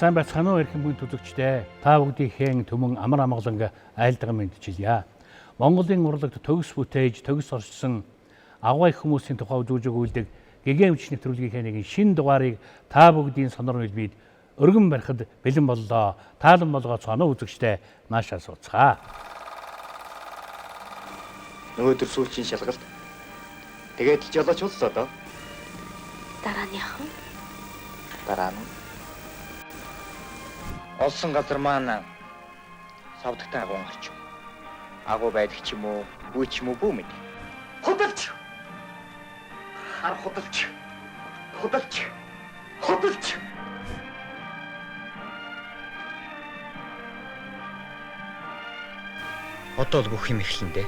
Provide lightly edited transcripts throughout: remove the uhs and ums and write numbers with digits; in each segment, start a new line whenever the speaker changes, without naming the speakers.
сайн байцгаана уу эрхэм бүхэн төлөгчдөө. Та бүгдийнхээ төмөн амар амгаланг айлдгаа мэдчилье. Монголын урлагт төгс бүтээж, төгс орчсон агуй хүмүүсийн тухай үзүүлж өгүүлдэг гэгээн хүчний нэвтрүүлгийнхээ нэгэн шинэ дугаарыг та бүгдийн сонор нэлбид өргөн барихад бэлэн боллоо. Таалан болгооцгоно үзэгчдээ наашаа сууцгаа.
Нөгөөдөр сүүлчийн шалгалт. Тэгээд л жолооч боллоо доо.
Дараа нь яах вэ?
Дараа нь олсон газар маань савдагтай агуун гарч. Агуу байдаг ч юм уу, бүү ч юм уу бүү мэд. Худалч. Хар худалч. Худалч. Худалч. Одоо л бүх юм эхлэн дээ.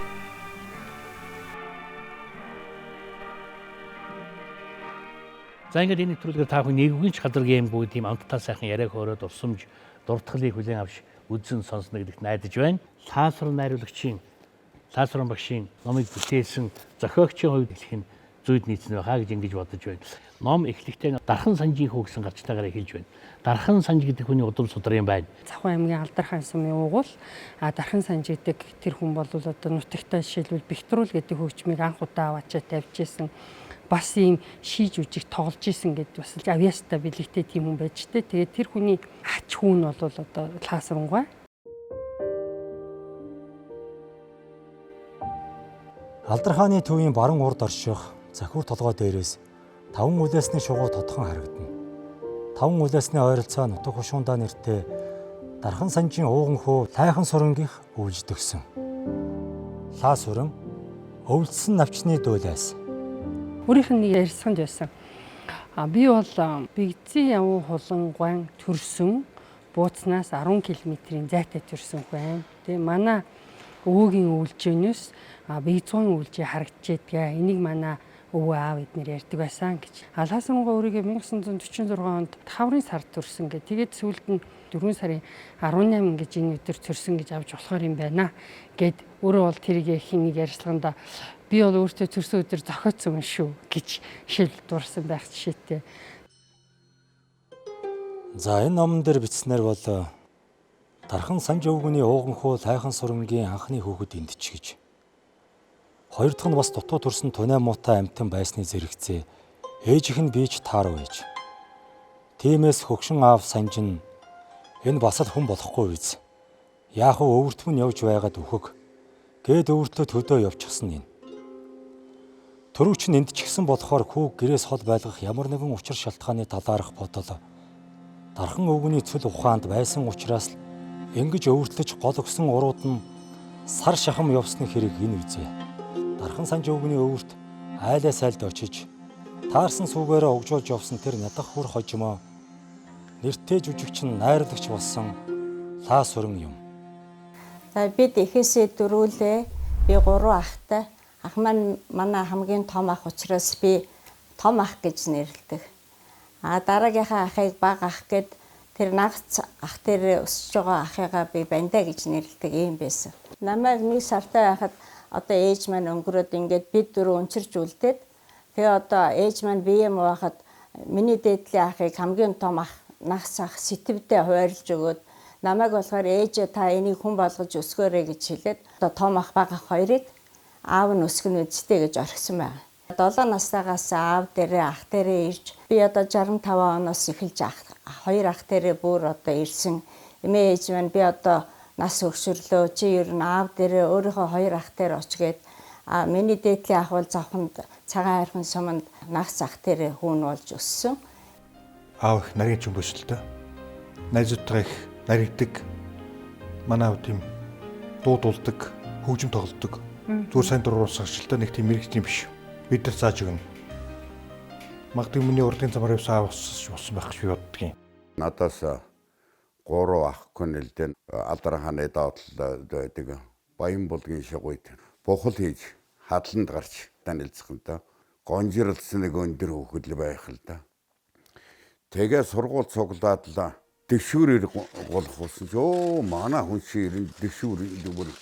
За ингээд энэ нэвтрүүлгээр та бүхэн нэгэн чадваргийн бүгд тийм амттай сайхан яриаг хөөрөөд урсамж дуртгалыг хүлээн авч үзэн сонсно гэдэгт найдаж байна. Лаасрын найруулагчийн Лаасрын багшийн номыг бүтээсэн зохиогчийн хувьд хэлэх нь зүйд нийцнэ хаа гэж ингэж бодож байна. Ном эхлэхдээ Дархан Санжийн хүү гэсэн гарчтайгаар хэлж байна. Дархан Санж гэдэг хүний удам судрын байна.
Цахуу аймгийн Алдархан сумын уугуул Дархан Санж гэдэг тэр хүн бол одоо нутагтаа жишээлбэл Бэхтрүүл гэдэг хөгжмийг анх удаа аваачаа тавьж исэн. Бас ийм шийж үжиг тоглож исэн гэдээ бас авьяастай бэлэгтэй тийм хүн байж тээ. Тэгээд тэр хүний ач хүү нь бол одоо Лаасрангуй.
Алдархааны төвийн баруун урд орших захиур толгой дээрээс 5 үлээсний шугуу тодхон харагдана. 5 үлээсний ойролцоо нутаг хушуундаа нэртэй Дархан Санжийн ууган хөө Лайхан сурангийнх өвлждөгсөн. Лаасуран өвлдсөн навчны дуулаас
Өөрийнх нь ярьсганд байсан. Би бол Бэгзийн явуу хулангуйн төрсөн бууцнаас 10 км-ийн зайтай төрсөн хүн. Тэгээ манай өвөөгийн өвлжөөнөөс Бэгзгийн өвлжээ харагдчихдээ энийг манай өвөө аав эднэр ярьдаг байсан гэж. Лаасрангуй өөрийгөө 1946 онд таврын сард төрсөн гэх. Тэгээд сүүлд нь 4 сарын 18 гэж энэ өдөр төрсөн гэж авч болохоор юм байна гэд өөрөө бол тэрийг хэнийг ярьсганда би бол өөртөө төрсөн өдөр зохиоцсон юм шүү гэж шил дурсан байх жишээтэй.
За энэ номон дээр бичснээр бол Дархан Санж өвгөний ууган хөө Лайхан сурангийн анхны хүүхэд эндч гэж. Хоёр дахь нь бас дутуу төрсөн тунай муутай амьтан байсны зэрэгцээ ээжийнх нь бийж таарав ээж. Тиймээс хөгшин аав Санж нь энэ бас л хүн болохгүй биз. Яах вэ өвөрт мөн явж байгаад өөхөг. Гээд өвөртлөө төдөө явчихсан юм. Төрөвч нь эндчихсэн болохоор хүүг гэрээс хол байлгах ямар нэгэн учир шалтгааны талаарх бодол Дархан өвгөний цөл ухаанд байсан учраас л ингэж өвөртлөж гол өгсөн урууд нь сар шахам явсны хэрэг энэ үзье. Дархан Санж өвгөний өвөрт айлаа сайлд очиж таарсан сүүгээрээ угжуулж явсан тэр надах хүр хожимоо нэртэй жүжигч нь найрлагч болсон Лаасран юм.
За бид эхээсээ дөрүүлээ. Би 3 ахтай. Ах маань манай хамгийн том ах учраас би том ах гэж нэрлэдэг. Дараагийнхаа ахыг баг ах гэд тэр нагц ах дээр өсөж байгаа ахыгаа би бандаа гэж нэрлэдэг юм байсан. Намайг 1 сартай байхад одоо ээж маань өнгөрөөд ингээд бид дөрөв өнчирч үлдээд тэгээ одоо ээж маань бие юм байхад миний дээдлийн ахыг хамгийн том ах нагц ах сэтвдээ хуваарлж өгөөд намайг болохоор ээж та энийг хүн болгож өсгөөрэй гэж хэлээд одоо том ах баг ах хоёрыг аав нь өсгөн үсттэй гэж орхисон байна. 7 настайгаас аав дээрээ ах дээрээ ирж би одоо 65 оноос эхэлж хоёр ах дээрээ бүр одоо ирсэн. Эмээ ээж маань би одоо нас өгшөрлөө чи ер нь аав дээрээ өөрийнхөө хоёр ах дээр очгээд миний дээдлийн ах бол завханд цагаан хайрхан суманд нагц ах дээрээ хүүн болж өссөн.
Аав их нарийн ч юм бөсөлтөө. Найзуудтай их наригдаг. Манай аав тийм дуудулдаг, хөгжим тоглодог. Зүгээр сайн дуруур сагшилтай нэг тийм мэрэгч юм биш. Бид нар зааж өгнө. Магадгүй миний урлагийн замаар явсан аавс болсон байх гэж би боддгийн.
Надаас 3 ахгүй нэлдэн Алдархааны доотлол байдаг Баян булгийн шагуйд бухал хийж хадланд гарч танилцах юм да. Гонжирлсан нэг өндөр хөхөл байх л да. Тэгээ сургууль цуглаад л дэвшүүрээр голох болсон. Өө манай хүн шиг дэвшүүр бүр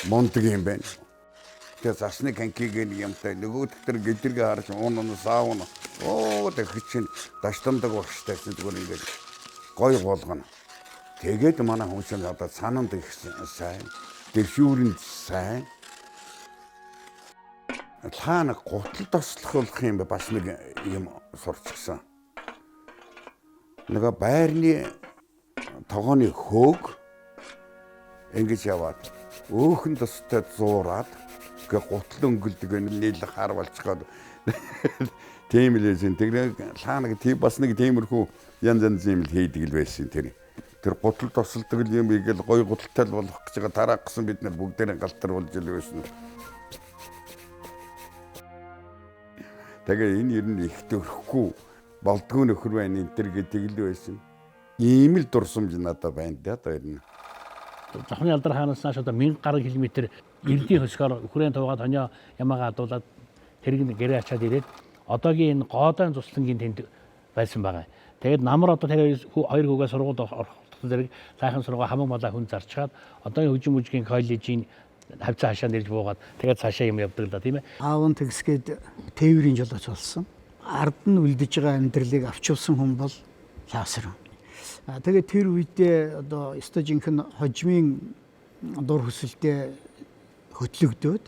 монтг юм байна. Тэгээ засны канкиг юмтай нөгөөд тэр гэдэргээ харж уунаа саавна. Оо тэг чинь даштамдаг багштай зүгээр ингээд гоё болгоно. Тэгээд манай хүн чинь одоо санаанд их сайн, дэвшүүрэнд сайн. Лаана гутал тослох юм бас нэг юм сурчсан. Нөгөө байрны тогооны хөөг ингэж яваад өөхөн тостой зуураад гэ гутал өнгөлдөг нийл хар болчиход тийм л байсан. Тэр лаанаг тийм бас нэг тиймэрхүү янз юм хийдэг л байсан тэр. Тэр гутал тосолдог юм ийгэл гоё гуталтай болох гэж байгаа тараахсан бид нар бүгдээрээ галтар болж л байсан. Тэгээ энэ ер нь их төрөхгүй болдгоо нөхөр байна энэ төр гэдэг л байсан. Ийм л дурсамж надад байна да одоо ер нь.
Зохны алдар хаанаас нааш одоо 1000 гаруй километр эрдийн хөсгөр Хүрэн туугаад хоньо ямаага адуулаад тэрийг гэрээ ачаад ирээд одоогийн энэ гоодайн цуслангийн тэнд байсан байгаа. Тэгээд намар одоо тэр хоёр хүүгээ сургуульд орох зэрэг сайхан сургууль хамаг малаа хүн зарчгаад одоогийн хөгжим мужгийн коллежийн хавцаа хашаанд ирж буугаад тэгээд цаашаа юм явдаг л да тийм ээ.
Аав нь тэгсгээд тээврийн жолооч болсон. Ард нь үлдэж байгаа амьдралыг авч явсан хүн бол Лазар. Тэгээд тэр үедээ одоо өстой жинхэнэ хожимын дур хөсөлтөд хөтлөгдөөд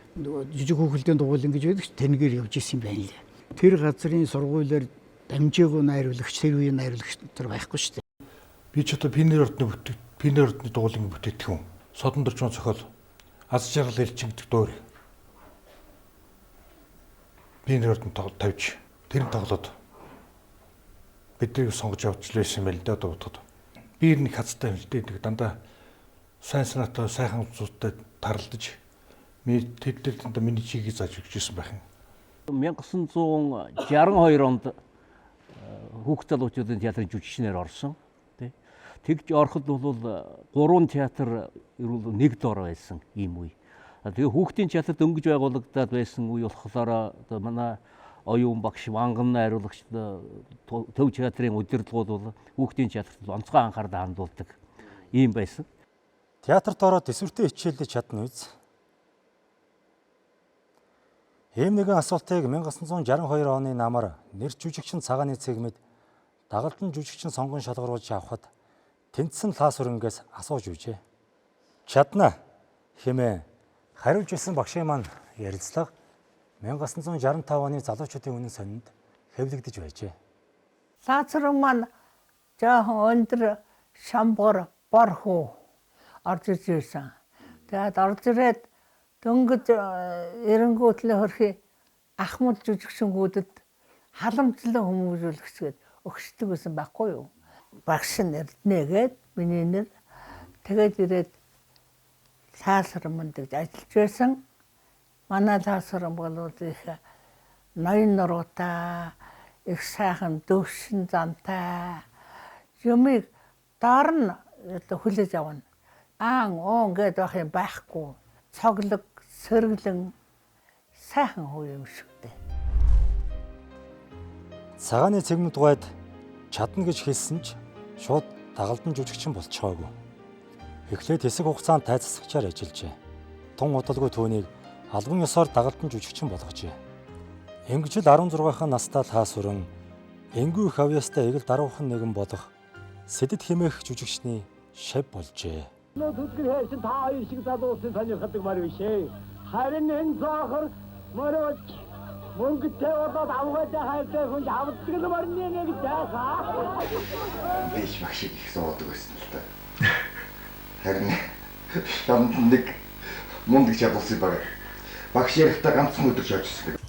жижиг хүүхэлдэйн дугуйлан гэж байдаг ч тэрнгээр явж исэн юм байна лээ. Тэр газрын сургуулиар дамжаагүй найруулагч, тэр үеийн найруулагч нар байхгүй шүү дээ.
Би ч одоо пинер ордны дугуулын бүтээгдэхүүн содон дөржин цохол аз жаргал элчигдэх дуур пинер ордон тавьж тэр тоглоод биднийг сонгож явж лээсэн байл да одоо бодоход. Би нэг хацтай хилдэг дандаа сайн санаатай сайхан зүйлтэй таралдаж тэд дандаа миний чигийг зааж өгчээсэн байх юм.
1962 онд хүүхд залуучуудын театрын жүжигчнээр орсон. Тэгж ороход бол 3 театр ерөөл нэг дор байсан ийм үе. Тэгээ хүүхдийн театр дөнгөж байгуулагдаад байсан үе болохоор одоо манай оюун багш Ванган найруулагч төв театрын удирдлагууд бол хүүхдийн театрт онцгой анхаарлаа хандуулдаг ийм байсан.
Театрт ороод төсвөртэй хичээлдэж чадна үз. Ийм нэгэн асуултыг 1962 оны намар нэр жүжигчин цагааны цэгмэд дагалдан жүжигчин сонгон шалгаруулж авахад тэнцсэн Лазарынгээс асууж үжээ. Чадна хэмээн хариулж ирсэн багшийн маань ярилцлага 1965 оны залуучуудын үнэн сонинд хэвлэгдэж байжээ.
Лазар маань жоохон өндөр шамбар борхоо орж ирж байсан. Тэгээд орж ирээд дөнгөж эренгүүтлээ хөрхи ахмад жүжигчингүүдэд халамжлан хүмүүжүүлэгчгээд өгчдөг байсан байхгүй юу? Багш нэрнээгээд миний нэр тэгээд ирээд Лазар манд гэж ажиллаж байсан. Манай Лазар бол их ноён нуруутай, их сайхан дөвшин зантай юмыг доор нь хүлээж авна. Уун гэдэг байх юм байхгүй. Цоглог, сөрөглөн сайхан хүү юм шиг дээ.
Цагааны цэгмэд гуйд чадна гэж хэлсэн ч шууд дагалдан жүжигчин болчихоогүй. Эхлээд хэсэг хугацаанд тайцсагчаар ажиллажээ. Тун удалгүй түүнийг албан ёсоор дагалдан жүжигчин болгожээ. Ингэж л 16 настай Лазар энгүй хавьяастай эгэл даруухан нэгэн болох Сэдэд хэмээх жүжигчний шав болжээ.
Түтгэр хайсан та хоёр шиг залуусын сонирхдаг мар бишээ. Харин энэ зоохор мөрөж мөнгөтэй болоод авгаатай хайртай хүн авдаг л марны нэг заахаа.
Биш багш их суудаг байсан л та. Харин тамд нэг мундаг чадсан баг. Багш ярихтаа ганцхан өдөр шоочсон.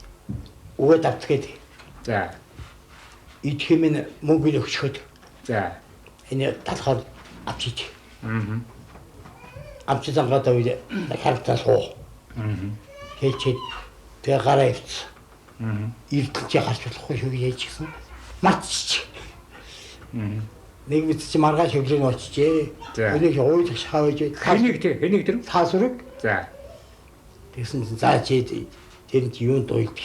Өвөө давтгээд. За. Идэх юм мөнгө өгчөхөд. За. Энэ талхаар авчиж. Амч зангаадаа үе харагдсан суу. Хэлчихэд тэгээ гараа ивц. Ирдэлж гарч болохгүй шүү яаж гисэн. Матч. Нэг мэт чи маргааш хөвлөнд очижээ. Энийг ууж шаавж. Хэнийг тэр Лазарыг. За. Тэгсэн чинь заа чи тэр нь юунд уйлд.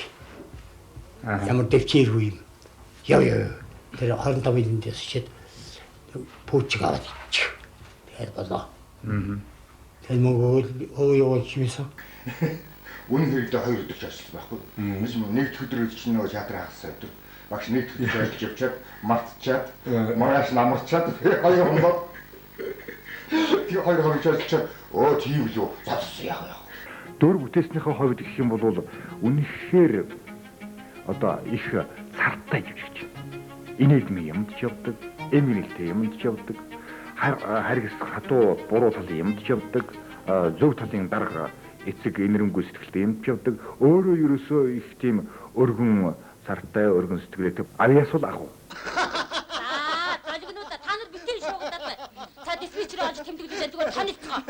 Ямар дэвчээр үе юм. Яа. Тэр 25 минутээс чид пүүчиг аваад ич. Тэгээд болоо. Тэр мөнгө өө чимсэн.
Үнэн хэрэгдээ 2 өдөр ч ажилласан байхгүй. Нэг өдөр чинь нөгөө театр хагасаа өдөр. багш нэг төлөөлж явчаад мартчаад маргааш намарчаад хоёр хоноглоод тий хоёр хоноглоод оо тийм л үү яах.
Дөр бүтээснийхээ хувьд гэх юм бол үнэхээр одоо их цартай жүжигч. Инээлмийн юмд ч явдаг, эмгэнэлтэй юмд ч явдаг, харгас хатуу буруу талын юмд ч явдаг, зөв талын дарга эцэг энэрэнгүй сэтгэлтэй юмд ч явдаг. Өөрөө ерөөсөө их тийм өргөн цартай, өргөн сэтгэлтэй авьяас бол агуу.
Толгонуудаа та нар битээр шуугадаад бай. Та диспетчер олж тэмдэглүүлээ зүгээр танилцгаа.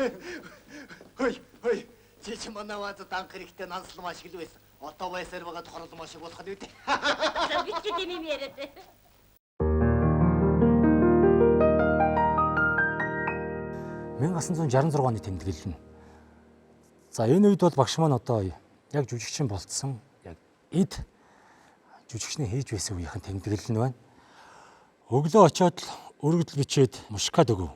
Хөөе. Чи ч манаваад данх хэрэгтэй нанслан маш хэл байсан. Одоо байсаар байгаа тохирол маш их болох нь үү?
Би ч тийм юм яриад.
1966 оны тэмдэглэл нь. За энэ үед бол багш маань одоо яг жүжигчин болцсон яг эд жүжигчний хийж байсан үеийнхэн тэмдэглэл нь байна. Өглөө очиод л өргөдөл бичээд мушкад өгөв.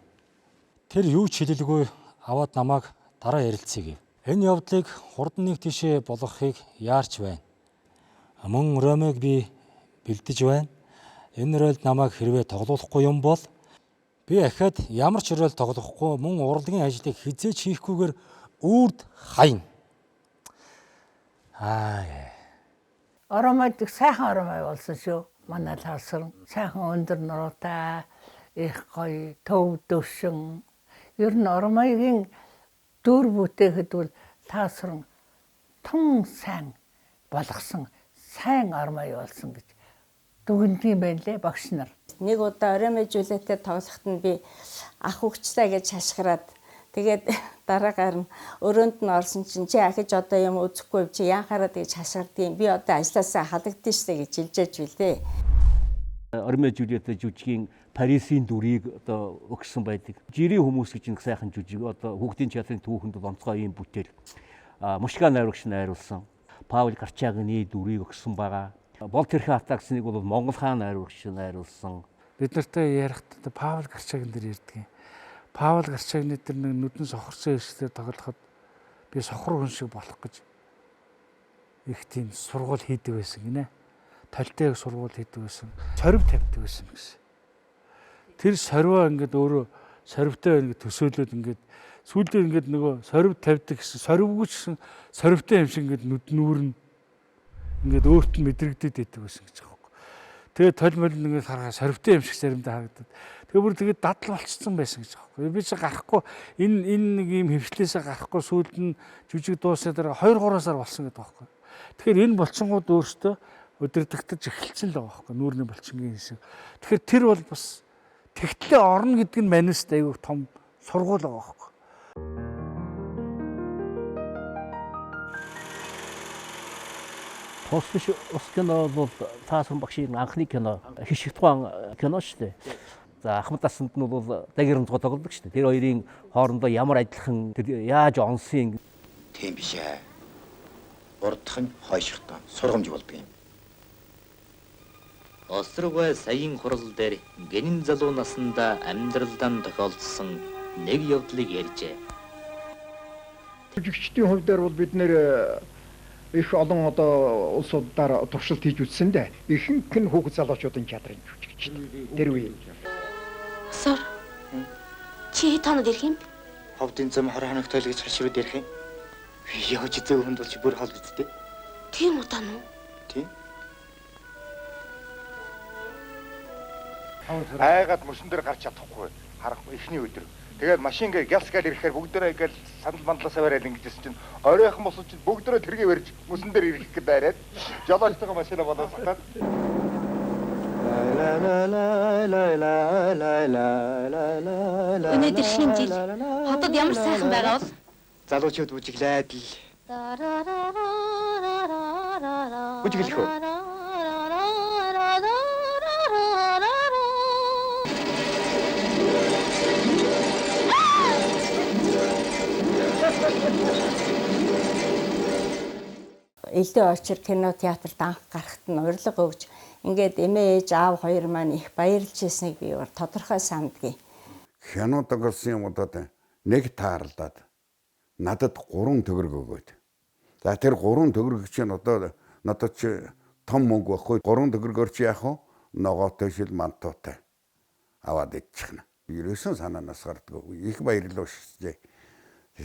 Тэр юу ч хэлэлгүй аваад намайг дараа ярилцъя гэв. Энэ явдлыг хурдан нэг тишээ болгохыг яарч байна. Мөн Ромыг би бэлдэж байна. Энэ ролд намайг хэрвээ тоглуулахгүй юм бол би ахаад ямар ч рол тоглохгүй мөн урлагийн ажлыг хизээч хийхгүйгээр үрд хаяна.
Оромойд сайхан оромой болсон шүү. Манай Лаасран сайхан өндөр нуруутай, их гоё, төв дэвшин. Ер нь оромойгийн дүр бүтээхэд бол Лаасран тун сайн болгосон сайн оромой болсон гэж дүгнэдэг юм байна лээ багш нар.
Нэг удаа Оромой Жулиеттэй тоглоход нь би ах хөвчтэй гэж хашгираад тэгээд дараагаар нь өрөөнд нь орсон чинь чи ахиж одоо юм үзэхгүй чи яанхаараа гэж хашгирдیں۔ Би одоо ажилласаа халагдсан штэ гэж хэлжээж билээ.
Оромой Жулиеттэй жүжигийн Парисын дүрийг одоо өгсөн байдаг. Жирийн хүмүүс гэж нэг сайхан жүжиг одоо хүүхдийн театрын түүхэнд онцгой юм бүтээл. Мушка найруулагч найруулсан. Паул Гарчагны дүрийг өгсөн байгаа. Бол тэрхүү атаксныг бол Монгол хаан найруулагч найруулсан.
Бид нартай ярихдаа Паул Гарчагн дээр ярьдаг. Паул Гарчагны дээр нэг нүдэн сохорсон хэсгээр тоглоход би сохор хүн шиг болох гэж их тийм сургууль хийдэг байсан гинэ. Талтайг сургууль хийдэг байсан. Сорив тавьдаг байсан гэсэн. Тэр сорвоо ингээд өөрөө сорвтой ингээд төсөөлөд ингээд сүүлдээ ингээд нөгөө сорив тавьдаг гэсэн сорвгүй ч гэсэн сорвтой юм шиг ингээд нүднүүр нь ингээд өөрт нь мэдрэгдээд байдаг байсан гэж байгаа юм. Тэгээд толмол ингээд харахаа сорвтой юм шиг заримдаа харагдаад. Тэгээ бүр тэгээд дадал болчихсон байсан гэж байгаа юм. Би ч гарахгүй энэ нэг юм хөвчлээсээ гарахгүй сүүлд нь жүжиг дуусаад 2-3 сар болсон гэдэг байгаа юм. Тэгэхээр энэ болчингууд өөртөө өдөрдөгтөж эхэлсэн л байгаа юм. Нүүрний болчингийн хэсэг. Тэгэхээр тэр бол бас тэгтлээ орно гэдэг нь манайст аюу том сургууль байгаа юм.
Хосфиш ус кино бол Лаасран багшийн анхны кино. Хишиг тухайн кино шүү дээ. За Ахмад Асанд нь бол дагэрэн цог тоглодог шүү дээ. Тэр хоёрын хоорондоо ямар адилхан тэр яаж онсон
Тийм биш ээ. Урдхан хойшихтаа сургамж болдог юм.
Острогой саяын хурал дээр гэнэн залуу наснда амьдралдаа тохиолдсон нэг явдлыг ярьжээ.
Жүжигчдийн хувьд бол бид нэр их олон одоо улсуудаар туршилт хийж үзсэн дээ. Ихэнх нь хүүхэд залуучуудын чадрын жүжигчд. Тэр үе.
Сор. Чи танад ирэх юм?
Ховдын зам 20 хоногт ойлгож хаширууд ярих юм. Яаж зэв хүнд бол чи бүр хол үсттэй.
Тийм уу тань уу?
Тийм.
Айгаад мөрсөн дээр гарч чадахгүй харахгүй ихний өдөр. Тэгээд машин гээ гялсгаад ирэхээр бүгдээрээ ингээл санал мандлаасаа бариад ингэжсэн чинь оройхон болсон чинь бүгдээрээ тэргээ барьж мөрсөн дээр ирэх гээд байраад жолоочтойгоо машина болоосгаад
Өнөөдөр шинэ жил. Хотод ямар сайхан байгаа бол?
Залуучууд бүжиглээд л. Бүжиглэх үү?
Элдэ очир кино театрт анх гарахт нь урилга өгж ингээд эмээ ээж аав хоёр маань их баярлж ирснийг би өөр тодорхой сандгий.
Кино тоглосон юмудад нэг таарлаад надад 3 төгрөг өгөөд. За тэр 3 төгрөг чинь одоо надад чи том мөнгө байхгүй 3 төгрөгөөр чи яах вэ? Ногоотой шил мантуутай аваад идчихна. Ерөөсөн санаанаас гарддаг. Их баярлалаа шээ.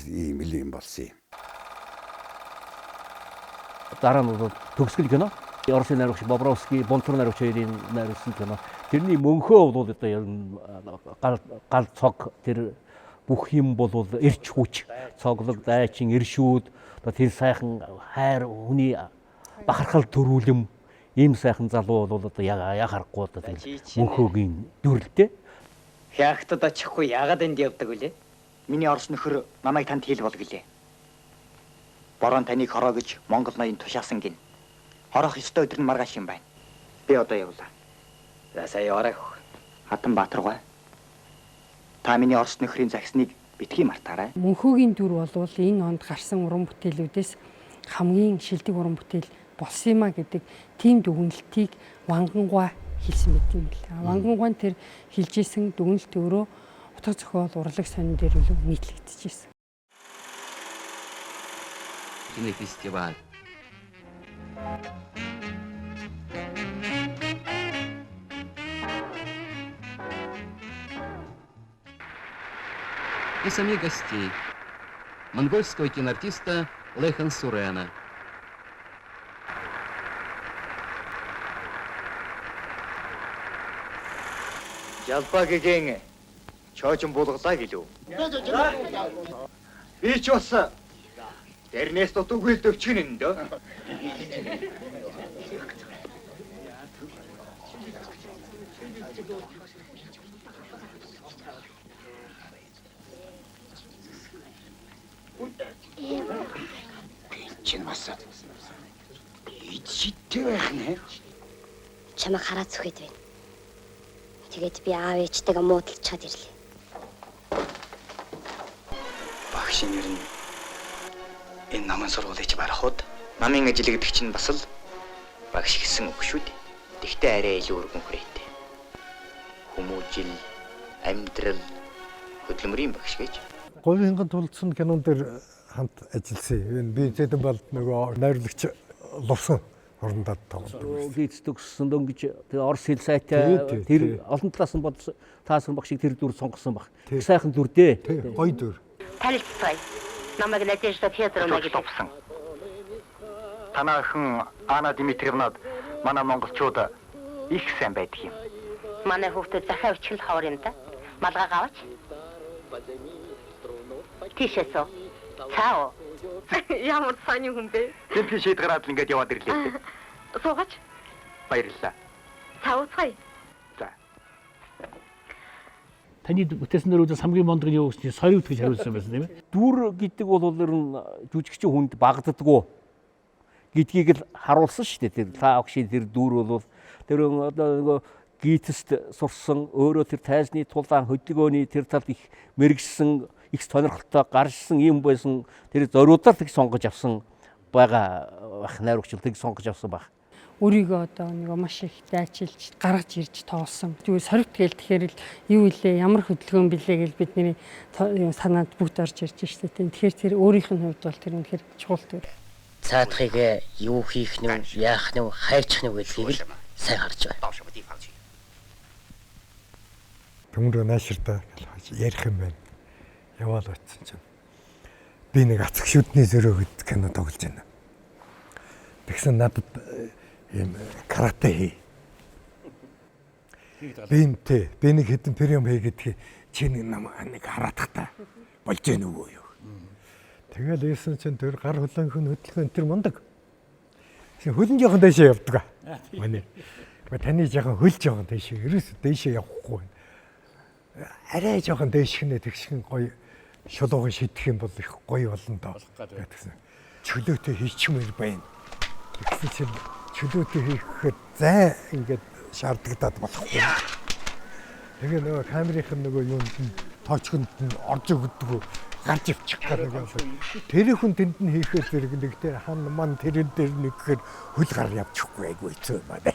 Ийм л юм болсон юм.
Дараа нь төгсгөл кино. Оросын найруулагч Бобровский, Бонтур найруулагч хоёрын найруулсан кино. Тэрний мөнхөө бол одоо ер нь гал цог тэр бүх юм бол эрч хүч, цоглог, дайчин, эршүүд, одоо тэр сайхан хайр, хүний бахархал төрүүлэм, ийм сайхан залуу бол одоо яг харахгүй одоо тэр мөнхөөгийн дүрлтэй.
Хяагтад очихгүй яагаад энд явдаг вүлээ? Миний орос нөхөр намайг танд хэл бол гэлээ. Борон таныг хороо гэж Монгол ноён тушаасан гин. Хорох ёстой өдөр нь маргааш юм байна. Би одоо явлаа. За сая орох. Хатан Баатаргай. Та миний орос нөхрийн загсныг битгий мартаарай.
Мөнхөөгийн дүр болвол энэ онд гарсан уран бүтээлүүдээс хамгийн шилдэг уран бүтээл болсон юма гэдэг тийм дүгнэлтийг Вангангуй хэлсэн байт юм лээ. Вангангуй тэр хэлжсэн дүгнэлт өөрөө утга зохиол урлаг сонин дээр илүү нийтлэгдэжсэн.
Кинофестиваль. И самих гостей. Монгольского киноартиста Лехан Сурена.
Жалбаагийн чоожин булгалаа гэлөө. Би ч бас дэрнэс дутуугүй л дөвчгөн энэ дөө.
Чин бас ичтэй байх нэ.
Чамайг хараад зүхэд байна. Тэгээд би аав ээжтэйгээ муудалж чад ирлээ.
Багшийн нэр нь энэ намын сургуулийг барахад намын ажил гэдэг чинь бас л багш гэсэн үг шүү дээ. Тэгтээ арай илүү өргөн хүрээтэй. Хүмүүжил, амьдрал, хөдөлмөрийн багш гэж.
Говийн тулцсан кинон дээр хамт ажилласан. Би зэдэн бол нөгөө найруулагч Лувсан орндод тоглосон.
Гиз төгссөн дөнгөж тэр орос хэл сайтай тэр олон талаас нь бодсон таасан багшийг тэр дүр сонгосон баг. Сайхан дүр дээ.
Гоё дүр.
Танилцсан. Намайг Надежда Федоровна гэж
товсон. Танай охин Анна Дмитриевнад манай монголчууд их сайн байдаг юм.
Манай хүүхдүүд захиа өчгөл ховор юм да. Малгай гаваач. Тийшээс үү? Цаав. Ямар сайн юм бэ?
Тэмцэн шийд гараад л ингээд яваад ирлээ.
Суугач.
Баярлалаа.
Цаавцгая.
За.
Таны бүтээсэн дээр үзсэн хамгийн мондгын юу гэж сорив гэж хариулсан байсан тийм ээ. Дүр гэдэг бол ер нь жүжигчийн хүнд багддаггүй гэдгийг л харуулсан шүү дээ. Тэр та огшийн тэр дүр бол тэр одоо нөгөө гитст сурсан өөрөө тэр тайзны тулаан хөдөлгөөний тэр талд их мэрэгсэн их сонирхолтой гарсан юм байсан. Тэр зориудаар тэг сонгож авсан байгаа бах найруулагчдыг сонгож авсан баг.
Өөрийгөө одоо нэг маш их дайчилж гаргаж ирж тоолсон. Тэгвэл сорвт гээл тэгэхээр л юу илээ ямар хөдөлгөөн билээ гэж бидний санаанд бүгд орж ирж штэ. Тэгэхээр тэр өөрийнх нь хувьд бол тэр үнэхээр чухал дүр.
Цаадахыг юу хийх нь яах нь хайрчих нь гэдгийг л сайн харж байна.
Төмрөө нааширтаа ярих юм байна. Яваал очсон чинь би нэг ацх шүдний зөрөө гэдэг кино тоглож байна. Тэгсэн надад ийм карате хий. Би нэг хэдэн прием хийгээд чи нэг хараадах та болж гэнэ үү юу. Тэгэл ийсэн чинь тэр гар хөлөөнхөн хөдөлгөөн тэр мундаг. Хөлн жоохон дэшээ явдаг. Манай. Таны жоохон хөл жоохон дэшээ. Ерөөс дэшээ явахгүй байна. Арай жоохон дэшгэнэ тэгшгэн гоё шулуухан шидэх юм бол их гоё болно доо гэсэн. Чөлөөтэй хийчмээр байна. Тэгсэн чинь чөлөөтэй хийхэд зай ингээд шаардлагатаад болохгүй. Тэгээ нөгөө камерын нөгөө юунд нь тоочгонд нь орж өгдөг гарч ивчих гэдэг юм. Тэр хүн тэнд нь хийхээр зэрэг нэг тэр хан ман тэрэн дээр нэгээр хөл гар явчихгүй айгүй хэцүү байна.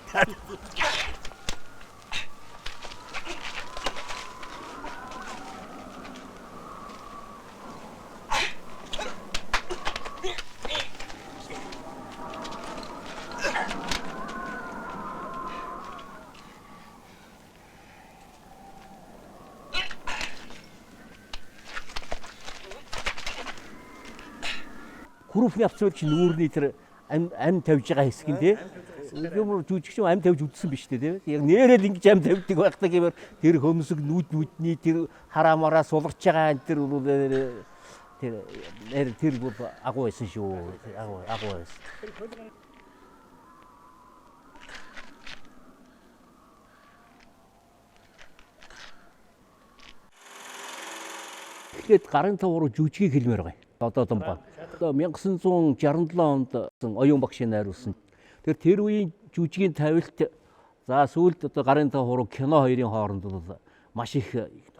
прууфны авцсан чинь нүүрний тэр ам тавьж байгаа хэсэг нь тий. Юм жүжигч ам тавьж үдсэн биш тий. Яг нэрэл ингэж ам тавьдаг байхдаа гэмээр тэр хөмсөг нүдний тэр хараамаараа сулгарч байгаа энэ тэр бүр агуу байсан шүү. Агуу байсан. Тэгэхэд гарын тавруу жүжигийг хэлмээр байгаа. Одоо Донбай. Одоо 1967 онд оюун багшийн найруулсан. Тэр үеийн жүжигийн тавилт за сүүлд одоо гарын тавруу кино хоёрын хооронд бол маш их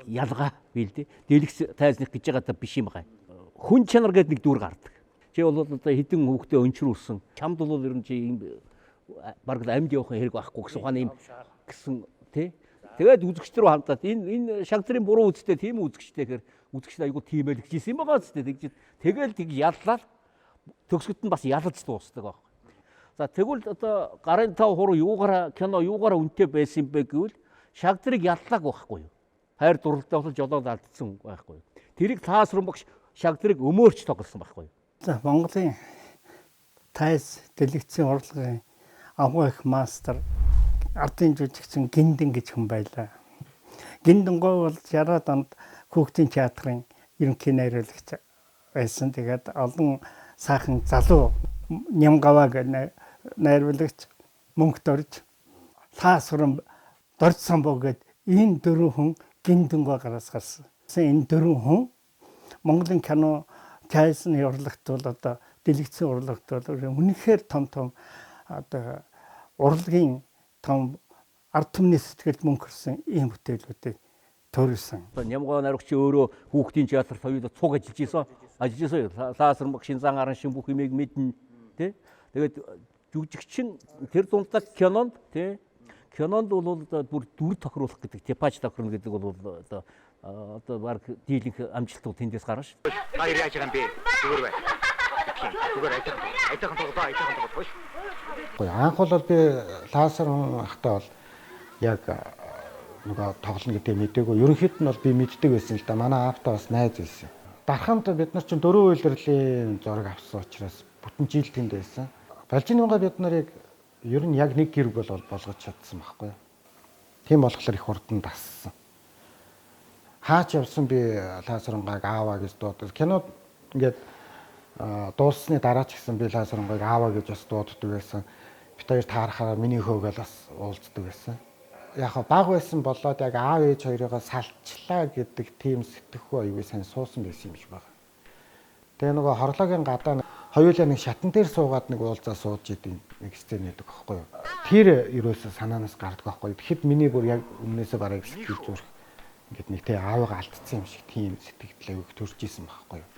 ялгаа бий л дээ. Дэлгэц тайзных гэж байгаа биш юм байна. Хүн чанар гэдэг нэг дүр гардаг. Чи бол одоо хэдэн хүүхдээ өнчрүүлсэн. Чамд бол ер нь чи ийм бараг амьд явах хэрэг байхгүй гэсэн ухааны юм гэсэн тий. Тэгээд үзэгчдэр хамтаад энэ шагтрын буруу үзтэй тийм үзэгчтэй гэхээр үзэгчд айгуу тиймэл гэжсэн юм байгаа зү тэгж тэгэл тэг яллаа төгсгөд нь бас ялж дуусдаг байхгүй. За тэгвэл одоо гарын тав хуруу юугаараа кино юугаараа үнэтэй байсан бэ гэвэл шагтрыг яллааг байхгүй юу. Хайр дурлалтай болж жолоод алдсан байхгүй юу. Тэрийг таасран багш шагтрыг өмөөрч тоглосон байхгүй юу.
За Монголын тайз дэлгэцийн урлагийн агуу их мастер ардын жүжигчин Гиндэн гэж хүн байлаа. Гиндэн гоо бол 60-аад онд Хүүхдийн театрын ерөнхий найруулагч байсан. Тэгээд олон сайхан залуу Нямгаваа гэх найруулагч мөнгөд орж таасран дорж самбоо гэд энэ дөрвөн хүн Гиндэн гоо гараас гарсан. Энэ дөрвөн хүн Монголын кино тайзны урлагт бол одоо дэлгэцийн урлагт бол үнэхээр том одоо урлагийн том ард түмний сэтгэлд мөнгө хүрсэн ийм бүтээлүүдийг төрүүлсэн.
Нямгаваа найруулагч өөрөө хүүхдийн театрт хоёулаа цуг ажиллаж исэн. Лаасран багшийн зан аран шин бүх юмыг мэднэ тий. Тэгээд жүжигчин тэр дундаа кинонд тий. Кинонд бол бүр дүр тохируулах гэдэг типаж тохирно гэдэг бол одоо баг дийлэнх амжилтууд тэндээс гарна шүү.
Баяр яаж байгаа юм бэ? Зүгээр бай. Зүгээр айтайхан тоглоо.
Анх бол би Лаасран ахтай бол яг нөгөө тоглоно гэдэг мэдээгүй. Ерөнхийд нь бол би мэддэг байсан л да. Манай аавтай бас найз байсан. Дарханд бид нар чинь 4 үйлрлийн зураг авсан учраас бүтэн жил тэнд байсан. Балжингаа бид нарыг ер нь яг нэг гэрэг бол болгож чадсан байхгүй юу. Тийм болохоор их хурдан тассан. Хаач явсан би Лаасрангааг ааваа гэж дуудав. Кинод ингээд дууссаны дараа ч гэсэн би Лаасрангааг ааваа гэж бас дууддаг байсан. Бид хоёр таарахаараа миний хөөгөл бас уулздаг байсан. Яг баг байсан болоод яг аав ээж хоёроо салчлаа гэдэг тийм сэтгэхүй аюул сайн суусан байсан юм шиг байна. Тэгээ нөгөө хорлоогийн гадаа хоёулаа нэг шатан дээр суугаад нэг уулзаа сууж идэв нэг сцен байдаг байхгүй юу. Тэр ерөөсө санаанаас гардаг байхгүй юу. Тэгэхэд миний бүр яг өмнөөсөө бараг сэтгэл зүрх ингээд нэг тэ аавгаа алдсан юм шиг тийм сэтгэл аюул төрж исэн байхгүй юу.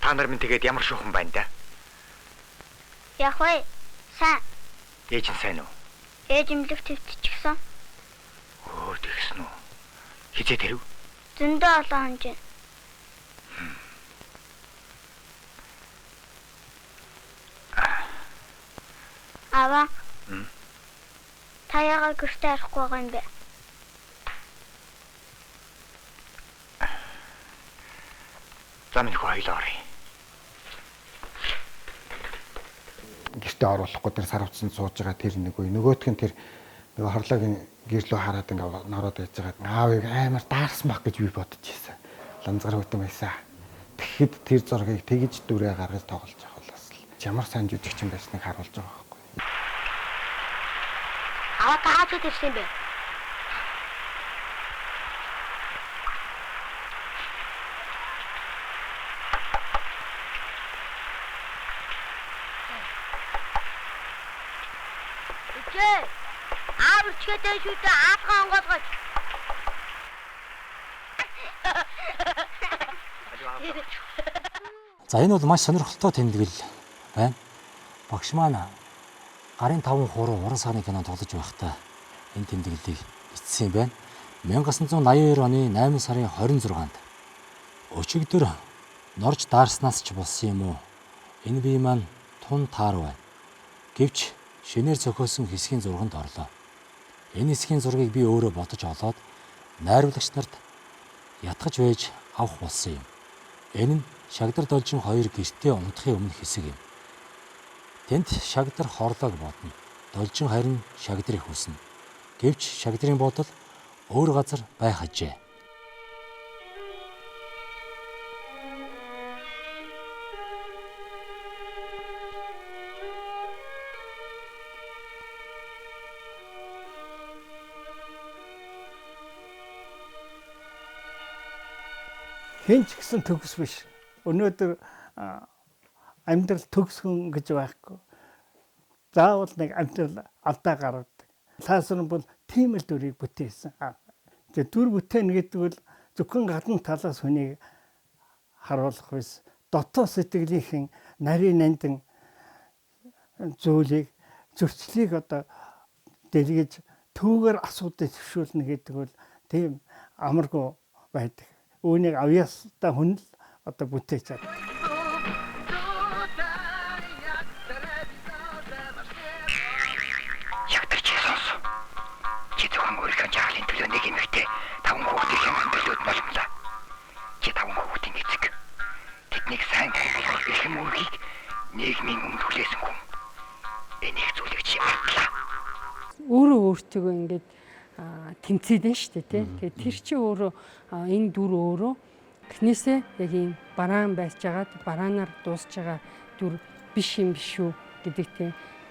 Та нар минь тэгээд ямар шуухан байна да?
Яг вэ? Сайн.
Ээж нь сайн уу?
Ээж имлэг твтчихсэн.
Оо тэгсэн үү? Хизээ тэрв?
Зөндөө олон хонж. Ава. Та яагаад гэртээ арахгүй байгаа юм бэ?
За минь хоёлоо оръё.
Гэртээ оруулахгүй тэр сарвцсан сууж байгаа тэр нэг үе. Нөгөөх нь тэр нөгөө хорлоогийн гэрлөө хараад ингээ нороод байж байгаа. Аавыг амар даарсан баг гэж би бодож байсан. Ланзгар хөтөн байсан. Тэгэхэд тэр зургийг тэгж дүрээ гаргаж тоглож явах бол бас ямар сайн жүжигчин байсныг харуулж байгаа байхгүй.
Аваа таач ирсэн бэ? Аавчгэдэг шүү дээ аавгаа онгоолгож.
За энэ бол маш сонирхолтой тэмдэглэл байна. Багш маань гарын 5 хуруу уран сааны кино тоглож байхдаа энэ тэмдэглэлийг бичсэн юм байна. 1982 оны 8 сарын 26-нд өчигдөр норж даарснаас ч болсон юм уу? Энэ бие маань тун таар байна. Гэвч шинээр зохиосон хэсгийн зурганд орлоо. Энэ хэсгийн зургийг би өөрөө бодож олоод найруулагч нарт ятгаж байж авах болсон юм. Энэ нь Шагдар должин хоёр гэртээ унтахын өмнө хэсэг юм. Тэнд Шагдар хорлоог бодно. Должин харин Шагдрыг хүснэ. Гэвч Шагдрын бодол өөр газар байх ажээ.
Хэн ч гэсэн төгс биш. Өнөөдөр амьдрал төгсгөн гэж байхгүй. Заавал нэг амьдрал алдаа гаргадаг. Лазар бол тийм л дүрийг бүтээсэн. Тэгээ дүр бүтээн гэдэг бол зөвхөн гадна талаас хүнийг харуулах биш. Дотоод сэтгэлийнхэн нарийн нандин зүйлийг зөрчлийг одоо дэлгэж түүгээр асуудыг төвшүүлнэ гэдэг бол тийм амаргүй байдаг. Үүнийг авьяастай хүн л одоо бүтээж чаддаг.
Шагдар чи сонс. Чи зөвхөн өөрийнхөө жаалын төлөө нэг эмэгтэй 5 хүүхдийн амьдралууд боломлоо. Чи 5 хүүхдийн эцэг. Тэднийг сайн хангах эрх мөргийг нийгмийн өмнө хүлээсэн хүн. Энийг зүйлийг чи батлаа.
Өөрөө өөртөө ингээд тэмцээдэн шүү дээ тий. Тэгээд тэр чи өөрөө энэ дүр өөрөө эхнээсээ яг ийм бараан байж байгаад бараанаар дуусж байгаа дүр биш юм биш үү гэдэг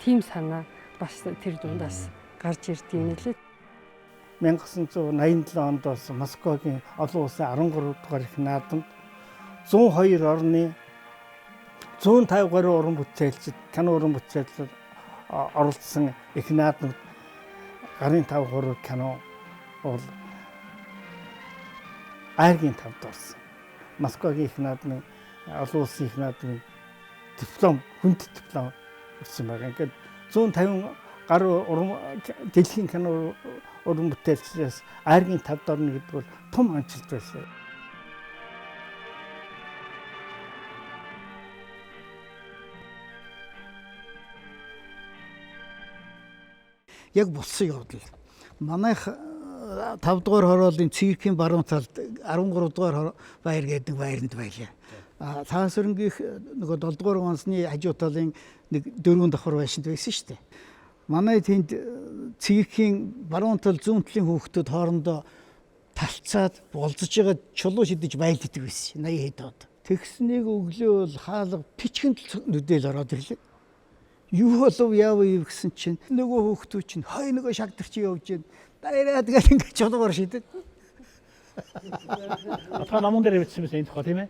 тийм санаа бас тэр дундаас гарч ирдэг юм лээ.
1987 онд бас Москвагийн олон улсын 13 дугаар их наадамд 102 орны 150 гаруй уран бүтээлчид кино уран бүтээлчид оролцсон их наадамд гарын 5 3 кино бол айргийн тавд орсон. Москвагийн их наадмын олон улсын их наадмын диплом, хүнд диплом өгсөн байгаа. Ингээд 150 гаруй дэлхийн кино уран бүтээлчдээс айргийн тавд орно гэдэг бол том амжилт байсан. Яг болсон явдал. Манайх 5 дугаар хороолын циркийн баруун талд 13 дугаар баяр гэдэг баяранд байлаа. Цаасрынгийн нөгөө 7 дугаар онцны хажуу талын нэг 4 давхар байшинд байсан шүү дээ. Манай тэнд циркийн баруун тал зүүн талын хүүхдүүд хоорондоо талцаад болцож байгаа чулуу шидэж байлддаг байсан. 80 хэд од. Тэгснэг өглөө бол хаалга пичгэн нүдэл ороод ирлээ. Юу болов яав юу гэсэн чинь нөгөө хүүхдүүд чинь хой нөгөө Шагдар чи явж гин дайраад гал ингэж чулуугаар шидэд.
Та намун дээр бичсэн юм энэ тухай тийм ээ?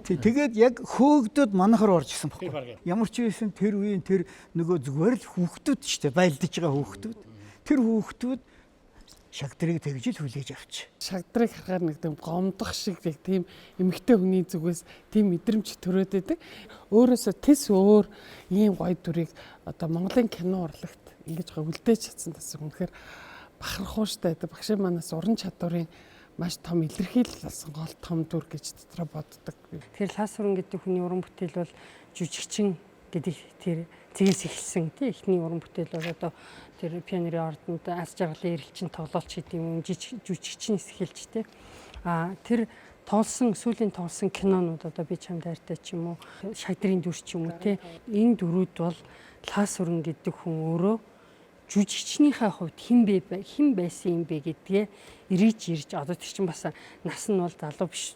Тэгээд яг хөөгдөд манахаар орж исэн баггүй. Ямар ч байсан тэр үеийн тэр нөгөө зүгээр л хүүхдүүд шүү дээ байлдаж байгаа хүүхдүүд. Тэр хүүхдүүд Шагдрыг тэгж л хүлээж авч.
Шагдрыг харахаар нэг тийм гомдох шиг яг тийм эмэгтэй хүний зүгээс тийм мэдрэмж төрөөд байдаг. Өөрөөсөө тэс өөр ийм гоё дүрийг одоо Монголын кино урлагт ингэж гоё үлдээж чадсан гэсэн үнэхээр бахархууштай байдаг. Багшийн манаас уран чадварын маш том илэрхийлэл болсон гол том дүр гэж дотроо боддог.
Тэгэхээр Лазар гэдэг хүний уран бүтээл бол жүжигчин гэдэг тэр згээс эхэлсэн тий эхний уран бүтээл бол одоо тэр пионерын ордонд ас жаргалын эрэлчин тоглолч гэдэг юм жүжигчнээс эхэлж тий тэр сүүлийн тоглосон кинонууд одоо би чамд хайртай ч юм уу Шагдрын дүр ч юм уу тий энэ дүрүүд бол Лазар гэдэг хүн өөрөө жүжигчнийхээ хувьд хэн байсан юм бэ гэдгээ эргэж ирж одоо тэр чинь бас нас нь бол залуу биш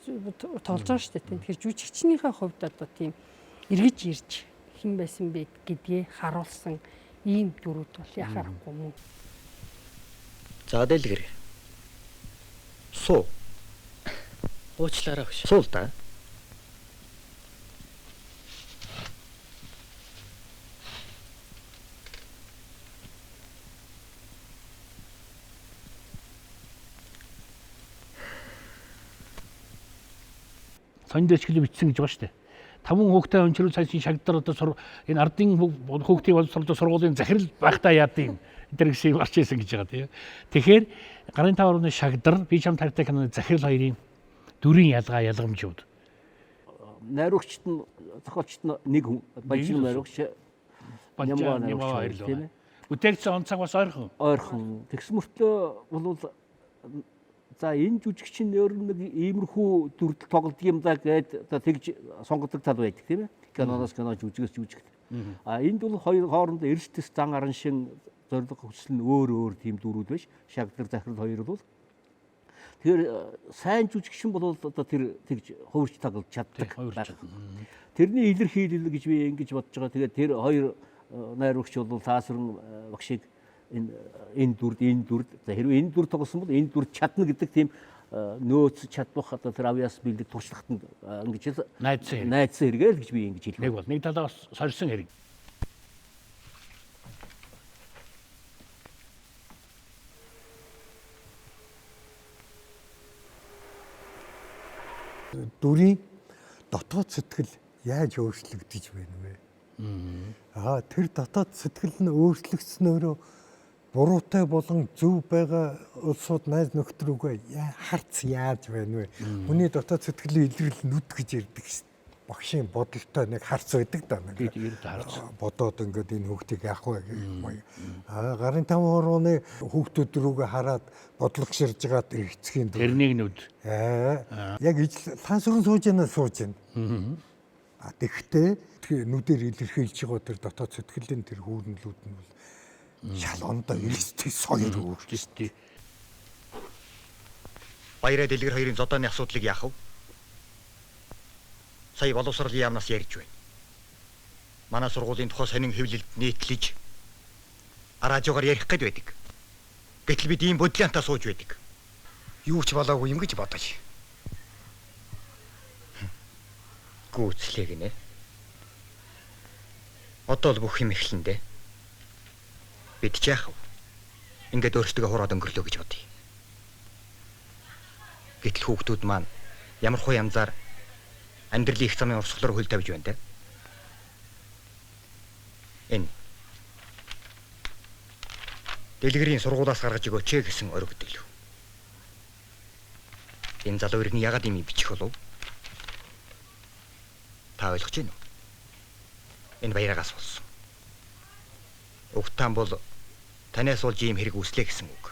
тоглож байгаа шүү дээ тий тэгэхээр жүжигчнийхээ хувьд одоо тийм эргэж ирж хэн байсан бэ гэдгээ харуулсан ийм дүрүүд бол яхаарахгүй мөн.
За дэлгэр. Суу. Уучлаарай хөш. Суул та.
Сонин дээр чиглэл бичсэн гэж байгаа шүү дээ. 5 хүүхдээ өнчрүүл цайсын Шагдар одоо энэ ардын хүүхдийг боловсруулах сургуулийн захирал байхдаа яадын энэ төр гэсэн гарч ирсэн гэж байгаа тийм. Тэгэхээр гарын 5 орны Шагдар би чам тартай киноны захирал хоёрын дүрийн ялгамжууд.
Найруулагчд нь зохиолчд нь нэг хүн Бажин найруулагч
найруулагч тийм ээ. Бүтээгдсэн онцаг бас ойрхон.
Ойрхон. Тэгс мөртлөө бол За энэ жүжигчин өөр нэг иймэрхүү дүрдэл тоглодог юм да гэд одоо тэгж сонгодог тал байдаг тийм ээ. Киноноос кино жүжигээс жүжигт. Энд бол хоёр хоорондоо эрсдэс зан аран шин зориг хүсэл нь өөр тийм дүрүүд биш. Шагдар захирал хоёр бол тэгэхээр сайн жүжигчин бол одоо тэр тэгж хувирч тоглож чаддаг. Тэрний илэрхийлэл гэж би ингэж бодож байгаа. Тэгээд тэр хоёр найруулагч бол Лаасрын багшийг энэ дүрд за хэрвээ энэ дүр тоглосон бол энэ дүр чадна гэдэг тийм нөөц чадвах одоо тэр авьяас бэлэг туршлагт ингэж найдсан хэрэгэл гэж би ингэж хэлмээр.
Нэг бол нэг талаас сорьсон хэрэг.
Дүрийн дотоод сэтгэл яаж өөрчлөгдөж байна вэ? Тэр дотоод сэтгэл нь өөрчлөгдснөөрөө буруутай болон зөв байгаа улсууд найз нөхд рүүгээ харц яаж байна вэ? Хүний дотоод сэтгэлийн илрэл нүд гэж ярьдаг шүү дээ. Багшийн бодолтой нэг харц байдаг да. Бодоод ингээд энэ хүүхдийг яах вэ гэх юм. Гарын 5 орооны хүүхдүүд рүүгээ хараад бодлогоширж байгаа тэр эцгийн
тэрнийг нүд.
Яг ижил лансрын сууж байна. Тэгэхдээ нүдээр илэрхийлж байгаа тэр дотоод сэтгэлийн тэр хүүрнэлүүд нь бол шал ондоо эрсдэл соёр өөрчлөлттэй.
Баяраа дэлгэр хоёрын зодооны асуудлыг яах вэ? Сая боловсролын яамнаас ярьж байна. Манай сургуулийн тухай сонин хэвлэлд нийтлэж радиогоор ярих гээд байдаг. Гэтэл бид ийм бодлоонтаа сууж байдаг. Юу ч болоогүй юм гэж бодож. Гүцлээ гинэ. Одоо л бүх юм эхлэн дээ. Бид ч яах вэ? Ингээд өөрсдөө хураад өнгөрлөө гэж бодъё. Гэтэл хүүхдүүд маань ямар хуу янзаар амьдралын их замын урсгалаар хөл тавьж байна те. Энэ дэлгэрийн сургуулиас гаргаж өгөөч гэсэн ориг өдөглөө. Энэ залуу иргэний ягаад юм бичих болов? Та ойлгож байна уу? Энэ баяраагаас болсон. Угтаан бол танаас болж ийм хэрэг үүслээ гэсэн үг.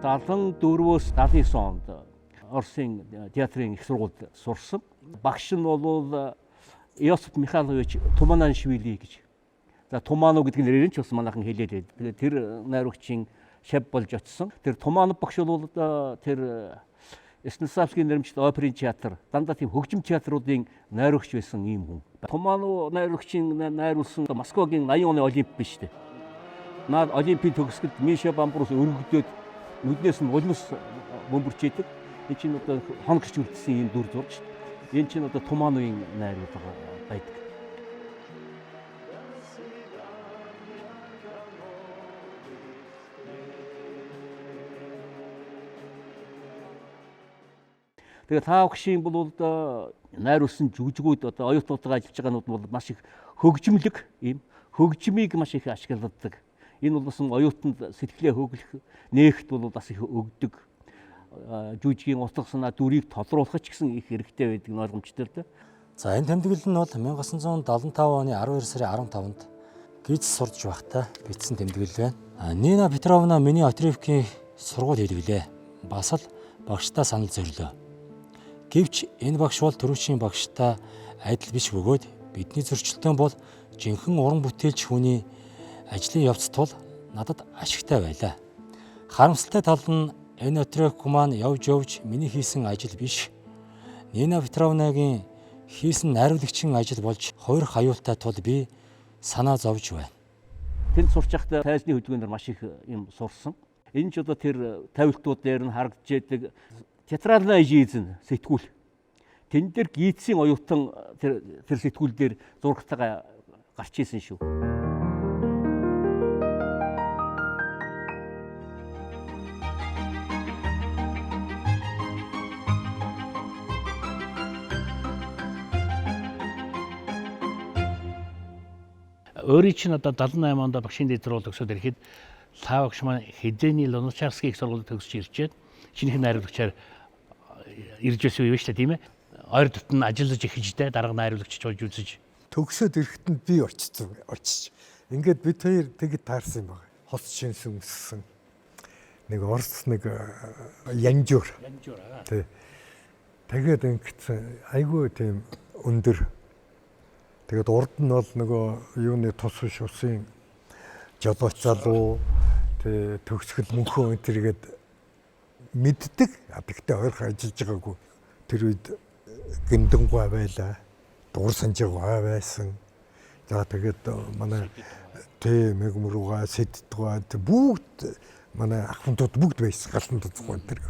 74-өөс 79 онд Оросын театрын их сургуульд сурсан. Багш нь бол Иосиф Михайлович Туманашвили гэж. За Туманов гэдэг нэрээр ч бас манайхан хэлээд байдаг. Тэр найруулагчийн шав болж очсон. Тэр Туманов багш бол тэр Станиславскийн нэрмжит оперын театр, дандаа тийм хөгжим театруудын найруулагч байсан ийм хүн. Туманов найруулагчийн найруулсан Москвагийн 80 оны Олимп биш үү? Наад Олимпийн төгсгөлд Миша Бамбурус өргөдөөд нүднээс нь улмас бөмбөрч идэг. Энэ чинь одоо хоногч үлдсэн ийм дүр зурж. Энэ чинь одоо Тумановын найруулга байдаг. Тэгээ та багшийн бол найруулсан жүжигүүд одоо оюутнуудаа ажиллаж байгаанууд бол маш их хөгжимлөг ийм хөгжмийг маш их ашигладаг. Энэ бол бас оюутанд сэтгэлээ хөглөх нээхт бол бас их өгдөг. Жүжигийн утга санаа дүрийг толруулах ч гэсэн их хэрэгтэй байдаг нь ойлгомжтой л дээ.
За энэ тэмдэглэл нь бол 1975 оны 12 сарын 15-нд гиз сурж байхдаа бичсэн тэмдэглэл байна. Нина Петровна миний Отревкийн сургууль хэлгэлээ. Бас л багштаа санал зорилоо. Гэвч энэ багш бол түрүүчийн багштай адил биш бөгөөд бидний зөрчилдөөн бол жинхэнэ уран бүтээлч хүний ажлын явц тул надад ашигтай байлаа. Харамсалтай тал нь энэ Отревк маань явж миний хийсэн ажил биш. Нина Петровнагийн хийсэн найруулагчийн ажил болж хувирах аюултай тул би санаа зовж байна.
Тэнд сурч байхдаа тайзны хөдөлгөөнөөр маш их юм сурсан. Энэ ч одоо тэр тавилтууд дээр нь харагдж байдаг театрална жизнь сэтгүүл. Тэн дээр гийцийн оюутан тэр сэтгүүл дээр зурагтайгаа гарч ийсэн шүү.
Өөрийн чинь одоо 78 онд багшийн дэвтэр бол төгсөөд ирэхэд та багш маань хэдээний Луначарский их сургуульд төгсөж ирчээд шинэхэн найруулагчаар ирж байсан юм шүү дээ, тийм ээ. Ойр дотн ажиллаж ихэжтэй дарга найруулагч болж үзэж
төгсөөд ирэхэд нь би очиж. Ингээд бид хоёр тэгэд таарсан юм байна. хос шинсэн өссөн нэг Орос нэг янжуур. Тий. Тэгээд ингэсэн айгүй тийм өндөр. Тэгээд урд нь бол нөгөө юуны тус биш усын жолооч залуу тий төгсгөл мөнхөө энэ төргээд мэддэг. Гэхдээ ойрхон ажиллаж байгаагүй. Тэр үед гэмдэн гоо байлаа. Дур санжиг гоо байсан. За тэгээд манай тийм мэгмрууга сэддгаа бүгд манай ахмадууд бүгд байсан галан туцгүй тэр.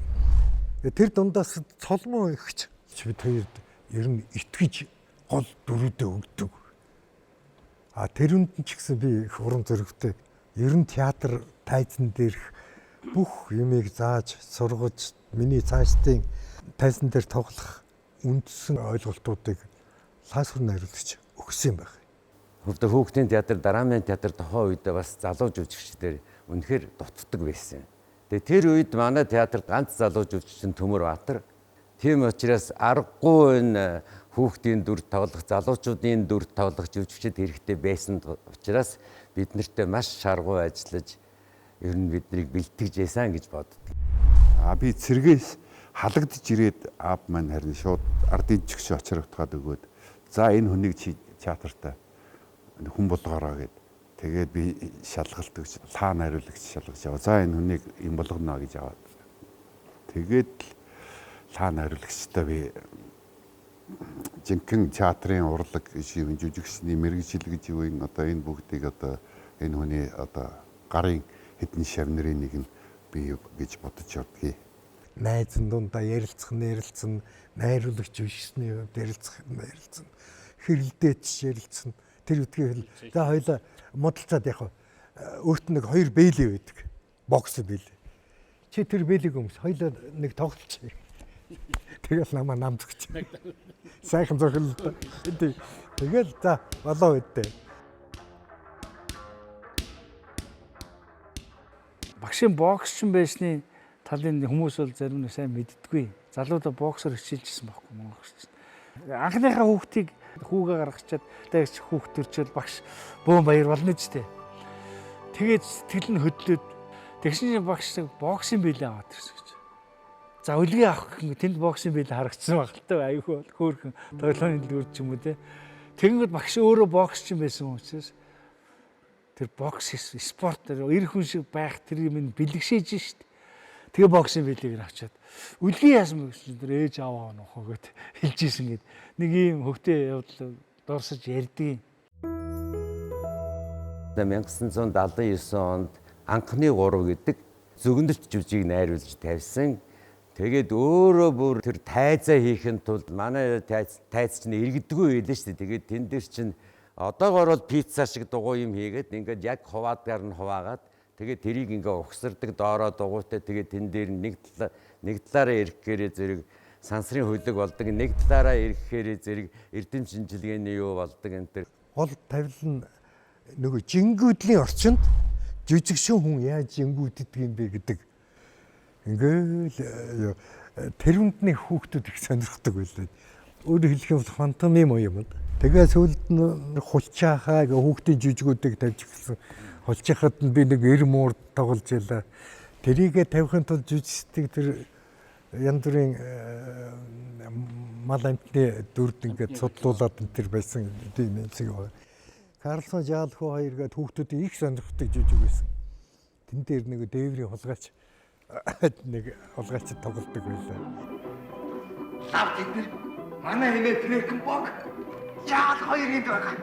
Тэр дундаас цолмоо ихч бид хоёрд ер нь итгэж гол дөрүүдээ өгдөг. А тэрүнд нь ч гэсэн би их урам зоригтой. Ер нь театр тайзан дээрх бүх юмыг зааж сургаж миний цаашдын тайзан дээр тоглох үндсэн ойлголтуудыг лайсвар найруулагч өгсөн юм байна.
Хөвдө хүүхдийн театр, драмын театр тохоо үед бас залуу жүжигчдэр үнэхээр дутдаг байсан. Тэгээ тэр үед манай театрт ганц залуу жүжигчин Төмөр Баатар. Тийм учраас аргагүй энэ хүүхдийн дүр тоглох, залуучуудын дүр тоглох жүжигчид хэрэгтэй байсан учраас бид нартэй маш шаргуу ажиллаж ер нь биднийг бэлтгэж яасан гэж боддог.
Би цэргээс халагдж ирээд аав маань харин шууд ардын жигш очрогдоход өгөөд за энэ хүнийг чи театртаа хүн болгоорой гэд. Тэгээд би шалгалт өгч лаа найруулагч шалгаж яваа. За энэ хүнийг юм болгоно гэж аваад. Тэгээд лаа найруулагчтай би жинхэнэ театрын урлаг шивэн жүжигчний мэрэгжил гэж юу юм одоо энэ бүгдийг одоо энэ хүний одоо гарын хэдэн шавнырын нэг нь би гэж бодож явдгийг.
Найзан дундаа ярилцсан, найруулагч биш-ний хувьд ярилцсан. Хэрэлдээч ярилцсан. Тэр үдгээр за хоёлаа модалцаад яг өөрт нэг хоёр бэлээ байдаг. Бокс бэлээ. Чи тэр бэлийг өмс хоёлаа нэг тоглолч. Тэгэл намаа намзгч. Сайхан зохиол. Тэгэл за болоо үдээ.
Багшийн боксчин байсны талын хүмүүс бол зарим нь сайн мэддэггүй. Залуудаа боксер хичээлжсэн байхгүй Монгол гэж. Анхныхаа хүүхдийг хүүгээ гаргачаад дагч хүүхд төрчөөл багш бөөн баяр болно ч тээ. Тэгээд сэтгэл нь хөдлөөд тэгшин багш боксын бэлээ аваад ирсэн гэж. За үлгээ авах гэх тэнд боксын бэлээ харагдсан багтал аюух хөөрхөн тоглооны дүр ч юм уу те. Тэгэнгүүт багш өөрөө боксчин байсан учраас тэр бокс спорт эр хүн шиг байх тэр юм бэлгшээж шít. Тэгээ боксын бэлийг авчаад үлгийн яасан бэ гэсэн тэр ээж аваа нөхөө гэд хэлжсэн гэд нэг ийм хөвгтэй явдал дурсаж ярьдیں۔
1979 онд анхны 3 гэдэг зөгнөлт жүжиг найруулж тавьсан. Тэгээд өөрөө бүр тэр тайзаа хийхэд тулд манай тайз чинь иргэдэггүй байлаа шүү дээ. Тэгээд тэн дээр чинь одоогоор бол пицца шиг дугуй юм хийгээд ингээд яг хуваагаар нь хуваагаад тэгээд тэрийг ингээ угсардаг доороо дугуйтай тэгээд тэн дээр нэг талаараа ирэхгээрээ зэрэг сансрын хөлөг болдог, нэг талаараа ирэхгээрээ зэрэг эрдэм шинжилгээний юу болдог энэ төр.
Гол тавил нь нөгөө жингүүдлийн орчинд жүжигшин хүн яаж жингүүддэг юм бэ гэдэг. Ингээл тэрүндний хүүхдүүд их сонирхдаг байлаа. Өөрөөр хэлэх юм бол фантомим юм. Тэгээ сүүлд нь хулчаахаа хүүхдийн жүжигүүдийг тавьж эхэлсэн. Хулчаахад нь би нэг эр муур тоглож ялаа. Тэрийгэ тавихын тулд жүжигчдийг тэр янз бүрийн мал амтны дүрд ингээд судлуулад энэ төр байсан тийм юм шиг байна. Карлсон Жаалхуу хоёр гээд хүүхдүүдийн их сонирхдаг жүжиг байсан. Тэн дээр нэг дээврийн хулгайч нэг хулгайч тоглолдог байлаа.
Лав тэд манай хэмээ Фрэкэн бог Жаал хоёр энд байгаа.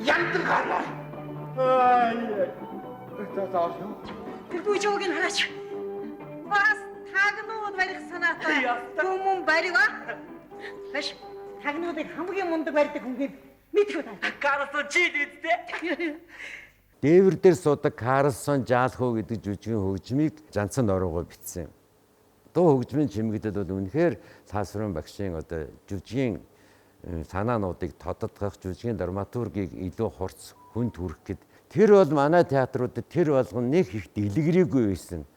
Янтар гараа.
Тэр бүжөөг нь хараач. Бас тагнууд барих санаатай. Түмэн барива. Баш тагнуудыг хамгийн мундаг барьдаг хүн гээд мэдэх үү?
Карлсон чи дийдтэй.
Дээвэр дээр суудаг Карлсон Жаалхуу гэдэг жүжигийн хөгжмийг Жанцан Оргоо бичсэн. Дуу хөгжмийн чимэгдэл бол үнэхээр Цаасрын багшийн одоо жүжигийн санаануудыг тодотгох, жүжигийн драматургийг илүү хурц хүнд хүрэх гэд тэр бол манай театруудад тэр болгон нэг их дэлгэрээгүй байсан.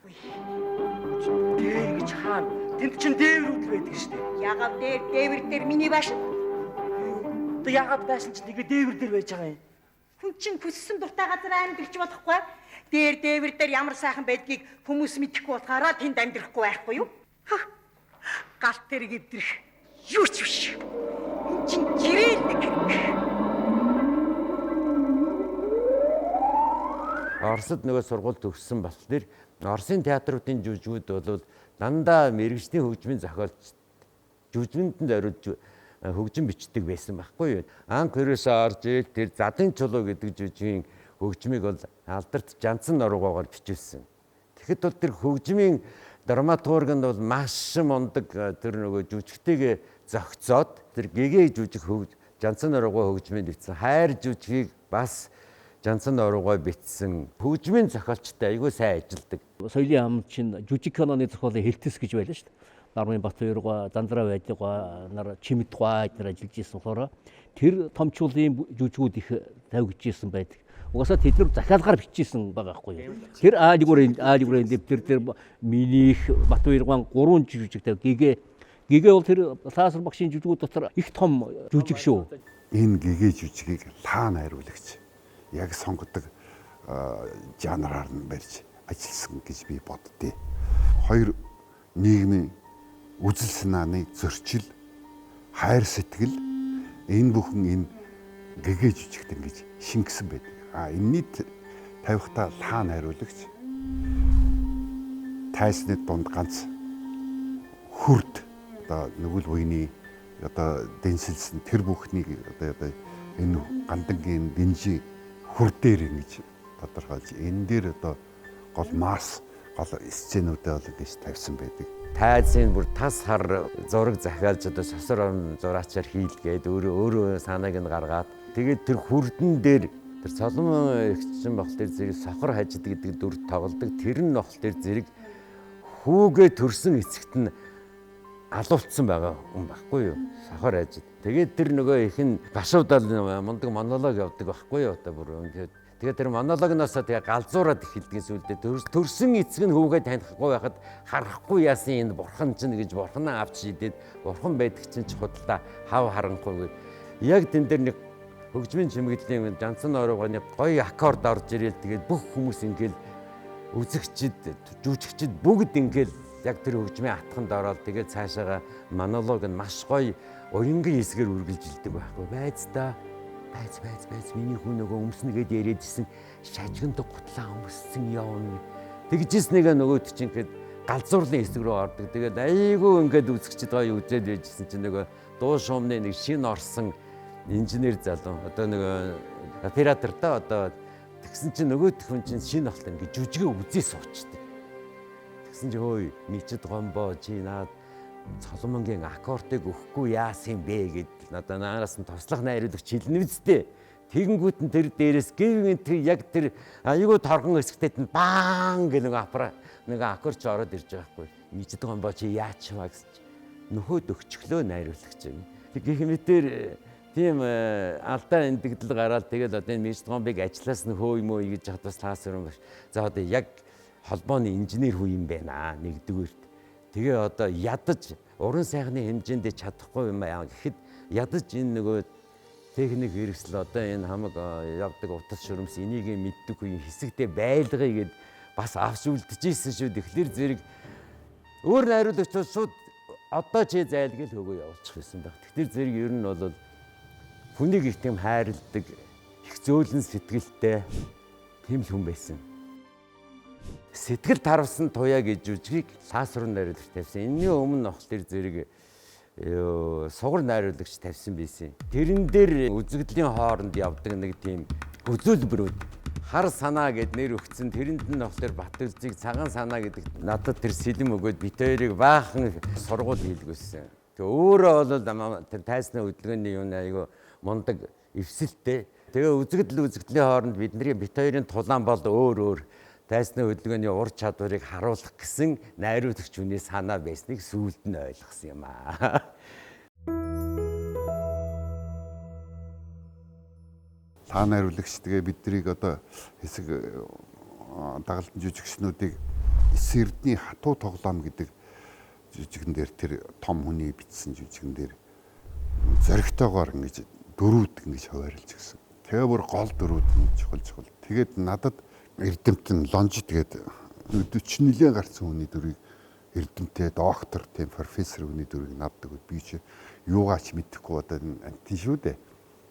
Дээр гэж хаана? Тэнд чинь дээврүүд л байдаг шүү дээ.
Ягаад дээвэр дээр миний баш?
Тэг ягаад байсан ч нэг дээвэр дээр байж байгаа юм.
хүн чинь хүссэн дуртай газар амьдрч болохгүй. Дээр дээвэр дээр ямар сайхан байдгийг хүмүүс мэдэхгүй болохоор тэнд амьдрахгүй байхгүй юу? Галт тэрэг эвдрэх юу ч биш. Энэ чинь гэрээлдэг.
Оросд нөгөө сургууль төгссөн болохоор Оросын театруудын жүжигүүд бол дандаа мэрэгжлийн хөгжмийн зохиолч жүжигнэнд зориулж хөгжим бичдэг байсан байхгүй юу. Анх ерөөсөө орж ирээд тэр Задын чулуу гэдэг жүжигийн хөгжмийг бол алдарт Жанцан нуруугаар бичүүлсэн. Тэгэхэд бол тэр хөгжмийн драматург нь бол маш мундаг тэр нөгөө жүжигтэйгээ зохицоод тэр гэгээ жүжиг Жанцан нуруугаа хөгжмөнд бичсэн. Хайр жүжигийг бас Жанцан нуруугаа бичсэн. Хөгжмийн зохиолчтой айгүй сайн ажилладаг.
Соёлын ам чинь жүжиг киноны зохиолын хэлтэс гэж байлаа шүү дээ. Нармын Батбаяр, Дандраа Байдгаа, нар Чимэтгуай эдгээр ажиллаж ирсэн болохоор тэр томчуулын жүжигүүд их тавьж ирсэн байдаг. Угаасаа тэд нар захиалгаар бичижсэн байгаа байхгүй юу. Тэр аалигурын дэвтэр тэр минийх Батбаяр 3 жүжиг тавь гэгээ бол тэр Саасар багшийн жүжигүүд дотор их том жүжиг шүү.
Энэ гэгээ жүжигийг лаа найруулагч яг сонгодог жанраар нь барьж ажилласан гэж би боддتي. Хоёр нийгмийн үзэл санааны зөрчил, хайр сэтгэл энэ бүхэн энэ гэгээ жүжигт ингэж шингэсэн байдаг. Энэний тавихтаа лаа найруулагч тайсны дунд ганц хүрд одоо нүгэл буйны одоо дэнсэлсэн тэр бүхнийг одоо энэ гандангийн дэнжи хүрдээр ингэж тодорхойлж энэ дээр одоо гол масс гол сценүүдээ бол ингэж тавьсан байдаг.
Тайзын бүр тас хар зураг захиалж одоо сосор зураачаар хийлгээд өөрөө санааг нь гаргаад тэгээд тэр хүрдэн дээр тэр Соломон эгччин болохоор зэрэг сохор хажид гэдэг дүр тоглодог. Тэр нь болохоор зэрэг хүүгээ төрсөн эцэгт нь алуулсан байгаа юм баггүй юу? Сохор хажид. Тэгээд тэр нөгөө их нь гашуудал мундаг монолог явдаг баггүй юу? Одоо бүр ингээд тэгээд тэр монологноос тэгээ галзуураад эхэлдэг зүйлдээ төрсөн эцэг нь хүүгээ танихгүй байхад харахгүй яасан энэ бурхан чинь гэж бурханаа авч шийдээд бурхан байдаг чинь ч худалдаа хав харанхуйгүй. Яг тэн дээр нэг хөгжмийн чимэглэлийн Жанцан нурууганы гоё аккорд орж ирэл тэгээд бүх хүмүүс ингээл үзэгчид, жүжигчид бүгд ингээл яг тэр хөгжмийн атханд ороод тэгээд цаашаага монолог нь маш гоё уянгийн хэсгээр үргэлжилдэг байхгүй байц та. Байц миний хүн нөгөө өмснөгээд яриадсэн шажигндаг гутлаа өмссөн явна. Тэгжээс нэг нөгөөд чинь ингээд галзуурлын хэсэг рүү ордог. Тэгээд айгүй ингээд үзэгчд гоё үзээд байжсэн чинь нөгөө дуу шуумны нэг шин орсон инженер залуу одоо нөгөө оператор та одоо тэгсэн чинь нөгөөд хүн чинь шин болтой ингээд жүжигээ үзээ суучдаг. Тэгсэн чинь хөөе мичэд гомбоо чи наад Соломонгийн аккордыг өгөхгүй яасан бэ гэд надад наараас нь тослох найруулагч хэлнэ үсттэй. Тэгэнгүүт нь тэр дээрээс гэвэн тэр яг тэр айгүй торгон хэсэгтээ нь баан гэх нэг аккорд ороод ирж байгаа хгүй. Мичэд гомбоо чи яач ваа гэж нөхөд өгчглөө найруулагч юм. Тэг гэх мэтэр тийм алдаа эндэгдэл гараад тэгэл одоо энэ мичэд гомбыг ажиллаас нь хөө юм уу гэж хад бас таасрын байна. За одоо яг холбооны инженер хүү юм байна нэгдүгээр. Тэгээ одоо ядаж уран сайхны хэмжээндээ чадахгүй юм аа гэхэд ядаж энэ нөгөө техник хэрэгсэл одоо энэ хамаг явдаг утас шүрмс энийг мэддэггүй хэсэгтээ байлгая гэд бас авч үлдчихсэн шүү. Тэгэхээр зэрэг өөр найруулагч шууд одоо чи зайлгэл хөгөө явуулчих байсан баг. Тэгэхээр зэрэг ер нь бол хүнийг их тийм хайрладаг, их зөөлөн сэтгэлтэй тийм хүн байсан. Сэтгэл тарвсан туяа гэж жүжигийг Саасрын найруулагч тавьсан. Энэний өмнө болохоор зэрэг сугар найруулагч тавьсан байсан. Тэрэн дээр үзэгдлийн хооронд явдаг нэг тийм үзүүлбэрүүд хар санаа гэд нэр өгсөн. Тэрэнд нь болохоор Батүлзийг цагаан санаа гэдэг надад тэр сэлэм өгөөд бит хоёрыг баахан сургууль хийлгүүлсэн. Тэг өөрөө бол тэр тайсны хөдөлгөөний юм айгу мундаг эвсэлтэй. Тэгээ үзэгдлийн хооронд бидний бит хоёрын тулаан бол өөр тайсны хөдөлгөөний ур чадварыг харуулах гэсэн найруулагч хүний санаа байсныг сүүлд нь ойлгосон юм аа.
Та найруулагч тэгээ биднийг одоо хэсэг дагалдан жүжигчнүүдийг эс эрдний хатуу тоглоом гэдэг жүжигэн дээр тэр том хүний бичсэн жүжигэн дээр зоригтойгоор ингэж дөрүүд ингэж хуваарлж гисэн. Тэгээ бүр гол дөрүүд нь чухал. Тэгээд надад эрдэмтэн лонж тэгээд 40 нилийн гарсан хүний дөрвийг эрдэмтэй доктор тийм профессор хүний дөрвийг наддаг. Би чи юугаач мэдэхгүй одоо антин шүү дээ.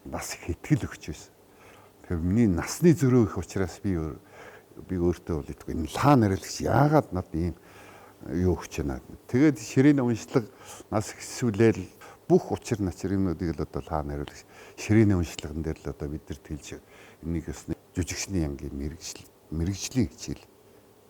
Нас их итгэл өгч байсан. Тэгээ миний насны зөрөө их учраас би өөртөө бол итгэв. Энэ лаа нариулагч яагаад над ийм юу өгч байна. Тэгээд ширээний уншлага нас ихсүүлээл бүх учир начрынуудыг л одоо лаа нариулагч ширээний уншлаган дээр л одоо бид нар тэлж энийг өснө жүжигчний ангийн мэрэгжлийн хичээл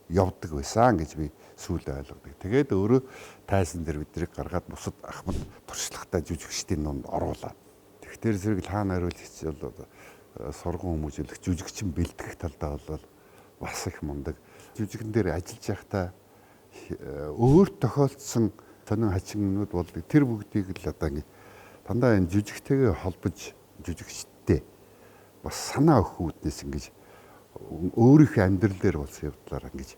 явдаг байсан гэж би сүүлдээ ойлгодог. Тэгээд өөрөө тайзан дээр биднийг гаргаад бусад ахмад туршлагатай жүжигчдийн дунд оруулаад. Тэгэхээр зэрэг лаа нариулагч бол сургууль хүмүүжүүлэх жүжигчин бэлтгэх талдаа бол бас их мундаг. Жүжигэн дээр ажиллаж байхдаа өөр тохиолдсон сонин хачигнууд бол тэр бүгдийг л одоо ингэ дандаа энэ жүжигтэйгээ холбож жүжигчтэй бас санаа өгөхүүднээс ингэж өөрийнхөө амьдрал дээр болсон явдлаар ингэж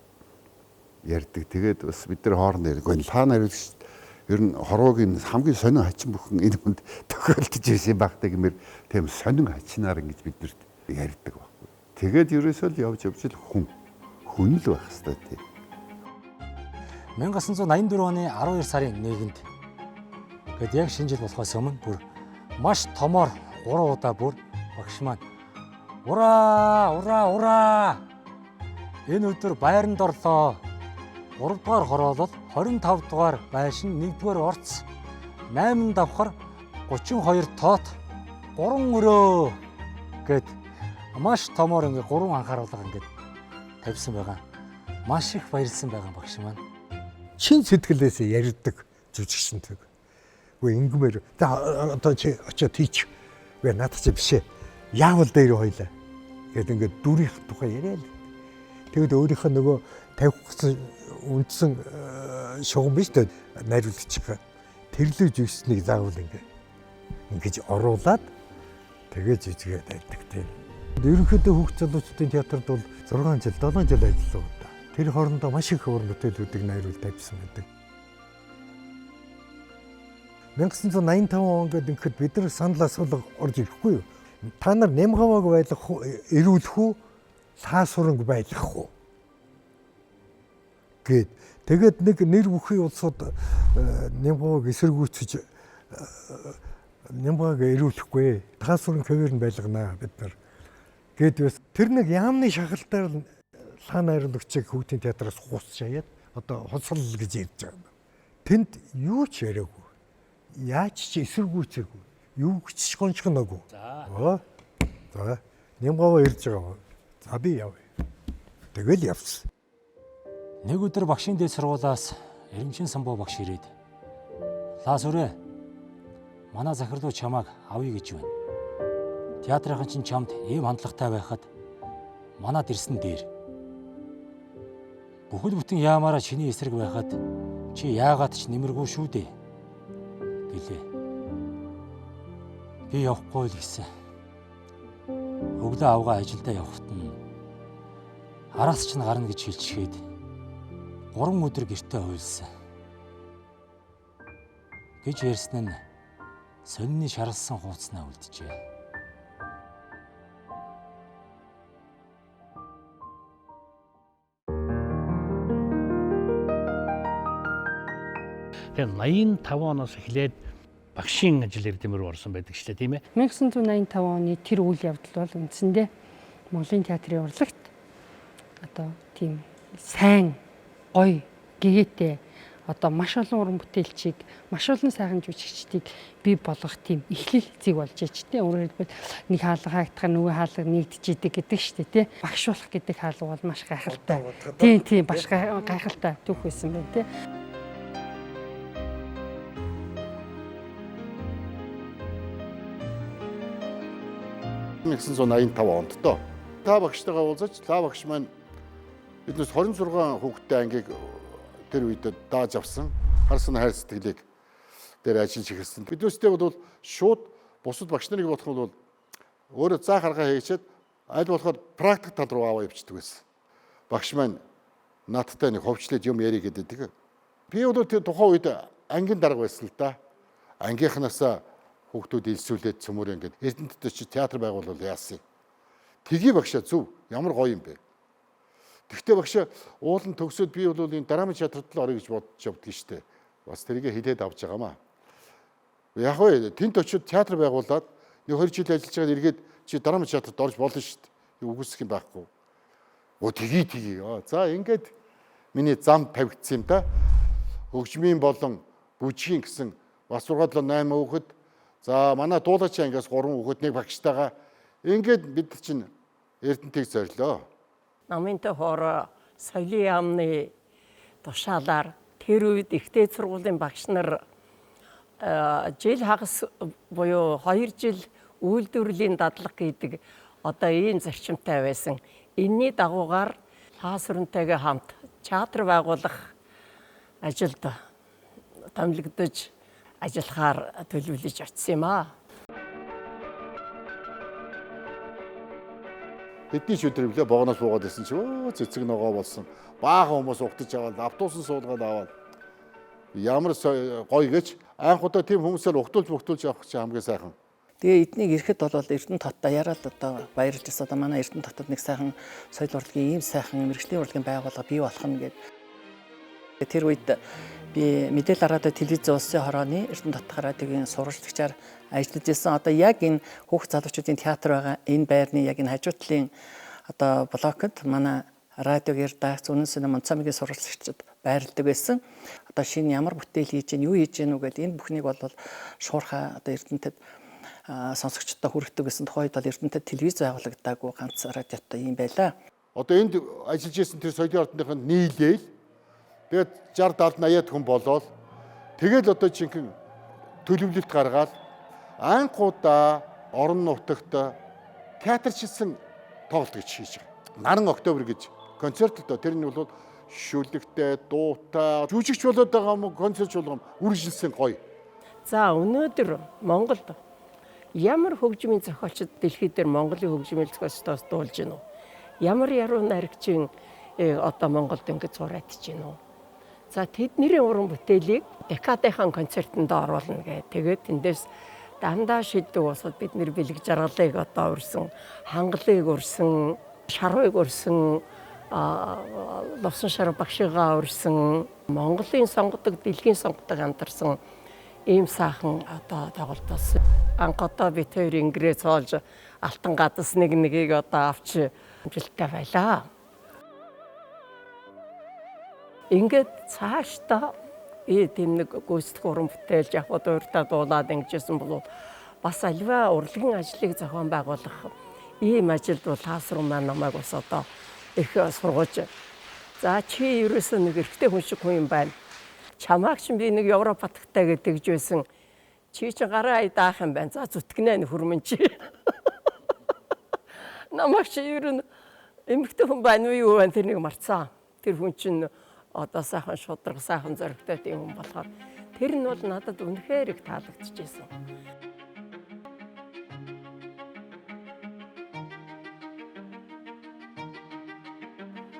ярьдаг. Тэгээд бас бид нар хоорондоо ярихгүй лаа нариулагч ер нь хорвоогийн хамгийн сонин хачин бүхэн энэ хүнд тохиолдож ирсэн багтаа гэмээр тийм сонин хачнаар ингэж биднэрт ярьдаг байхгүй. Тэгээд ерөөсөө л явж л хүн л байх хэвээр тийм.
1984 оны 12 сарын 1-нд гээд яг шинэ жил болохоос өмнө бүр маш томоор 3 удаа бүр багш маань ураа энэ өдөр байранд орлоо. 3 дугаар хороолол 25 дугаар байшин 1 дугаар орц 8 давхар 32 тоот 3 өрөө гээд маш томоор ингээ 3 анхааруулга ингээ тавьсан байгаа. Маш их баярлсан байгаа багш маань.
Чин сэтгэлээс ярьдаг жүжигчэнтэй. Үгүй ингэмээр одоо чи очиод тийч. Үгүй надад чи бишээ. Яавал дээр хойлоо. Гэт ингээд дүрийнх тухай яриа л. Тэгэд өөрийнхөө нөгөө тавих гэсэн үндсэн шугам биш дээ найруулагчгаа тэрлүү жүжигчнийг заавал ингэж оруулаад тэгэж жүжигээд байдаг тийм. Ерөнхийдөө хүүхд залуучдын театрт бол 6 жил 7 жил ажилласан. Тэр хоорондоо маш их өр бүтээлүүдийг найруулж тавьсан байдаг. 1985 он гээд ингээд бид нар санал асуулга орж ирэхгүй юу? Та нар Нямхаваг байлгах эрүүлэх үү? Лаасуранг байлгах уу? Гэт тэгээд нэг нэр бүхий улсууд Нямхаваг эсэргүүцэж Нямхаваг эрүүлэхгүй. Лаасуранг хэвээр нь байлганаа бид нар. Гэт тэр нэг яамны шахалтаар лаа нариулагчийг Хүүхдийн театраас хуусчаад одоо хоцрол гэж ярьж байгаа. Тэнд юу ч яриаггүй. Яаж ч эсэргүүцээгүй. Юу ч гончгоноогүй. За. Нямгаваа ирж байгаа. За би явъя. Тэгэл явсан.
Нэг өдөр багшийн дээд сургуулиас Эрэмчин самбуу багш ирээд "Лаас өрөө. Манай захирлуу чамааг авъя гэж байна. Театрын чинь чамд ийм хандлагатай байхад манад ирсэн дээр. Бүхэл бүтэн яамаараа чиний эсрэг байхад чи яагаад ч нэмэргүй шүү дээ" гэлээ. Би явахгүй л гэсэн. Өглөө авгаа ажилдаа явхад нь араас ч гарна гэж хэлчихээд 3 өдөр гэртээ уйлсан. Гэж ярьсан нь сонины шаралсан хууцнаа үлджээ.
Тэгэхээр 85 оноос эхлээд багшийн ажил эрдэмэр орсон байдаг шүү дээ, тийм ээ.
1985 оны тэр үйл явдал бол үндсэндээ Монголын театрын урлагт одоо тийм сайн, гоё, гэгээтэй одоо маш олон уран бүтээлчийг, маш олон сайхан жүжигчдийг бий болгох тийм эхлэл зэг болж ич тээ. Өөрөөр хэлбэл нэг хаалга хаагдах нөгөө хаалга нэгдэж идэг гэдэг шүү дээ, тий. Багш болох гэдэг хаалга бол маш гайхалтай. Тийм, маш гайхалтай түүх байсан байна, тий.
онд тоо. Та багштайгаа уулзаж, та багш маань биднээс 26 хүүхэдтэй ангийг тэр үед дааж авсан. Харсан хайр сэтгэлийг дээр ажиллаж эхэлсэн. Биднээстэй бол шууд бусад багш нарыг бодох бол өөрөө заах арга хийчихэд аль болохоор практик тал руу аваа явчихдаг байсан. Багш маань надтай нэг ховчлээд юм ярих гэдэг. Би бол тэр тухайн үед ангийн дарга байсан л да. Ангийнхнаасаа хүүхдүүд илсүүлээд цөмөр ингээд Эрдэнэтэд чи театр байгуулвал яасан. Тгий багшаа зөв. Ямар гоё юм бэ. Тэгвэл багшаа уулын төгсөөд би бол энэ драмын театрт л орё гэж бодож явдгийг штэ. Бас тэрийг хэлээд авч байгаамаа. Яг вэ тэнд очиод театр байгуулад 20 жил ажиллаж байгаа эргээд чи драмын театрт орж болно штэ. Үгүйсэх юм байхгүй. Тгий. За ингээд миний зам тавигдсан юм да. Хөгжмийн болон бүжгийн гэсэн бас 6-8 хүүхэд. За манай дуулаачийн ангиас 3 хүүхэд нэг багштайгаа ингээд бид чинь Эрдэнэтийг зорилоо.
Намын тохоор соёлын яамны тушаалаар тэр үед ихтэй сургуулийн багш нар жил хагас буюу 2 жил үйлдвэрлэлийн дадлага гэдэг одоо ийм зарчимтай байсан. Энийний дагуугаар хаасрантайгаа хамт театр байгуулах ажилд томилогдож ажиллахаар төлөвлөж очсон юм аа.
Хэдний шүдрэмлээ богоноос буугаад байсан чи цэцэг ногоо болсон. Баахан хүмүүс угтаж аваад автобусан суулгаад аваад ямар гоё гэж анх удаа тийм хүмүүсээр угтуулж явах чи хамгийн сайхан.
Тэгээ эднийг ирэхэд бол Эрдэнэ татаа яриад одоо баярлж байсан. Одоо манай Эрдэнэ татад нэг сайхан соёл урлагийн ийм сайхан мэрэгчлийн урлагийн байгууллага бий болох нь гэдэг. Тэр үед би мэдээлэл радио телевизэн улсын хорооны Эрдэнэ татах радиогийн сурвалжлагчаар ажиллаж байсан. Одоо яг энэ хүүхд залуучуудын театр байгаа энэ байрны яг энэ хажуу талын одоо блокод манай радиогийн редакц үнэнсэний Монцамигийн сурвалжлагчид байрладаг байсан. Одоо шинэ ямар бүтээл хийж гин юу хийж гин үгээд энэ бүхнийг бол шуурхаа одоо Эрдэнэтэд сонсогчдод хүргэдэг гэсэн тухайд бол Эрдэнэтэд телевиз байгуулагдаагүй ганц радиотой юм байлаа.
Одоо энд ажиллаж байсан тэр соёлын ордныхын нийлээл тэгээд 60 70 80 хүн болоод тэгэл одоо жинхэнэ төлөвлөлт гаргаад анхудаа орон нутагт театрчилсан тоглолт гэж хийж байгаа. Наран октябрь гэж концерт л доо тэр нь бол шүлэгтэй, дуутай, жүжигч болоод байгаа юм уу, концерт болгоом үржилсэн гоё.
За өнөөдөр Монголд ямар хөгжмийн зохиолчид дэлхийд дээр Монголын хөгжмийн зохиолчдоос дуулж гин үү? Ямар яруу найрагчийн одоо Монголд ингэж зураад чинь үү? За тэдний уран бүтээлийг декадынхан концертанд оруулна гэ. Тэгээд тэндээс дандаа шилдэг усууд бид нэр бэлэг жаргалыг одоо өрсөн, хангалыг өрсөн, шарвыг өрсөн, ловсон шар багшигаа өрсөн, Монголын сонгодог, дэлхийн сонгодог хамтарсан ийм сайхан одоо тоглолтоос анх одоо бид хоёр ингэрээ цоолж алтан гадас нэгийг одоо авч амжилттай байлаа. Ингээд цаашдаа тийм нэг гүйцэтгэх уран бүтээлж явхад урьдаа дуулаад ингэжсэн бол бас аливаа урлагийн ажлыг зохион байгуулах ийм ажилд бол хаасруу маань намайг бас одоо их сургууж. За чи ерөөсөө нэг эрэгтэй хүн шиг хүн юм байна. Чамааг чинь би нэг Европ хатагтай гэдэг жийсэн. Чи чинь гараа даах юм байна. За зүтгэнэ хөрмөн чи. Намайг чи ер нь эмэгтэй хүн байна уу юу вэ? Тэр нэг марцсан. Тэр хүн чинь одоо сайхан шудраг, сайхан зоригтой тийм хүн болохоор тэр нь бол надад үнэхээр их таалагдчихжээ.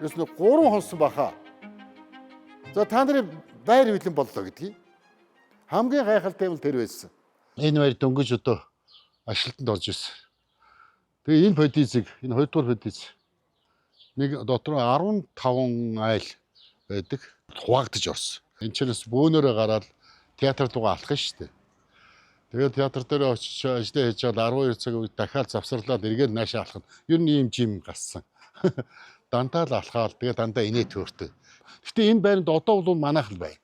Юус нэг 3 хонсон баха. За та нарын байр бэлэн боллоо гэдгийг. Хамгийн гайхалтай юм тэр байсан. Энэ байр дөнгөж одоо ажилтанд орж ирсэн. Тэгээ энэ подизиг, энэ 2 дугаар подиз нэг дотор 15 айл байдаг. Хуваагдаж орсон. Энд чинээс бөөнөрөө гараад театрт угаа алах нь шүү дээ. Тэгээд театр дээр очиж ажиллаа хийж байгаа 12 цаг үед дахиад завсарлаад эргээд наашаа алах нь ер нь ийм жим гассан. Дандаа л алхаал тэгээ дандаа инээ төөртэй. Гэтэ энэ байранд одоо бол манайх л байна.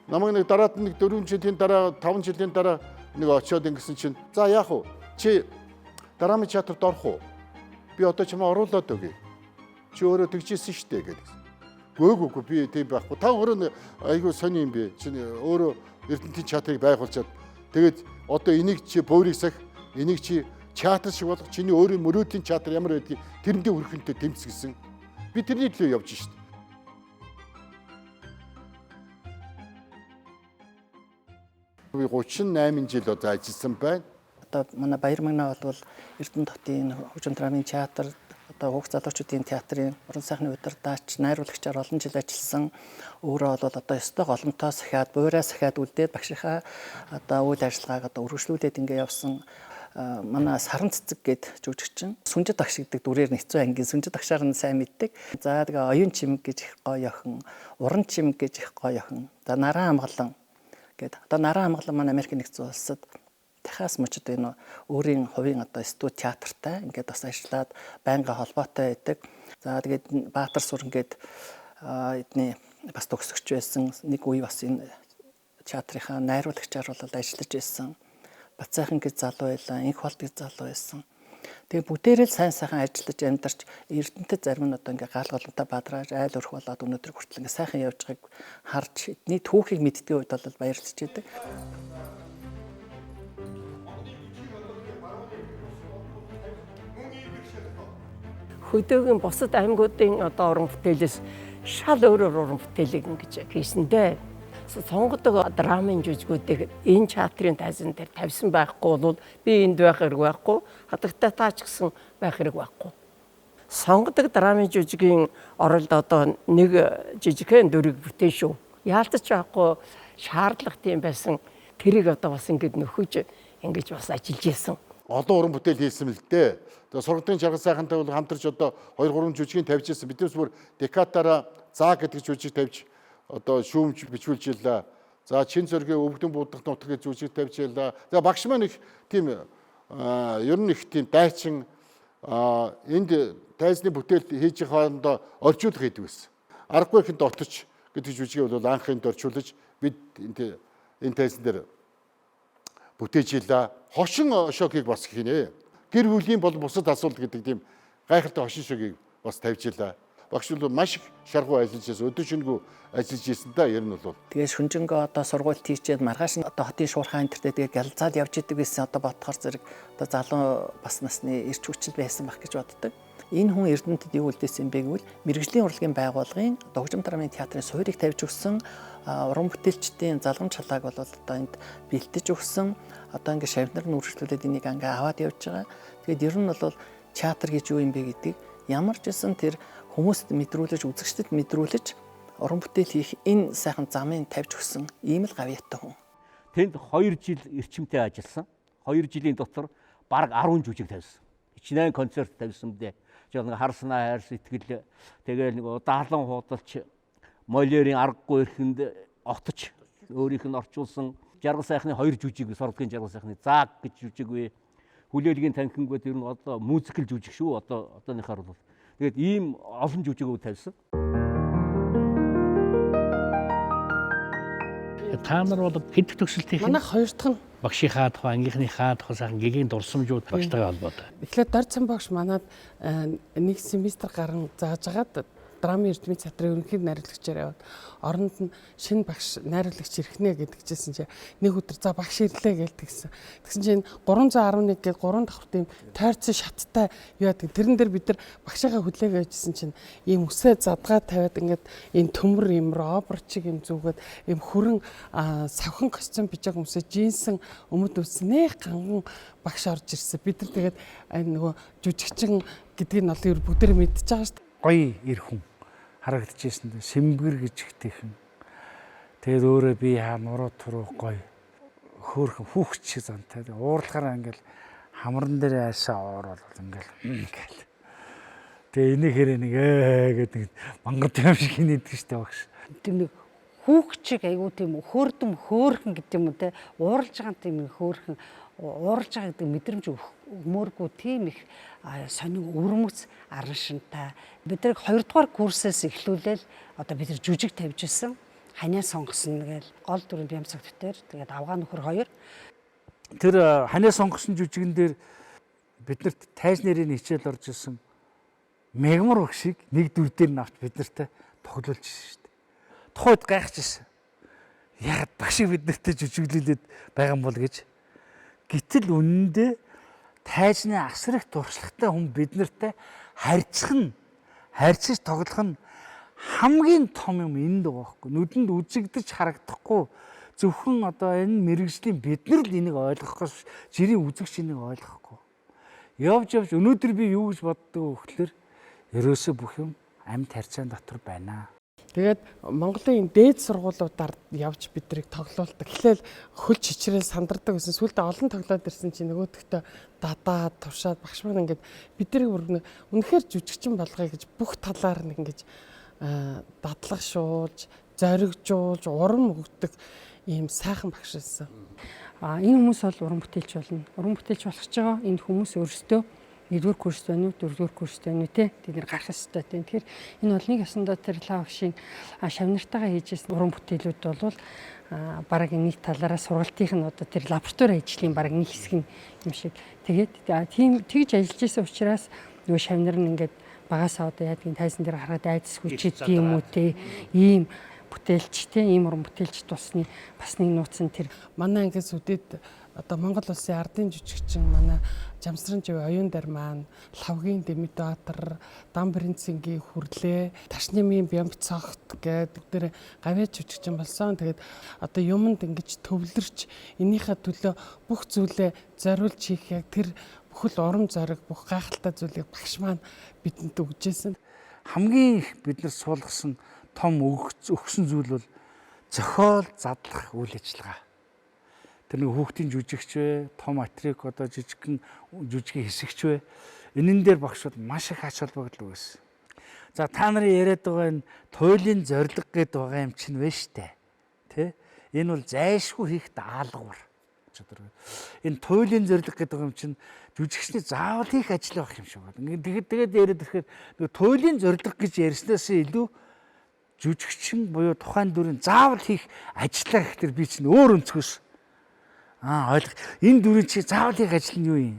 Намайг нэг дараад нэг 4 жилийн дараа 5 жилийн дараа нэг очиод ингэсэн чинь за яах вэ? Чи драмын театрт орох уу? Би одоо чамаа оруулаад өгье. Чи өөрөө тэгжсэн шүү дээ гэдэг. Гөөгүй би тийм байхгүй. Та өөрөө айгүй сони юм бэ. Чи өөрөө Эрдэнэтийн театрыг байгуулчаад тэгээд одоо энийг чи бөөрийсэх, энийг чи театр шиг болох чиний өөрийн мөрөөдлийн театр ямар байдгийг тэрэндээ хүрхэнтэй тэмцгэсэн. Би тэрний төлөө явж шít. Би 38 жил одоо ажилласан байна.
Одоо манай Баяр Магнаа бол Эрдэнэ татын хөгжим драмын театр одоо уг залуучуудын театрын уран сайхны удирдаач, найруулагчаар олон жил ажилласан. Өөрөө бол одоо ёстой голомтоо сахиад, буураа сахиад үлдээд багшийнхаа одоо үйл ажиллагааг одоо үргэлжлүүлээд ингээ явсан манай Саран цэцэг гээд жүжигчин Сүнжид багш гэдэг дүрээр нэцүү ангийн Сүнжид багшаар нь сайн мэддэг. За тэгээ оюун чимэг гэж их гоё охин, уран чимэг гэж их гоё охин. За наран амгалан гээд одоо наран амгалан манай Америк нэгдсэн улсад Техас мужид энэ өөрийн хувийн одоо студи театртай ингээд бас ажиллаад байнга холбоотой байдаг. За тэгээд Баатар сүрэн гээд эдний бас төгсөгч байсан. Нэг үе бас энэ театрынхаа найруулагчаар бол ажиллаж байсан. Бацайхан гэж залуу байлаа, инх болд гэж залуу байсан. Тэгээ бүгдээрээ л сайн сайхан ажиллаж амьдарч Эрдэнэтэд зарим нь одоо ингээ гал голонтой бадрааж айл өрх болоод өнөөдөр хүртэл ингээ сайхан явж байгааг харж эдний түүхийг мэддэг үед бол баярлж байдаг.
Хөдөөгийн бусад аймагуудын одоо уран бүтээлээс шал өөрөөр уран бүтээлийг ингэж хийсэндээ сонгодог драмын жүжигүүдийг энэ театрын тайзан дээр тавьсан байхгүй бол би энд байх хэрэг байхгүй, хатагтай таач гэсэн байх хэрэг байхгүй. Сонгодог драмын жүжигийн оролд одоо нэг жижигхэн дүрийг бүтээн шүү. Яалтч байхгүй шаардлага тийм байсан. Тэрийг одоо бас ингэж нөхөж ингэж бас ажиллаж ийсэн.
Олон уран бүтээл хийсэн л дээ. Тэгээ сургалтын жаргал сайхантай бол хамтарч одоо 2-3 жүжигийг тавьж ирсэн. Биднээс бүр Декатаараа заа гэдэг жүжиг тавьж одоо шүүмж бичүүлж ялла. За чин зөргийн өвгдөн буудах нутгийн жүжиг тавьж ялла. За багш маань их тийм ер нь их тийм дайчин энд тайзны бүтээл хийж хоорондоо орчуулга хийдэг байсан. Аргагүй ихэнд отч гэдэг жүжигийг бол анхынд орчуулж бид энэ тайзан дээр бүтээж ялла. Хошин шогийг бас хийнэ. Гэр бүлийн бол бусад асуудал гэдэг тийм гайхалтай хошин шогийг бас тавьж ялла. Багш бол маш их шаргуу ажиллаж байсан. Өдөр шөнөгүй ажиллаж байсан да ер нь бол.
Тэгээ шүнжэнгөө одоо сургуульд хийчээд маргааш нь одоо хотын шуурхаан энтертэй тэгээ галзаад явж идэг байсан. Одоо бодохоор зэрэг одоо залуу бас насны эрч хүчил байсан байх гэж боддог. Энэ хүн Эрдэнэтэд юу үлдээсэн бэ гэвэл мэрэгжлийн урлагийн байгууллагын Догжим драмын театрын суурийг тавьж өгсөн уран бүтээлчдийн залгамж чалааг бол одоо энд бэлтэж өгсөн. Одоо ингээ шавнар нь үргэлжлүүлээд энийг ингээ аваад явж байгаа. Тэгээд ер нь бол театр гэж юу юм бэ гэдэг ямар ч гэсэн тэр хүмүүст мэдрүүлж, үзэгчдэд мэдрүүлж уран бүтээл хийх энэ сайхан замыг тавьж өгсөн ийм л гавьяатай хүн.
Тэнд 2 жил эрчимтэй ажилласан. 2 жилийн дотор бараг 10 жүжиг тавьсан. Хичнээн концерт тавьсан дээ. Жоо нэг харснаа хайр сэтгэл тэгээл нэг даалан хуудалч Молерийн аргагүй эрхэнд отч өөрийнх нь орчуулсан жаргал сайхны 2 жүжиг сургалтын жаргал сайхны зааг гэж жүжиг вэ. Хүлээлгийн танхимгууд ер нь одоо мюзикл жүжиг шүү. Одооныхаар бол тэгээд ийм олон жүжигүүд тавьсан.
Та нар бол хэд төгсөлтийн
манай хоёр дахь нь
багшийнхаа тухай, ангийнхныхаа тухай сайхан гэгийн дурсамжууд багштайгаа холбоотой.
Эхлээд Дор цан багш манад нэг семестр гарan зааж агаад драмын эрдмийн театрын ерөнхий найруулагчаар яваад оронд нь шинэ багш найруулагч ирхнэ гэдгийгсэн чинь нэг өдөр за багш ирлээ гэж тэгсэн. Тэгсэн чинь 311 гээд 3 давхар тийм тойрцсон шаттай яадаг. Тэрэн дээр бид нар багшаагаа хүлээгээ ажилласан чинь ийм үсээ задгаа тавиад ингээд энэ төмөр юм робер чиг юм зүгээд ийм хүрэн савхан костюм бичээг өмсөө джинсэн өмд үснэ ганган багш орж ирсэн. Бид нар тэгээд нөгөө жүжигчин гэдгийг нь олон бүгдээр мэдчихэж байгаа шүү дээ.
Гоё ир хүн харагдчихсэн. Сэмбгэр гэж ихтэйхэн. Тэгээд өөрөө би хаа нуруу туруу гоё хөөхөн хүүхч шиг зантай. Уурлахаараа ингээл хамран дээр айсаа орол ингээл. Тэгээ энийг хэрэг нэг гэдэг мангар юм шиг хийдэг штэ багш.
Тийм нэг хүүхчиг айгуу тийм хөөрдөм хөөхөн гэдэг юм уу те ууралж байгаа тийм хөөхөн ууралж байгаа гэдэг мэдрэмж өмөргүй тийм их сонин өвөрмөц аран шинтай. Бид нэг 2 дугаар курсээс эхлүүлээл одоо бид нар жүжиг тавьж ирсэн. Ханиа сонгосон гээл гол дүрэн Бямцаг төвтөр тэгээд авгаа нөхөр 2.
Тэр ханиа сонгосон жүжигэн дээр биднэрт тайз нэрийн хичээл орж ирсэн мегмар багшийг нэг дүр дээр нь авч бид нартай тоглуулж ирсэн шүү дээ. Тухайд гайхажсэн. Яг багшийг бид нартай жүжиглүүлээд байгаа юм бол гэж. Гэтэл үнэндээ тайзны асар их туршлагатай хүн бид нартай харьцаж тоглох нь хамгийн том юм энд байгаа байхгүй. Нүдэнд үзэгдэж харагдахгүй зөвхөн одоо энэ мэрэгжлийн бид нар л энийг ойлгох гэж жирийн үзэгч энийг ойлгохгүй. Явж өнөөдөр би юу гэж боддог вэ гэхээр ерөөсөө бүх юм амьд харьцаан дотор байна.
Тэгээд Монголын дээд сургуулиудаар явж бидрийг тоглоулдаг. Эхлээл хөл чичрэл сандардаг гэсэн. Сүүлдээ олон тоглоод ирсэн чинь нөгөөдөгтөө дадаад тушаад багш маань ингээд бидрийг үнэхээр жүжигчин болгоё гэж бүх талаар нэг ингэж дадлагшуулж, зоригжуулж, урам өгдөг ийм сайхан багш байсан.
Энэ хүмүүс бол уран бүтээлч болно. Уран бүтээлч болох ч байгаа энэ хүмүүс өөрсдөө 1-р курс байна уу, 4-р курс байна уу те тэд нар гарах ёстой тийм. Тэгэхээр энэ бол нэг ясандаа тэр лав багшийн шавнартайгаа хийжсэн уран бүтээлүүд бол бараг нэг талаараа сургалтынх нь одоо тэр лаборатори ажлын бараг нэг хэсэг юм шиг. Тэгээд тийм тэгж ажиллаж исэн учраас нөгөө шавнар нь ингээд багасаа одоо яадгийн тайзан дээр хараад айдас хүчит юм уу те ийм бүтээлч те ийм уран бүтээлч тусны бас нэг нууц нь тэр
манай ангиас үдээд одоо Монгол улсын ардын жүжигчин манай Жамсран жив оюун дар маань Лавгийн Дэмитбаатар, Дан Принцингийн Хүрлээ, Ташнимын Бямцогт гэдэг дээр гавьяа жүжигчин болсон. Тэгээд одоо юмд ингэж төвлөрч энийхээ төлөө бүх зүйлээ зориулж хийх яг тэр бүхэл урам зориг бүх гайхалтай зүйлийг багш маань бидэнд өгчээсэн.
Хамгийн их биднэр суулгасан том өгсөн зүйл бол зохиол задлах үйл ажиллагаа. Тэр нэг хүүхдийн жүжигч вэ, том атрик одоо жижигхэн жүжигийн хэсэгч вэ. Энэн дээр багшууд маш их ач холбогдол өгсөн. За та нарын яриад байгаа энэ туйлын зориг гэдэг байгаа юм чинь вэ штэ. Тэ? Энэ бол зайлшгүй хийх даалгавар. Энэ туйлын зориг гэдэг юм чинь жүжигчний заавал хийх ажил байх юм шиг байна. Тэгээд яриад ирэхээр нэг туйлын зориг гэж ярьснаас илүү жүжигчин буюу тухайн дүрийн заавал хийх ажлаа гэхээр би чинь өөр өнцгөөс ойлгох. Энэ дүрийн чи заавал хийх ажил нь юу юм?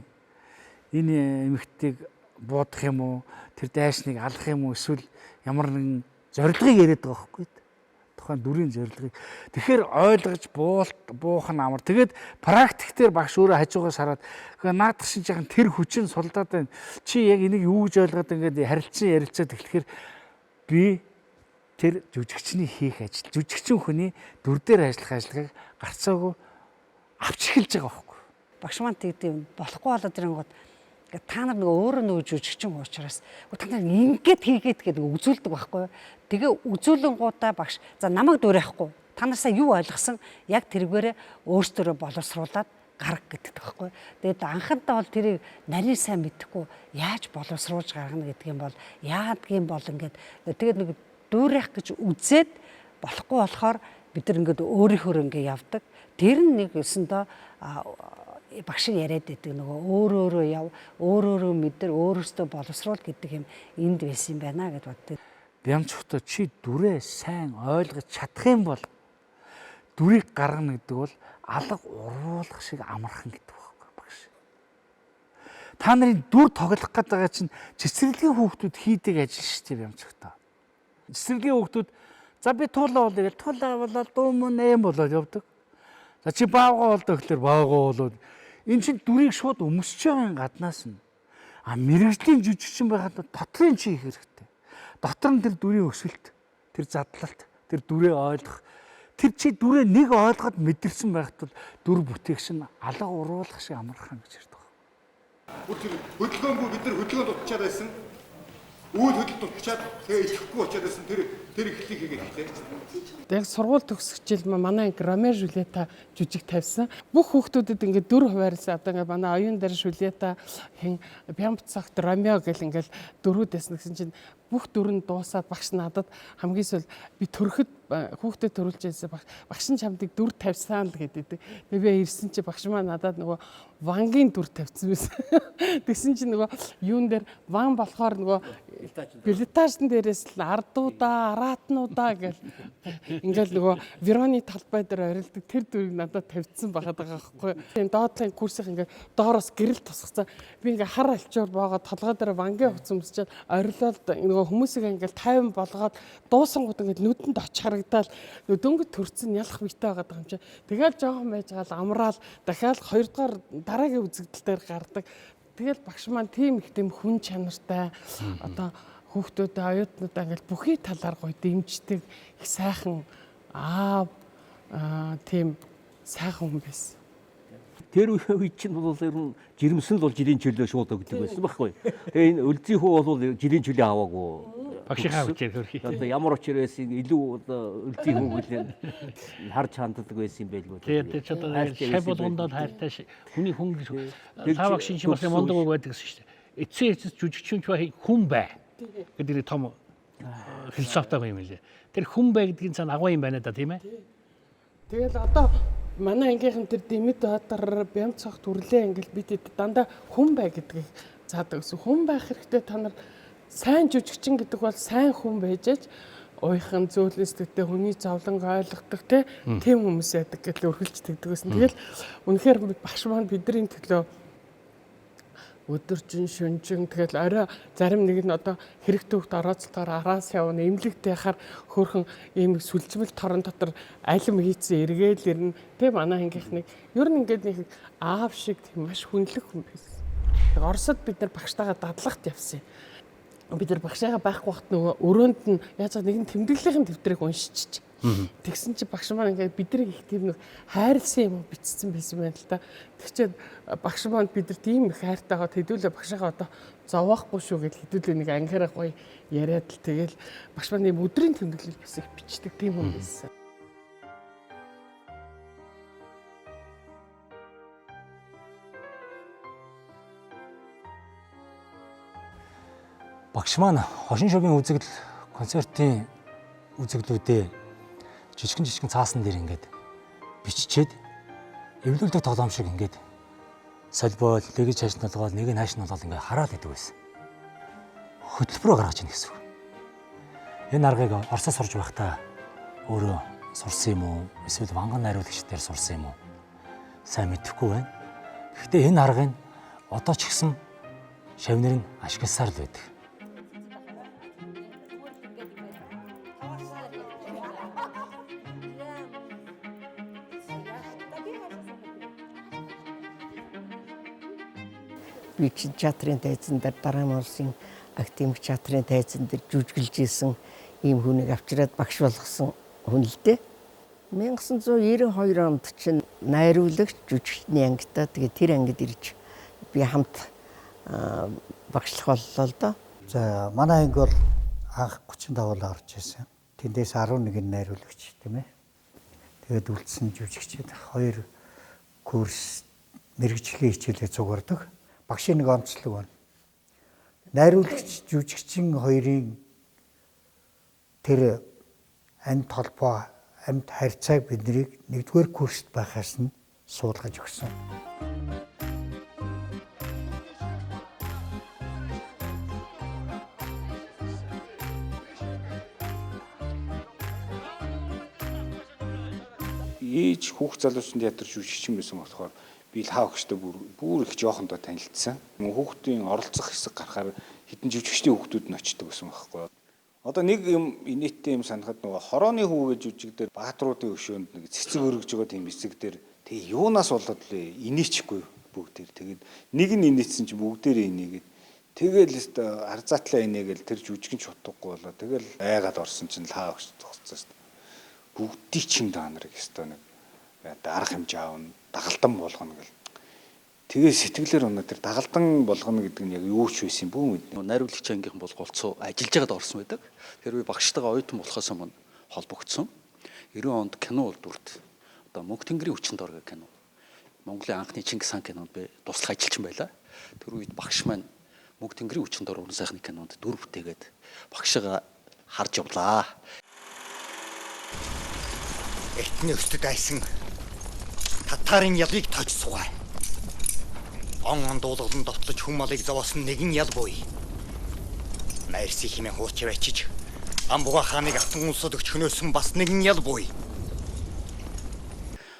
Энэ эмэгтэйг буудах юм уу? Тэр дайсныг алах юм уу? Эсвэл ямар нэгэн зорилгыг яриад байгаа байхгүй. Тухайн дүрийн зорилгыг. Тэгэхээр ойлгож буух нь амар. Тэгээд практиктээр багш өөрөө хажуугаас хараад наадах шин жаахан тэр хүчин сулдаад байна. Чи яг энийг юу гэж ойлгоод ингээд ярилцаад эхлэхээр би тэр жүжигчний хийх ажил, жүжигчин хүний дүр дээр ажиллах ажиллагааг гарцаагүй авч эхэлж байгаа байхгүй.
Багш маань тэгдэг юм болохгүй болоод ирэнгүүт та нар нөгөө өөрөө нөгөө жүжигчин уучраас та нар ингээд хийгээд гэдэг үзүүлдэг байхгүй. Тэгээ үзүүлэнгуудаа багш за намайг дуурайхгүй. Та нар сая юу ойлгосон? Яг тэргээрээ өөрсдөө боловсруулад гарга гэдэг байхгүй. Тэгээд анхандаа бол тэрийг нарийн сайн мэдэхгүй яаж боловсруулж гаргана гэдэг юм бол яадгийн бол ингээд тэгээд нэг дуурайх гэж үзээд болохгүй болохоор бид нар ингээд өөрийнхөө ингээд явдаг. Тэр нь нэг өсөндөө багш яриад байдаг нөгөө өөрөө яв, өөрөө мэдэр, өөрөөсөө боловсруул гэдэг юм энд байсан юм байна гэж боддог.
Бямцогтой чи дүрээ сайн ойлгож чадах юм бол дүрийг гаргана гэдэг бол алга уруулах шиг амархан гэдэг байхгүй багш. Та нарын дүр тоглох гэдэг байгаа чинь цэцэрлэгийн хүүхдүүд хийдэг ажил шүү дээ Бямцогтой. Цэцэрлэгийн хүүхдүүд за би туулаа болоо гэж туулаа болоод дуу мөн юм болоод явдаг. За чи баагаа болдог гэхэлэр баагаа болоод энэ чинь дүрийг шууд өмсөж байгаа гаднаас нь мэрэгжлийн жүжигчин байхад дотрын чи их хэрэгтэй. Дотор нь тэр дүрийн өсөлт, тэр задлалт, тэр дүрээ ойлгох, тэр чи дүрээ нэг ойлгоод мэдэрсэн байхад дүр бүтээгч нь алга уруулах шиг амархан гэж ярьдаг.
Хөдөлгөөнгүй бид нар хөдөлгөөнд дутчаад байсан. Үйл хөдлөлт дутчаад тэгээ идэхгүй очиад байсан тэр ихлийг хийгээд хэлээ.
Яг сургууль төгсөх жил манай Ромео Жулиета жүжиг тавьсан. Бүх хүүхдүүдэд ингээд дүр хуваарлаа. Одоо ингээд манай оюун дар Жулиета хин Бямцогт Ромео гэл ингээд дөрүүд байсан гэсэн чинь бүх дүр нь дуусаад багш надад хамгийн сүүл би төрөхөд хүүхдэд төрүүлж байсан багш нь чамдыг дүр тавьсан л гэдэг. Тэгээ би ирсэн чи багш маань надад нөгөө вангийн дүр тавьсан байсан. Тэгсэн чи нөгөө юун дээр ван болохоор нөгөө билетажн дээрээс л ардуудаа, аратнуудаа гэл ингээл нөгөө Вероны талбай дээр орилдог тэр дүрийг надад тавьсан байгаад байгаа байхгүй. Тийм доотлын курсыг ингээд доороос гэрэл тусгацсан. Би ингээд хар алчуур боогоод толгой дээр вангийн хувцас өмсчихэд орилоод нөгөө хүмүүсийг ингээд 50 болгоод дуусангууд ингээд нүдэнд очих харагдаад дөнгөж төрцөн ялах биетэй байгаа юм чи. Тэгэл жоохон байж гал амраал дахиад 2 дугаар дараагийн үзэгдэл дээр гардаг. Тэгэл багш маань тийм их тийм хүн чанартай одоо хүүхдүүдээ оюутнуудаа ингээл бүхий талаар гоё дэмждэг их сайхан аав тийм сайхан хүн байсан.
Тэр үед чинь бол ер нь жирэмсэн л бол жилийн чөлөө шууд өгдөг байсан байхгүй. Тэгээ энэ өлзий хүү бол жилийн чөлөө аваагүй.
Багшийнхаа хүчээр хөрхий.
Одоо ямар учраас илүү одоо өлзий хүү гэлээ харж ханддаг байсан юм байлгүй.
Тэгээд ч одоо шай болгондоо хайртай хүний хүн гэж та багшийн чинь бас мондог үг байдаг гэсэн шүү дээ. Эцсийн эцэс жүжигчүнч бай хүн бай гэдэг том философи юм лээ. Тэр хүн бай гэдгийн цаана агуу юм байна да тийм ээ.
Тэгэл одоо манай ангийнхан тэр Дэмэд Баатар Бямц цогт үрлээ ингээл бид дандаа хүн бай гэдгийг заадаг гэсэн. Хүн байх хэрэгтэй та нар сайн жүжигчин гэдэг бол сайн хүн байж аж уйхан зөөлөн сэтгэлтэй хүний зовлон ойлгодог тийм хүмүүс байдаг гэж өргөлж тэгдэг гэсэн. Тэгэл үнэхээр багш маань бидний төлөө өдөржин шөнжин тэгэл орой зарим нэг нь одоо хэрэг төвхт орооцолтоор араас явна эмнэлэгтэй яхаар хөөрхөн ийм сүлжмэл торон дотор алим хийцэн эргээл ирнэ тийм манай ангийнхныг ер нь ингээд нэг аав шиг тийм маш хүнлэг хүн байсан. Оросод бид нар багштайгаа дадлагт явсан юм. Бид нар багшаагаа байхгүй вахт нөгөө өрөөнд нь яаж нэгэн тэмдэглэлийн дэвтрийг уншиж. Тэгсэн чи багш маань ингээд бидрийг их тийм нэг хайрлсан юм бичсэн байсан байна л та. Тэгчээд багш маань бид нар тийм их хайртайгаа хэдүүлээ багшаагаа одоо зовоохгүй шүү гэж хэдүүлээ нэг ангиараа гоё яриад л тэгэл багш маань ийм өдрийн тэмдэглэл бас их бичдэг тийм хүн байсан.
Багш маань хошин шогийн үзэгдэл концертын үзэгдлүүдээ жижигэн цаасан дээр ингээд биччихэд эвлүүлдэг тоглоом шиг ингээд солбол нэг чаш налгаал нэг нь хааш налгаал ингээд хараад идэв байсан. Хөтөлбөрөөр гаргаж ийн гэсэн үг. Энэ аргыг Оросоос сурж байхдаа өөрөө сурсан юм уу? Эсвэл ванган найруулагч дээр сурсан юм уу? Сайн мэдэхгүй байна. Гэхдээ энэ аргыг одоо ч гэсэн шавнэр нь ашигласаар л байдаг.
Би чинь театрын тайзан дээр Дараан улсын академик театрын тайзан дээр жүжиглж исэн ийм хүнийг авчираад багш болгосон хүн л дээ. 1992 онд чинь найруулагч жүжигчний ангитаа тэгээ тэр ангид ирж би хамт багшлах боллоо л доо.
За манай анги бол анх 35-аар орж ирсэн. Тэндээс 11 найруулагч тийм ээ. Тэгээд үлдсэн жүжигчид 2 курс мэрэгжлийн хичээлээ зугаардаг. Багшийн нэг онцлог байна. Найруулагч жүжигчин хоёрын тэр амьд холбоо, амьд харьцааг биднийг 1-р курст байхаас нь суулгаж өгсөн.
Ээж хүүхд залуучууд театр жүжигчин байсан болохоор би л хаа өгчтэй бүр их жоохондоо танилцсан. Хүүхдийн оролцох хэсэг гарахаар хэдэн жүжигчдийн хүүхдүүд нь очдөг гэсэн байхгүй. Одоо нэг юм инээдтэй юм санахад нөгөө хорооны хүүгээ жүжиг дээр баатруудын өшөөнд нэг цэцэг өргөж байгаа тийм хэсэг дээр тэгээ юунаас болоод л инээчихгүй бүгдээр. Тэгээд нэг нь инээсэн чинь бүгдээрээ инээгээд тэгэл арзаатлаа инээгээл тэр жүжигчин чутгагүй болоо. Тэгэл айгаад орсон чинь л хаа өгч тогтцоос. Бүгдийг чин даанарыг өстой нэг арга хэмжээ аавна. Дагалдан болгоно гэл. Тэгээ сэтгэлээр өнөө тэр дагалдан болгоно гэдэг нь яг юу ч байсан бүү мэд.
Найруулагч ангийнхан бол голцоо ажиллаж байгаад орсон байдаг. Тэр би багштайгаа оюутан болохоос өмнө холбогдсон. 90 онд кино урдурт одоо Мөнх тэнгэрийн хүчин дор гэх кино. Монголын анхны Чингис хаан кинонд би туслах ажилчин байлаа. Тэр үед багш маань Мөнх тэнгэрийн хүчин дор уран сайхны кинонд дүр бүтээгээд багшигаа харж явлаа.
Эртний өсдөд айсан татарын ялыг тож сугай. Он дуулгалан дотлож хүм малыг зовоосон нэгэн ял буй. Найрсыг хэмээн хууч авчиж Амбуга хааныг автан улсад өчгнөөсөн бас нэгэн ял буй.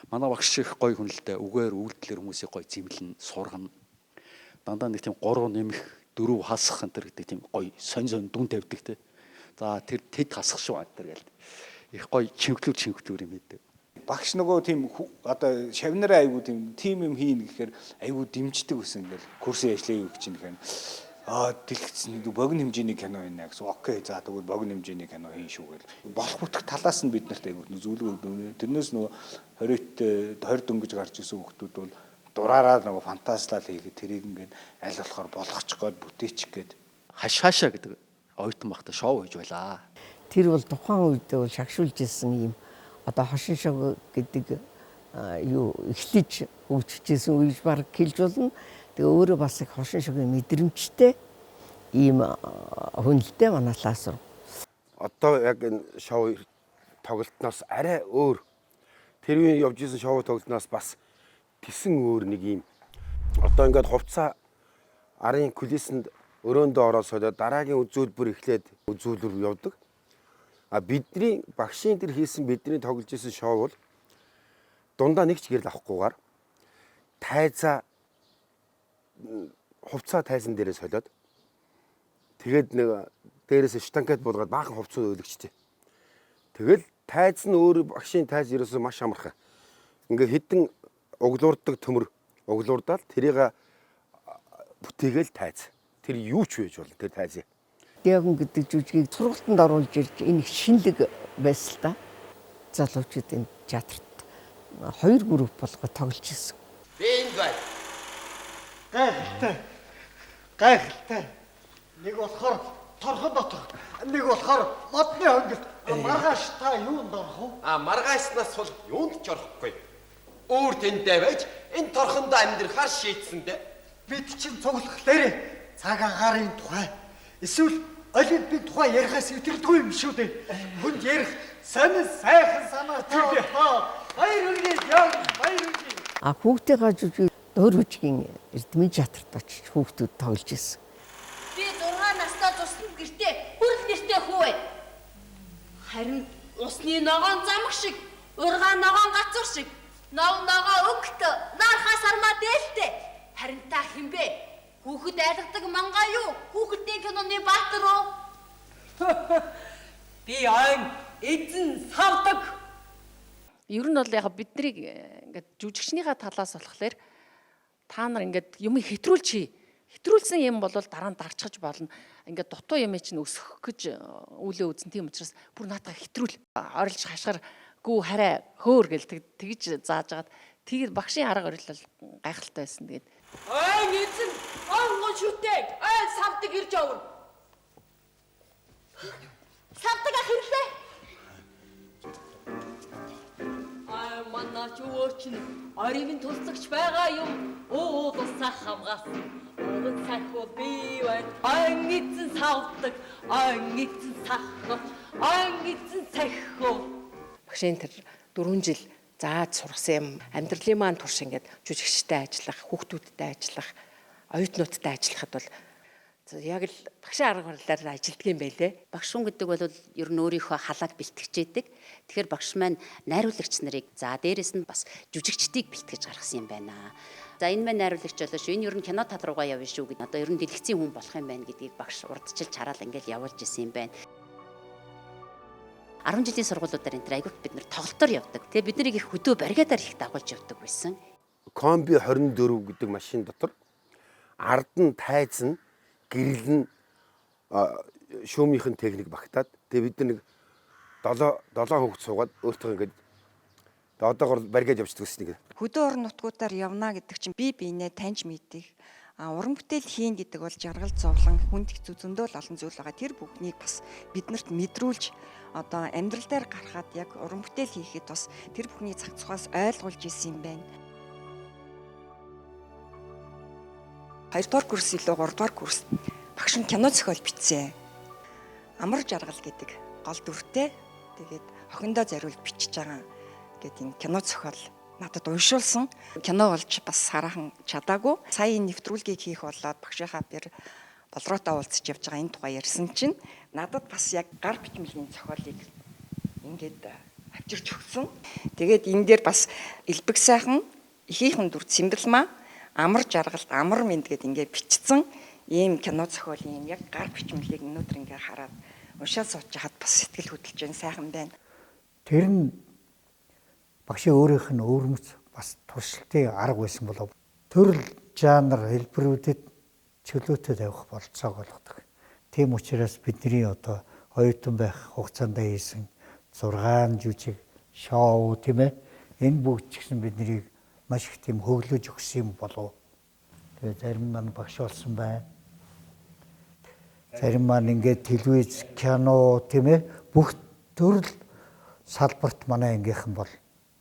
Манай багш их гоё хүн л дээ. Үгээр үйлдэлэр хүмүүсийг гоё зэмлэн сургана. Дандаа нэг тийм 3 нэмэх 4 хасах энэ гэдэг тийм гоё сонь дүн тавьдаг те. За тэр тэд хасах шүү энэ гэл. Их гоё чимхлүүр юм байдаг.
Багш нөгөө тийм одоо шавнараа айгуу тийм юм хийн гэхээр айгуу дэмждэг гэсэн ингээл курсын ажлын үг чинь гэхээр дэлгэцсэн богино хэмжээний кино байна гэсэн. Окей за тэгвэл богино хэмжээний кино хийн шүү гэл. Болох бүтэх талаас нь бид нарт айгуу зүйлгүй. Тэрнээс нөгөө 20 дөнгөж гарч ирсэн хүмүүс бол дураараа нөгөө фантазлал хийгээд тэрийг ингээд аль болохоор болгочих гээд бүтээчих гээд
хашаашаа гэдэг оюутан багтаа шоу хийж байлаа.
Тэр бол тухайн үед бол шагшуулж ирсэн юм одоо хошин шог гэдэг юу эхлэж хөгжижсэн үеж баг хэлж болно. Тэгээ өөрөө бас их хошин шогийн мэдрэмжтэй ийм хүнэлтэй манай лаасар.
Одоо яг энэ шоу тоглолтноос арай өөр. Тэр үеийн явж исэн шоу тоглолтноос бас тэсэн өөр нэг юм. Одоо ингээд хувцас арын кулисэнд өрөөндөө ороод солиод дараагийн үзүүлбэр эхлээд үзүүлбэр явдаг. А бидний багшийн тэр хийсэн бидний тоглож исэн шоу бол дундаа нэг ч гэрэл авахгүйгээр тайзаа хувцас тайзан дээрээ солиод тэгээд нэг дээрээс штангат болгоод баахан хувцас өөлөгчтэй. Тэгэл тайз нь өөр багшийн тайз ерөөсөө маш амархан. Ингээ хэдэн углуурдаг төмөр углуурдаад тэрийг бүтээгээл тайз. Тэр юу ч байж болно тэр тайзыг.
Диагон гэдэг жүжигийг сургалтанд оруулж ирж энэ шинэлэг байсан л да. Залуучуудын театрт 2 групп болгоо тоглож ирсэн.
Би энд бай.
Гайхалтай. Нэг болохоор торхон дотор, нэг болохоор модны хөнгөлт. Маргааш та юунд орох вэ?
Маргааснаас бол юунд ч орохгүй. Өөр тэндээ байж энэ торхондоо амьдрахаар шийдсэндээ.
Бид чинь цуглах лээрээ цаг агаарын тухай эсвэл олимпийн тухай ярихаас өдөрдгүй юм шүү дээ. Хүнд ярих сонир сайхан санаатай. Баяр хүргэе, баяр хүргэе.
Хүүхдийн жүжиг Дөрвжгийн Эрдмийн театрт очиж хүүхдүүд тоглож ирсэн.
Би 6 настай цусны гэртээ хүрл нэртэй хүү бай. Харин усны ногоон замх шиг, ургаан ногоон гацуур шиг, ногоо өгт, нархаа сармаа дээлтэй. Харин та хинбэ? Хүүхэд айлгадаг мангаа юу? Хүүхэдийн киноны баатар уу?
Би айн эзэн савдаг.
Ер нь бол яг биднийг ингээд жүжигчнийхаа талаас болохоор та нар ингээд юм хэтрүүлж хий. Хэтрүүлсэн юм бол дараа нь дарчхаж болно. Ингээд дутуу юм чинь өсөх гэж үлээ үзэн тийм учраас бүр наатаа хэтрүүл. Орилж хашгар гүү хараа хөөр гэл тэгж зааж агаад тэгээд багшийн арга барил гайхалтай байсан. Тэгээд
айн эзэн онгон шүтээ. Айн савдаг ирж овно.
Савдаг ах ирлээ.
Манаач өөчин оривын тулцагч байгаа юм. Уулсаа хамгаалсан. Уулын сахиу бий бай. Айн эзэн савдаг. Айн эзэн сахав. Айн эзэн сахив.
багшийн тэр 4 жил зааж сургасан юм. Амьдралын маань турш ингээд жүжигчтэй ажиллах, хүүхдүүдтэй ажиллах, оюутнуудтай ажиллахад бол яг л багшийн арга барилаар ажилддаг юм байлээ.
Багш хүн гэдэг бол ер нь өөрийнхөө халааг бэлтгэжээдэг. Тэгэхээр багш маань найруулагч нарыг дээрэс нь бас жүжигчдийг бэлтгэж гаргасан юм байна. За энэ маань найруулагч болоо шүү. Энэ ер нь кино тал руугаа явна шүү гэдэг. Одоо ер нь дэлгэцийн хүн болох юм байна гэдгийг багш урдчилж хараал ингээл явуулж исэн юм байна. 10 жилийн сургуулиудаар энэ айгүйх бид нэр тоглолтоор явдаг. Тэгээ бид нарыг их хөдөө баригадаар их дагуулж явдаг байсан.
Комби 24 гэдэг машин дотор ард нь тайз нь гэрэл нь шүүмийнхэн техник багтаад тэгээ бид нэг 7 хүүхэд суугаад өөртөө ингээд одоогор баригад явчихдаг гэсэн нэг.
Хөдөө орон нутгуудаар явна гэдэг чинь бие биенээ таньж мэдэх. Уран бүтээл хийн гэдэг бол жаргал зовлон хүнд хэцүү зөндөл олон зүйл байгаа. Тэр бүхнийг бас биднэрт мэдрүүлж одоо амьдрал дээр гарахад яг уран бүтээл хийхэд бас тэр бүхний цаг цухаас ойлгуулж исэн юм байна. 2 дугаар курс илүү 3 дугаар курс багш нь кино зохиол бичсэн. Амар жаргал гэдэг гол дүртэй. Тэгээд охиндоо зориулж бичиж байгаа гэдэг энэ кино зохиол надад уншуулсан. Кино болж бас хараахан чадаагүй. Сая энэ нэвтрүүлгийг хийх болоод багшийнхаа бэр болроотой уулзч явж байгаа энэ тухай ярьсан чинь надад бас яг гар бичмэлийн зохиолыг ингээд авчирч өгсөн. Тэгээд энэ дээр бас элбэг сайхан ихийнхэн дүр Цэмбэлмаа амар жаргалт амар мэд гэд ингээд бичсэн ийм кино зохиолын яг гар бичмэлийг өнөөдөр ингээд хараад уншаад сууж хаад бас сэтгэл хөдлөж जैन сайхан байна.
Тэр нь багшийн өөрийнх нь өвөрмөц бас туршилтын арга байсан болов. Төрөл жанр хэлбэрүүдэд чөлөөтэй тавих болцоог олгодог. Тийм учраас бидний одоо оюутан байх хугацаанд хийсэн 6 жүжиг, шоу тийм ээ энэ бүгд ч гэсэн биднийг маш их тийм хөглөж өгсөн юм болов. Тэгээд зарим маань багш болсон байна. Зарим маань ингээд телевиз, кино тийм ээ бүх төрөл салбарт манай ангийнхан бол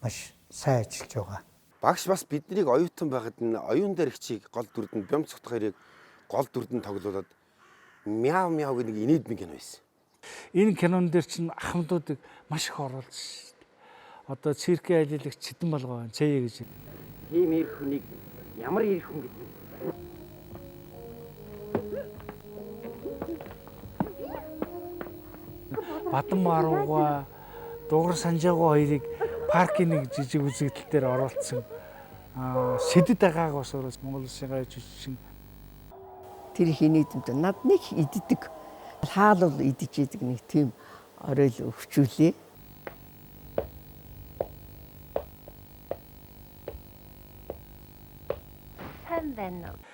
маш сайн ажиллаж байгаа.
Багш бас биднийг оюутан байхад нь оюун дээрхчийг гол дүрдэнд Бямцогт хоёрыг гол дүрдэнд тоглуулад мяу мяу гэх нэг инээдмэн кино байсан.
Энэ кинон дээр чинь ахмадуудыг маш их оруулж шүү дээ. Одоо циркийн аяллагч Чидэн Балгоо Цэе гэж.
Ийм ирэх хүнийг ямар ирэх хүн гэдэг.
Бадан Марууга, Дугар Санжаагаа хоёрыг паркийн нэг жижиг үзэгдэл дээр оруулсан. Сэдэд агааг бас оруулж Монгол Улсын жижиг.
Тэр их инээдэмтэй над нэг иддэг. Хаал бол идэж идэг нэг тийм оройл өвчүүлээ.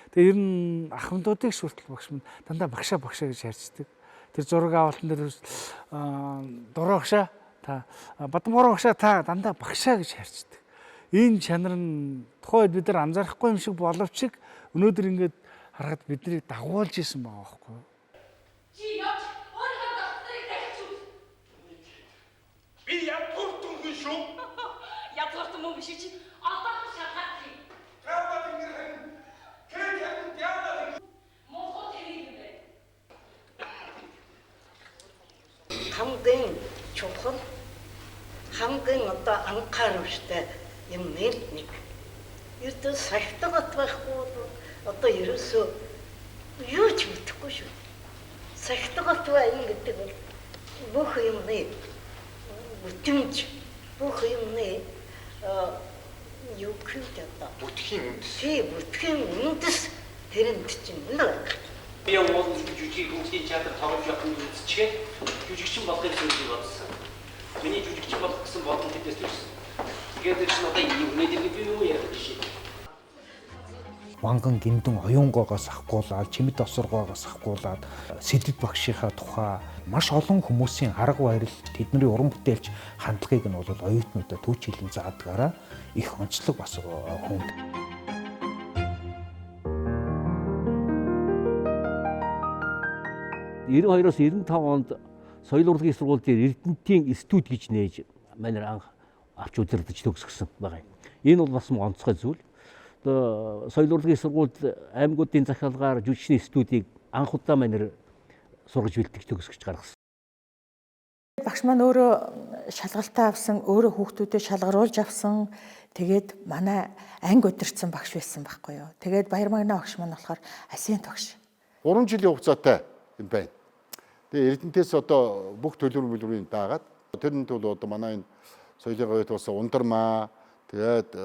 Тэгээ ер нь ахмадуудыг шүртэл багш минь дандаа багшаа гэж хайрцдаг. Тэр зураг авалтан дээр дураа багшаа та Бадмороо багшаа та дандаа багшаа гэж хайрцдаг. Энэ чанар нь тухайд бид нар анзаарахгүй юм шиг боловч өнөөдөр ингээд харахад биднийг дагуулж исэн байгаа байхгүй юу?
Чи явж өөрөө докторыг дахиж үз.
Би ядгууртун хүн шүү.
Ядгууртун мөн биш чи одоо шалгаад хий.
Таваад ингэрхэн кэт яагаад
Монгол хэрэг юм бэ?
Хамгийн чухал хамгийн одоо анхаарамжтай юм нэг ердөө сахтагт байхгүй одоо ерөөсөө юу ч мэдэхгүй шүү. Сахтагт байна гэдэг бол бүх юмны бүтэмж бүх юмны юу гэдэг одоо
Бүтхийн үндэс.
тий бүтхийн үндэс тэрэнд чинь нэг.
Би Монгол жүжиг хөгжлийн театр тоглож явахын үзчихээ жүжигчин болохыг зөвлөж бодсон. Миний жүжигчин болох гэсэн бодлого тэдээс төрсөн. Тэгээд чинь одоо юм нэлээд би юу яах вэ?
Манган гиндэн оюунгоогоос авахгуулаад, чимэд осоргоогоос авахгуулаад, сэдэд багшийнхаа тухай маш олон хүмүүсийн арга барил, тэдний уран бүтээлч хандлагыг нь бол оюутнуудад түүчилэн заадгаараа их онцлог бас хүн.
92-оос 95 онд соёл урлагийн сургууль дээр Эрдэнэтийн студ гэж нээж манайд анх авч удирдах төгсгсөн байгаа юм. Энэ бол бас онцгой зүйл. Одоо соёл урлагийн сургуульд аймагуудын захиалгаар жүжигчний студийг анх удаа манайд сургаж бэлтгэж төгсгөж гаргасан.
Багш маань өөрөө шалгалтаа авсан, өөрөө хүүхдүүдэд шалгаруулж авсан. Тэгээд манай анги удирдсан багш байсан байхгүй юу. Тэгээд Баярмагна багш маань болохоор Асийн багш.
3 жилийн хугацаатай юм байна. Тэгээ Эрдэнэтээс одоо бүх төлөвлөрийн даагаад тэрний тул одоо манай энэ соёлын говьд бас Ундармаа тэгээд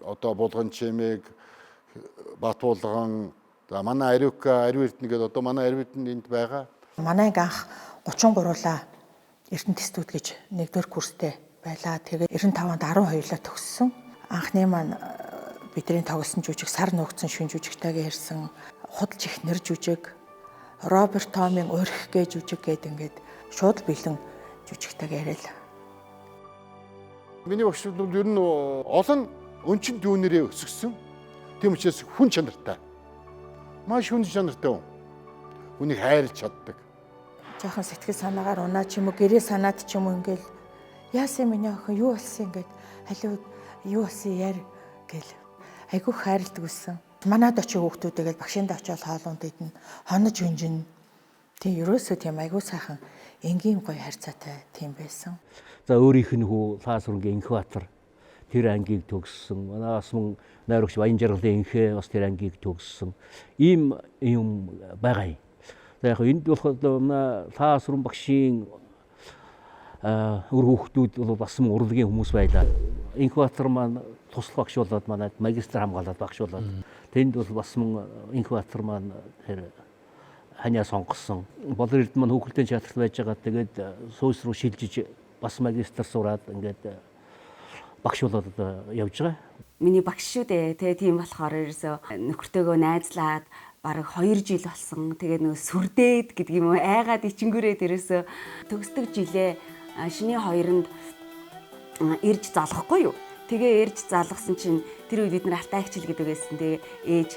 одоо Булган чимэг Батуулган манай Ариука Ариу Эрдэнэ гэдэг одоо манай Ариу Эрдэнэ энд байгаа.
Манай анх 33-аа Эрдэнэт студ гэж 1-р курстэй байлаа. Тэгээд 95 онд 12-лаа төгссөн. Анхны маань бидний тоглосон жүжиг Сар нуугдсан шүн жүжигтэйгээ ярьсан худалж их нэр жүжиг Роберт Томын Урх гэж жүжиг гээд ингээд шууд бэлэн жүжигтэйгээ яриад.
Миний багшууд бол ер нь олон өнчин дүүнэрээ өсгсөн. Тийм учраас хүн чанартай. Маш хүн чанартай хүн. Хүнийг хайрлж чаддаг.
Жохон сэтгэл санаагаар унаа ч юм уу гэрээ санаад ч юм уу ингээл яасан миний охин юу болсон ингээд халиуд юу болсон яар гэл айгүй хайрладаг байсан. Манад очиж хүүхдүүдээ багшинд очиод хоолунд идэн хонож өнжин. Тийм ерөөсөө тийм айгүй сайхан энгийн гоё харьцаатай тийм байсан.
За өөрийнх нь хүү Лаасрынгийн Инхбаатар тэр ангийг төгссөн. Манаас мөн найрагч Баянжаргалын Инхээ бас тэр ангийг төгссөн. Ийм юм байгаа юм. За яг энд болохоор Лаасрын багшийн өр хүүхдүүд бол бас мөн урлагийн хүмүүс байлаа. Инхбаатар маань туслах багш болоод манайд магистр хамгаалаад багш болоод тэнд бол бас мөн Инхбаатар маань тэр ханиа сонгосон. Болор Эрдэнэ маань хүүхэлдэйн театрт байж байгаа. Тэгээд Сүйс рүү шилжиж бас магистр сураад ингээд багш болоод явж байгаа.
Миний багш шүү дээ. Тэгээ тийм болохоор ерөөсөө нөхөртөөгөө найзлаад бараг 2 жил болсон. Тэгээд нөө сүрдээд гэдэг юм уу айгаад ичингүрээд ерөөсөө төгсдөг жилээ шиний 2-нд ирж залгахгүй юу. Тэгээ ирж залгасан чинь тэр үед бид нар алтай хичээл гэдэг байсан. Тэгээ ээж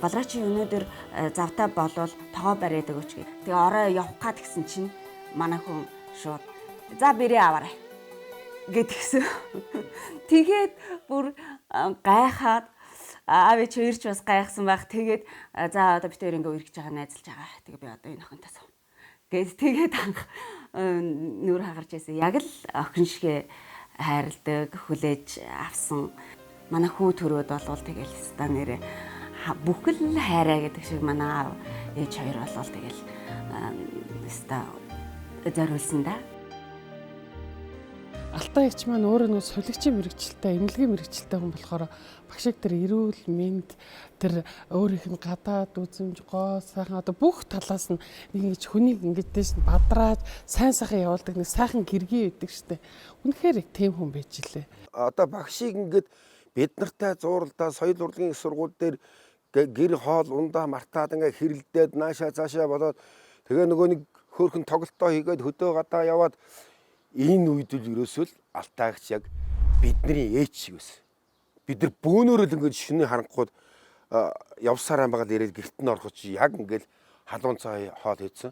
болроо чи өнөөдөр завтаа болвол тогоо бариад өгөөч гэ. Тэгээ орой явах гад гисэн чинь манай хүн шууд за бэрээ аваарай гэдгсэн. Тэгээд бүр гайхаад аав чи ирж бас гайхсан байх. Тэгээд за одоо бид хоёр ингээ үргэж байгаа найзалж байгаа. Тэгээ би одоо энэ охинтой сав. Гэт тэгээд нүур хагарч байсан. Яг л охин шигэ хайрладаг, хүлээж авсан. Манай хүү төрөөд болвол тэгэл ста нэрэ бүхэл хайраа гэдэг шиг манай аав ээж хоёр болвол тэгэл ста зориулсан да.
Алтай эгч маань өөрөө нэг солигчийн мэрэгчлээ, эмнэлгийн мэрэгчлээ хүн болохоор багшиг тэр эрүүл мэнд тэр өөрийнх нь гадаад үзэмж гоо сайхан одоо бүх талаас нь нэг ингэж хүнийг ингэж дэш бадрааж сайн сайхан явуулдаг нэг сайхан гэргий байдаг штэ. Үнэхээр их тийм хүн байж илээ.
Одоо багшиг ингээд бид нартай зууралдаа соёл урлагийн сургууль дээр гэр хоол ундаа мартаад ингээ хэрэлдээд наашаа цаашаа болоод тэгээ нөгөө нэг хөөрхөн тоглолтоо хийгээд хөдөө гадаа яваад энэ үед л ерөөсөө л алтайгч яг бидний ээж шиг байсан. Бид нар бөөнөрөл ингээд шөнийн харанхууд явсараа байгаа л ирээд гэрт нь орох чи яг ингээд халуун цай хоол хийсэн.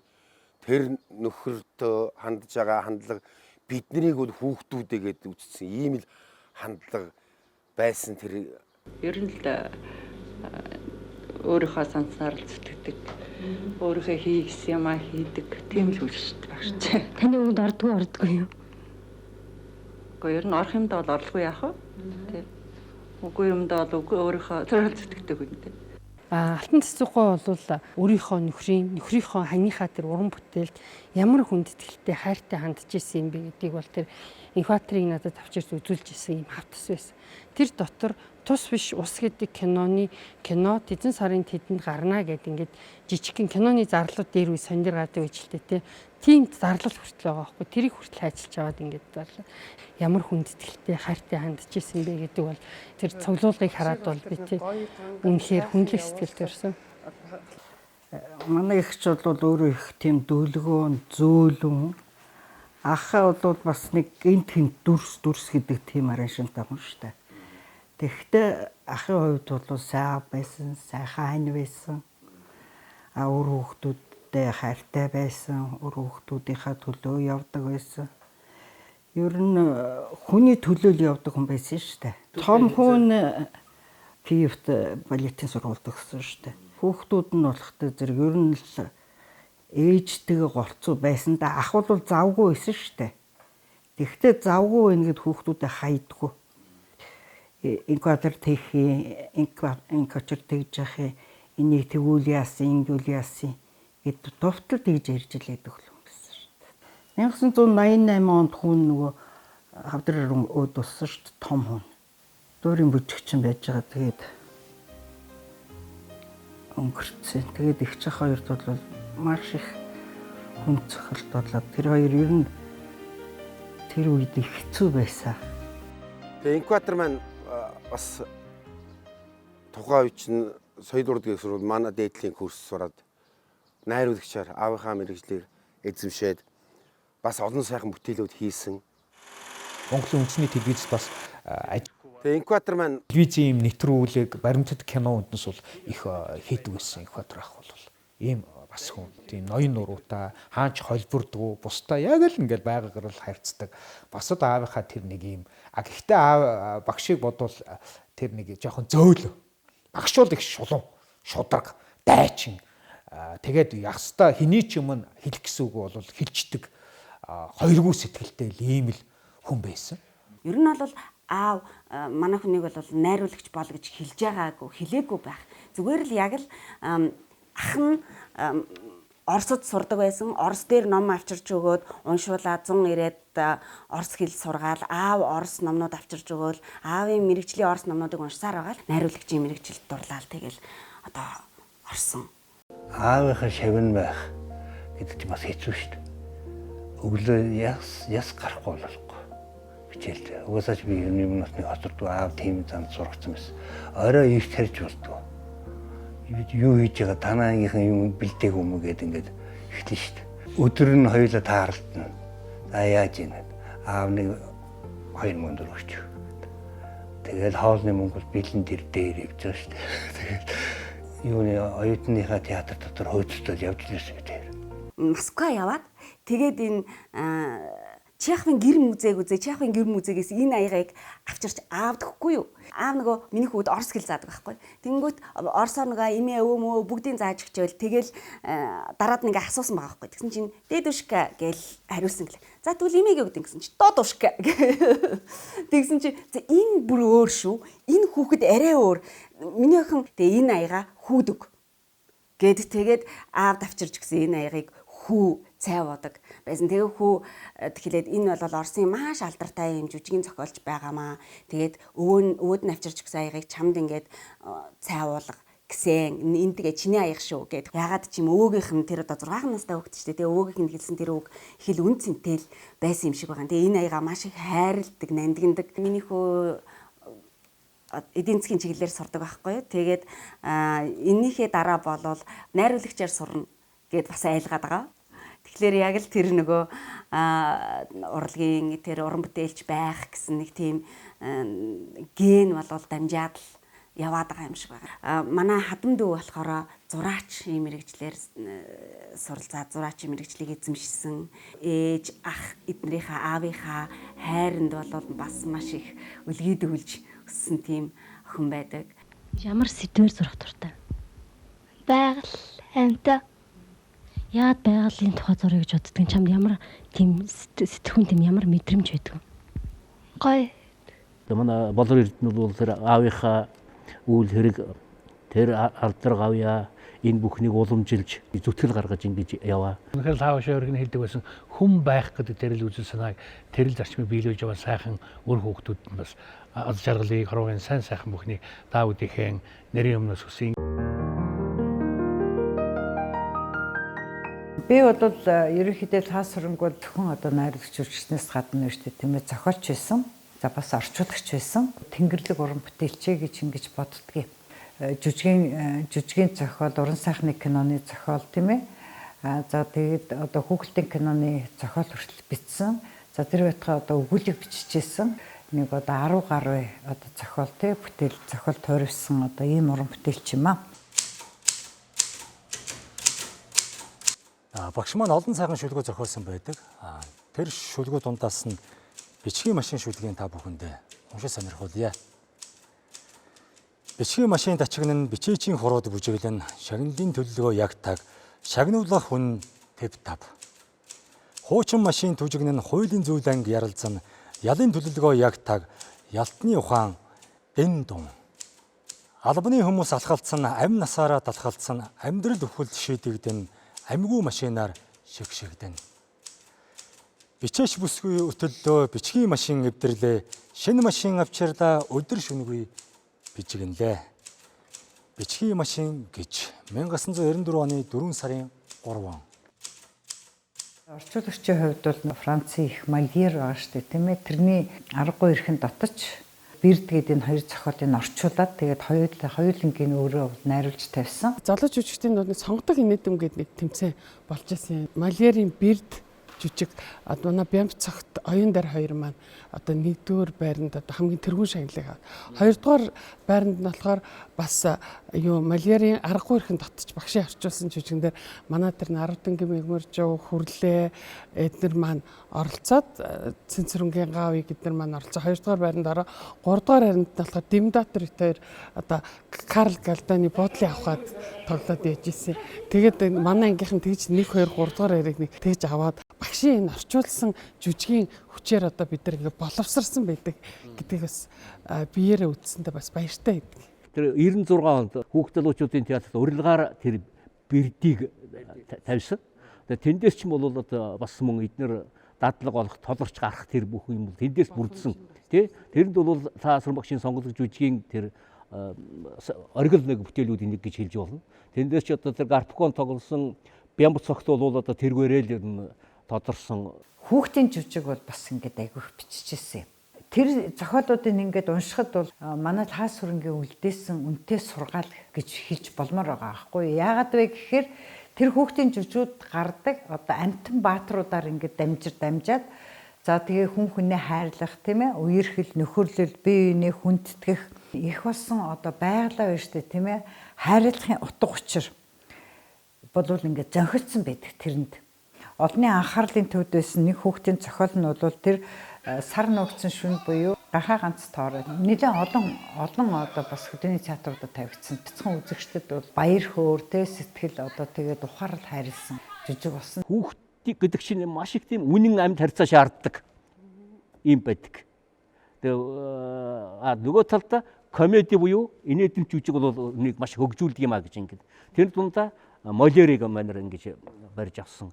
Тэр нөхөртөө хандж байгаа хандлага биднийг бол хүүхдүүдэгээд үзсэн ийм л хандлага байсан тэр.
Ер нь л өөрийнхөө санснаар л зүтгэдэг. Өөрийнхөө хийгсэн юмаа хийдэг. Тийм л үл шүү дээ багш.
Таны үгэнд ордгүй юу?
Гэхдээ ер нь орох юмдаа бол орлого яах вэ? Тэ. Үгүй юмдаа бол үгүй өөрийнхөө төрөл зүтгэдэг үнэтэй.
Алтан цэцүүхой бол өөрийнхөө нөхрийнхөө ханийхаа тэр уран бүтээлд ямар хүндэтгэлтэй хайртай хандж исэн юм бэ гэдгийг бол тэр инкваторыг надад авчирч үзүүлж исэн юм хавтас байсан. Тэр дотор Тус биш ус гэдэг кино Тэдэн сарын тэдэнд гарна гэдэг ингээд жижигхэн киноны зарлууд дээр үе сондир гадаг үжилтэй тийм зарлал хүртэл байгаа байхгүй. Тэрийг хүртэл ажиллаж аваад ингээд зарлаа. Ямар хүндэтгэлтэй хайртай хандж исэн бэ гэдэг бол тэр цуглуулгыг хараад бол би тий үнэхээр хүндлэх сэтгэлтэй ирсэн.
Манай ихч бол өөрөө их тийм дөлгөөн, зөөлөн. Ахаа бол бас нэг гинт хинт дүрс гэдэг тийм араншинтай хүн шүү дээ. Тэгэхдээ ахын хувьд бол сайн байсан, сайхан ань байсан. Өөр хүүхдүүдтэй хайртай байсан, өөр хүүхдүүдийнхаа төлөө явдаг байсан. Ер нь хүний төлөө л явдаг хүн байсан шүү дээ. Том хүн Киевт балетын сургуульд өгсөн шүү дээ. Хүүхдүүд нь болохтой зэрэг ер нь л ээжтэйгээ голцоо байсан да. Ах бол завгүй байсан шүү дээ. Тэгэхдээ завгүй байна гэд хүүхдүүдэд хайдаггүй. Инкватор тэхи, инкватор тэгж яхи, энийг тэгүүл яасан, ингэвэл яасан гэд довтлол тэгж ярьж илээдэг хүн байсан шүү дээ. 1988 онд хүн нөгөө хавдраар өөд болсон шүү дээ, том хүн. Дуурийн бүжигчин байж байгаа. Тэгээд өнгөрцөн. Тэгээд их чах хоёрт бол маш их хүн цохилт болоод тэр хоёр ер нь тэр үед их хэцүү байсан.
Тэгээ инкватор маань бас тухайн үе чинь соёл урлагийн сургууль манай дээдлийн курс сураад найруулагчаар аавынхаа мэргэжлийг эзэмшээд бас олон сайхан бүтээлүүд хийсэн.
Монголын үндэсний телевизэд бас
тэгээ инкватор маань
телевизийн нэвтрүүлэг, баримтат кино үнднэс бол их хийдэг байсан инкватор ах бол. Ийм бас хүн тийм ноён нуруутай, хаач холбирдгуу, бусдаа яг л ингээл байгаагаар л харьцдаг. Бас л аавынхаа тэр нэг юм гэхдээ аав багшийг бодвол тэр нэг жоохон зөөл. Багш бол их шулуун, шудраг, дайчин. Тэгээд ягстаа хэний ч юм хэлэх гэсэн үг бол хэлждэг. Хоёргүй сэтгэлтэй л ийм л хүн байсан.
Ер нь бол аав манай хүнийг бол найруулагч бол гэж хэлж байгаагүй, хэлээгүй байх. Зүгээр л яг л ах нь Оросд сурдаг байсан. Орос дээр ном авчирч өгөөд уншуулаад 100 ирээд орос хэл сургаал. Аав орос номнууд авчирч өгөөл аавын мэрэгжлийн орос номнуудыг уншсаар байгаа л найруулагчийн мэрэгжилд дурлал тэгэл одоо орсон.
Аавынхаа шавн байх гэдэг чинь бас хэцүү шүү дээ. Өглөө яс гарахгүй болохгүй. Хичээлд. Угаасаа ч би юм насны хоцордгүй аав тийм зам сургацсан байсан. Орой их тарж болдгоо. Юу хийж байгаа танаа ангийнхан юм бэлдээг юм гээд ингээд эхлэн шүү дээ. Өдөр нь хоёулаа тааралдана. За яаж ийм аав нэг 2000 төгрөг өгч.
Тэгэл хоолны мөнгө бол бэлэн дээр явж байгаа шүү дээ. Тэгээд юуны оюутныхаа театр дотор хөөцөлтөд явж ирсэн гэдэг.
Москва яваад тэгээд энэ Чеховын гэр музейгээс энэ аягийг авчирч аавдаггүй юу? Аав нөгөө миний хүүд орос хэл заадаг байхгүй. Тэнгүүт орсоор нөгөө имээ өвмөө бүгдийн зааж өгчөөл тэгэл дараад ингээ асуусан байгаа байхгүй. Тэгсэн чинь дедушка гэж хариулсан гэлээ. За тэгвэл имээгээ өгдөн гэсэн чинь додушка. Тэгсэн чинь энэ бүр өөр шүү. Энэ хүүхэд арай өөр. Миний охин тэгээ энэ аяга хүүд өг. Тэгээд аав давчирч гисэн энэ аягийг хүү цай бодог байсан. Тэгээ хүү тэгэхээр энэ бол Оросын маш алдартай юм жүжигийн зохиолч байгаамаа. Тэгээд өвөөд нь авчирч гисэн аягийг чамд ингээд цай уулга гэсэн. Энэ тэгээ чиний аяг шүү гэд. Ягаад ч юм өвөөгийнх нь тэр одоо 6 настай хүүхэд ч тэгээ өвөөгийнх нь хэлсэн тэр үг их л үн цэнтэй байсан юм шиг байгаа. Тэгээ энэ аяга маш их хайрладаг, нандиндаг. Миний хүү эдийн засгийн чиглэлээр сурдаг байхгүй юу. Тэгээд энийхээ дараа болвол найруулагчаар сурна гэд бас айлгаад байгаа. Тэгэхээр яг л тэр нөгөө урлагийн тэр уран бүтээлч байх гэсэн нэг тийм ген болвол дамжаад л яваад байгаа юм шиг байна. Манай хадам дүү болохоор зураач мэрэгчлэр суралцаад зураач мэрэгчлийг эзэмшсэн. Ээж ах эднэрийнхээ аавынхаа хайранд бол бас маш их үлгийдүүлж өссөн тийм охин байдаг.
Ямар сэдвээр зурах дуртай? Байгаль, амьтаа. Яад байгалийн тухай зуръя гэж боддог. Чамд ямар тийм сэтгүүн тийм ямар мэдрэмж байдаг вэ?
Гоё. Манай болор эрдэнэ бол тэр аавынхаа үйл хэрэг тэр ардар гавья энэ бүхнийг уламжилж зүтгэл гаргаж ингэж яваа.
Үнэхээр таавшаа өргөн хэлдэг байсан хүн байх гэдэг тэр л үзэл санааг тэр л зарчмыг биелүүлж яваа сайхан үр хүүхдүүд нь бас аз жаргалыг хорвогийн сайн сайхан бүхнийг Даавуудынхээ нэрийн өмнөөс хүсье.
Би бол ерөнхийдөө цаас хөрөнгө бол зөвхөн одоо найруулагч үржигчнээс гадна шүү дээ тийм ээ зохиолч байсан. За бас орчуулагч байсан. Тэнгэрлэг уран бүтээлчээ гэж ингэж боддгийг. Жүжигийн зохиол, уран сайхны киноны зохиол тийм ээ. За тэгээд одоо хүүхэлдэйн киноны зохиол хүртэл бичсэн. За тэр байтугай одоо өгүүлэг биччихсэн. Нэг одоо 10 гаруй одоо зохиол тийм бүтээл зохиол тойрвсон одоо ийм уран бүтээлч юм аа.
Багш маань олон сайхан шүлгөө зохиолсон байдаг. Тэр шүлгөө дундаас нь бичгийн машин шүлгийн та бүхэндээ уншиж сонирхуулъя. Бичгийн машин тачигн нь бичээчийн хурууд бүжиглэн шагналын төлөлгөө яг таг шагнуулах хүн тэв тав. Хуучин машин түжигн нь хуулийн зүйл анги яралзан ялын төлөлгөө яг таг ялтны ухаан дэн дун. Албаны хүмүүс алхалцсан амь насаараа талхалцсан амьдрал өвхөлд шийдэгдэн амьгүй машинаар шигшигдэн. Бичээч бүсгүй өтөллөө бичгийн машин эвдэрлээ. Шинэ машин авчирлаа өдөр шөнөгүй бичгэнлээ. Бичгийн машин гэж 1994 оны 4 сарын 3 он.
Орчуулагчийн хувьд бол Францын их Мольер байгаа шүү дээ тийм ээ. Тэрний аргагүй эрхэн дотож Бирдгээд энэ хоёр зохиолыг орчуулад тэгээд хоёулангийн өөрөө найруулж тавьсан.
Залууч жүжигчдийн дунд сонгодог инээдэм гэдэг нэг тэмцээн болж байсан. Мольерийн Бирд жүжиг манай Бямб цагт оюун дээр хоёр маань одоо нэгдүгээр байранд одоо хамгийн тэргүүн шагналыг аваад хоёрдугаар байранд нь болохоор бас Мольерийн аргагүй эрхэн дотч багшийн орчуулсан жүжигэн дээр манай тэр Наруудангийн мэгмөржөө хүрлээ эднэр маань оролцоод Цэнцэрэнгийн гавь эднэр маань оролцоо хоёрдугаар байранд ороо гуравдугаар байранд нь болохоор Демдатор хоёр одоо Карл Галданы буудлын авахад тоглоод яж ирсэн. Тэгээд манай ангийнхан тэгж 1 2 3 дугаар яриг нэг тэгж аваад багшийн энэ орчуулсан жүжигийн хүчээр одоо бид нар ингээ боловсрсан байдаг гэдгийг бас биеэрээ үзсэндээ бас баяртай байдаг.
Тэр 96 онд хүүхдэлүүчүүдийн театрт урилгаар тэр Бирдийг тавьсан. Тэгээд тэндээс ч юм бол одоо бас мөн эднэр дадлаг олох, толорч гарах тэр бүх юм бол тэндээс бүрдсэн. Тэ? Тэрэнд бол та асран багшийн сонголт жүжигийн тэр оргил нэг бүтээлүүдийн нэг гэж хэлж болно. Тэндээс ч одоо тэр Гарпкон тоглосон Бямб цогт бол одоо тэргээрээ л тодорсон.
Хүүхдийн жүжиг бол бас ингээд айгүйх биччихсэн. Тэр зохиолуудыг ингээд уншихад бол манай таас хөрөнгийн үлдээсэн үнэтэй сургаал гэж хэлж болмоор байгаа аахгүй. Яагаад вэ гэхээр тэр хүүхдийн жүжигүүд гардаг одоо амтан баатруудаар ингээд дамжаад За тэгээ хүн хүнээ хайрлах тийм ээ, үерхэл, нөхөрлөл, бие биенээ хүндэтгэх их болсон одоо байгалаа байна шүү дээ тийм ээ. Хайрлахын утга учир бодвол ингээд зөнхөлдсөн байдаг тэрэнд. Олонний анхаарлын төвд байсан нэг хүүхдийн зохиол нь бол тэр сар нуугдсан шүн буюу гахаа ганц тоороо нэлээд олон одоо бас хөдөөний театруудад тавигдсан. Бяцхан үзэгчдэд бол баяр хөөр тэ сэтгэл одоо тэгээд ухаарал хайрлсан жижиг болсон.
Хүүхдийг гэдэг чинь маш их тийм үнэн амьд харьцаа шаарддаг юм байдаг. Тэгээ нөгөө талдаа комеди буюу инээдэмт жүжиг бол нэг маш хөгжүүлдэг юм а гэж ингээд. Тэр дундаа Молерийг манер ингэж барьж авсан.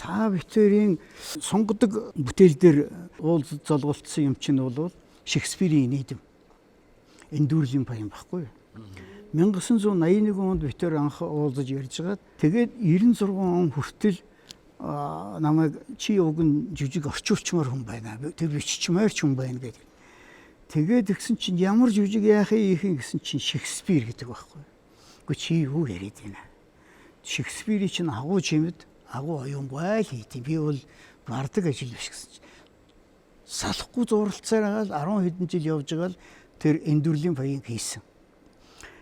Лав Виторийн сонгодог бүтээл дээр уулзалт золгуулсан юм чинь бол Шекспирийн инээдэм. Эндүрлийн баян баггүй. 1981 онд Витор анх уулзаж ярьж байгаа. Тэгээд 96 он хүртэл намайг чи уг нь жүжиг орчуулчмаар хүн байна. Тэр биччмээр ч хүн байна гэдэг. Тэгээд тэгсэн чинь ямар жүжиг яахыг ийхэн гэсэн чинь Шекспир гэдэг байхгүй. Гэхдээ чи юу яриад байна? Шекспирийн чинь агуу чимэд агуу оюунгүй л хийдий. Би бол бардаг ажил биш гэсэн чинь. Салахгүй зуралцаар агаал 10 хэдэн жил явж байгаа л тэр эндүрлийн баян хийсэн.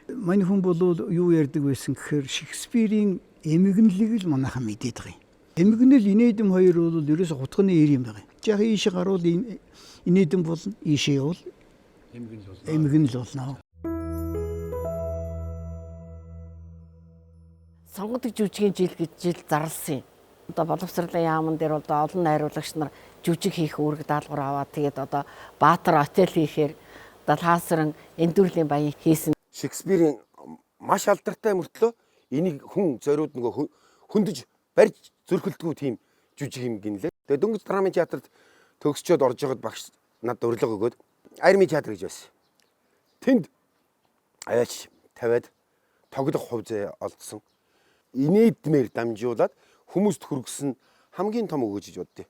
Манай хүн бол юу ярьдаг байсан гэхээр Шекспирийн эмгэнлийг л манайхан мэдээд байгаа юм. Эмгэнэл инээдэм хоёр бол ерөөсө хутганы ир юм байгаа. Яг ийшээ гаруул инээдэм болно, ийшээ явал эмгэнэл болно.
Сонгодог жүжигийн жил гэж жил зарласан юм. Одоо боловсролын яамн дээр одоо олон найруулагч нар жүжиг хийх үүрэг даалгавар аваад тэгээд одоо Баатар отель хийхээр одоо таасран эндүрлийн баян хийсэн.
Шекспирийн маш алдартай мөртлөө энийг хүн зориуд нөгөө хөндөж барьж зөрхөлдгүү тийм жүжиг юм гинлээ. Тэгээд Дөнгөж драмын театрт төгсчөөд орж байгаад багш надад урилга өгөөд Арми театр гэж байсан. Тэнд аяач тавиад тоглох хувь зай олдсон. Инээдмээр дамжуулаад хүмүүст хүргэсэн хамгийн том өгөөж гэж боддё.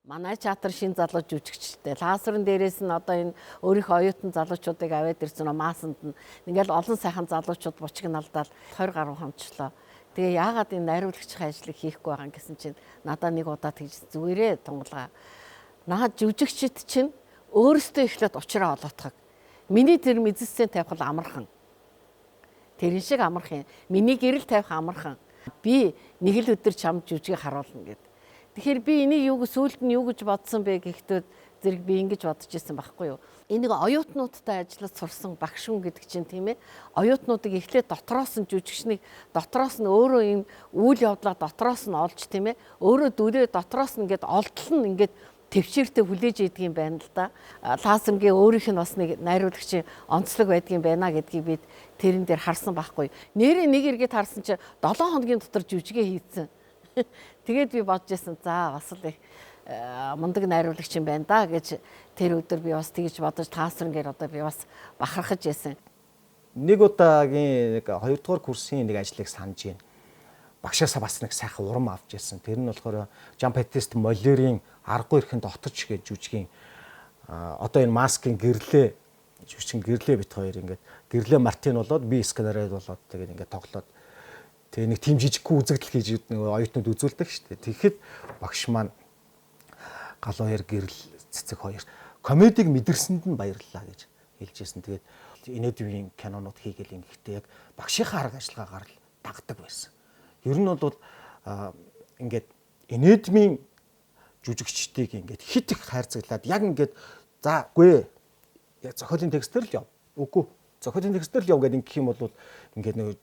Манай театр шин залуу жүжигчтэй. Лаасрын дээрээс нь одоо энэ өөрийнхөө оюутан залуучуудыг аваад ирсэн маасанд нь ингээл олон сайхан залуучууд бучиг налдаал 20 гаруй хончлоо. Тэгээ яагаад энэ найруулагчийн ажлыг хийхгүй байгаа гэсэн чинь надад нэг удаа тэгж зүгээрээ тунгалгаа. Наад жүжигчд чинь өөрөөсөө эхлээд уучраа олоотхаг. Миний тэр мэдсэцэн тавих бол амархан. Тэрэн шиг амархан. Миний гэрэл тавих амархан. Би нэг л өдөр чамд жүжиг харуулна гэд. Тэгэхээр би энийг сүүлд нь юу гэж бодсон бэ гэхдээ зэрэг би ингэж бодож ирсэн байхгүй юу. Энийг оюутнуудтай ажиллаж сурсан багш хүн гэдэг чинь тийм ээ. Оюутнуудыг эхлээд дотроос нь жүжигчнийг дотроос нь өөрөө юм үйл явдлаа дотроос нь олж тийм ээ. Өөрөө дүрээ дотроос нь ингээд олдол нь ингээд төвчээртэй хүлээж идэг юм байна л да. Лаасрынгийн өөрийнх нь бас нэг найруулагчийн онцлог байдаг юм байна гэдгийг бид тэрэн дээр харсан байхгүй. Нэрээ нэг эргээд харсан чинь 7 хоногийн дотор жүжигээ хийцэн. Тэгээд би бодож байсан. За бас л мундаг найруулагч юм байна да гэж тэр өдөр би бас тэгж бодож Лаасрынгээр одоо би бас бахархаж байсан.
Нэг удаагийн нэг 2 дугаар курсын нэг ажлыг санаж байна. Багшаасаа бас нэг сайхан урам авч ирсэн. Тэр нь болохоор Жан-Батист Молерийн аргагүй эрхэнд отож гэж жүжигийн одоо энэ маскын гэрлээ жүжигчин гэрлээ бит хоёр ингээд гэрлээ Мартин болоод би Сканаред болоод тэгээд ингээд тоглоод тэгээ нэг тийм жижиггүй үзэгдэл хийж нэг оюутнууд үзүүлдэг шүү дээ. Тэгэхэд багш маань галуу хоёр гэрэл цэцэг хоёр комедиг мэдэрсэнд нь баярлалаа гэж хэлж ирсэн. Тэгээд инээдвийн кинонууд хийгээл ингэхдээ яг багшийнхаа арга ажиллагаагаар л дагдаг байсан. Ер нь бол ингээд инээдмийн жүжигчдийг ингээд хит их хайрцаглаад яг ингээд за үгүй зохиолын текстээр л яв. Үгүй зохиолын текстээр л яв гэдэг ингэх юм бол ингээд нэг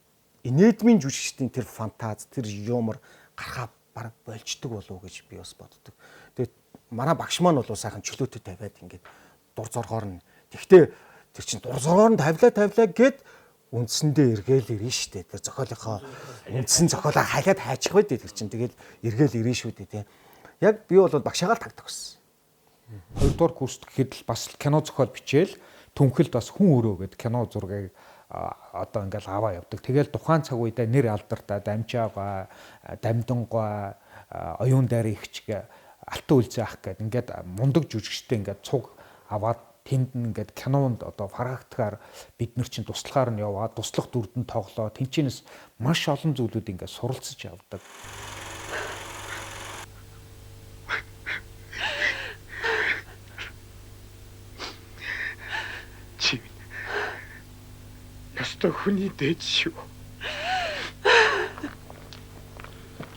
инээдмийн жүжигчдийн тэр фантаз, тэр юмор гарахаа бараг болждөг болов уу гэж би бас боддог. Тэгээд манай багш маань бол сайхан чөлөөтэй тавиад ингээд дур зоргоор нь. Тэгвэл тэр чин дур зоргоор нь тавилаа гэд үндсэндээ эргээл ирнэ шүү дээ. Тэр зохиолынхоо үндсэн зохиолоо халиад хайчих байд тэр чин. Тэгэл эргээл ирнэ шүү дээ тий. Яг би бол багшаагаар тагдаг байсан. 2 дугаар курст гэхэд л бас кино зохиол бичээл түнхэлд бас хүн өрөө гэдэг кино зургийг одоо ингээл аваа явдаг. Тэгэл тухайн цаг үедээ нэр алдартай дамжаагаа, дамдангой, оюун дайрын ихчгээ алтан үлзий ах гэдэг ингээд мундаг жүжигчтэй ингээд цуг аваад тэнд ингээд кинонд одоо фарагтгаар бид нар чинь туслахаар нь яваад туслах дүрдэн тоглоо. Тэнчэнэс маш олон зүйлүүд ингээд суралцж явдаг.
Ястай хүний дээд шүү.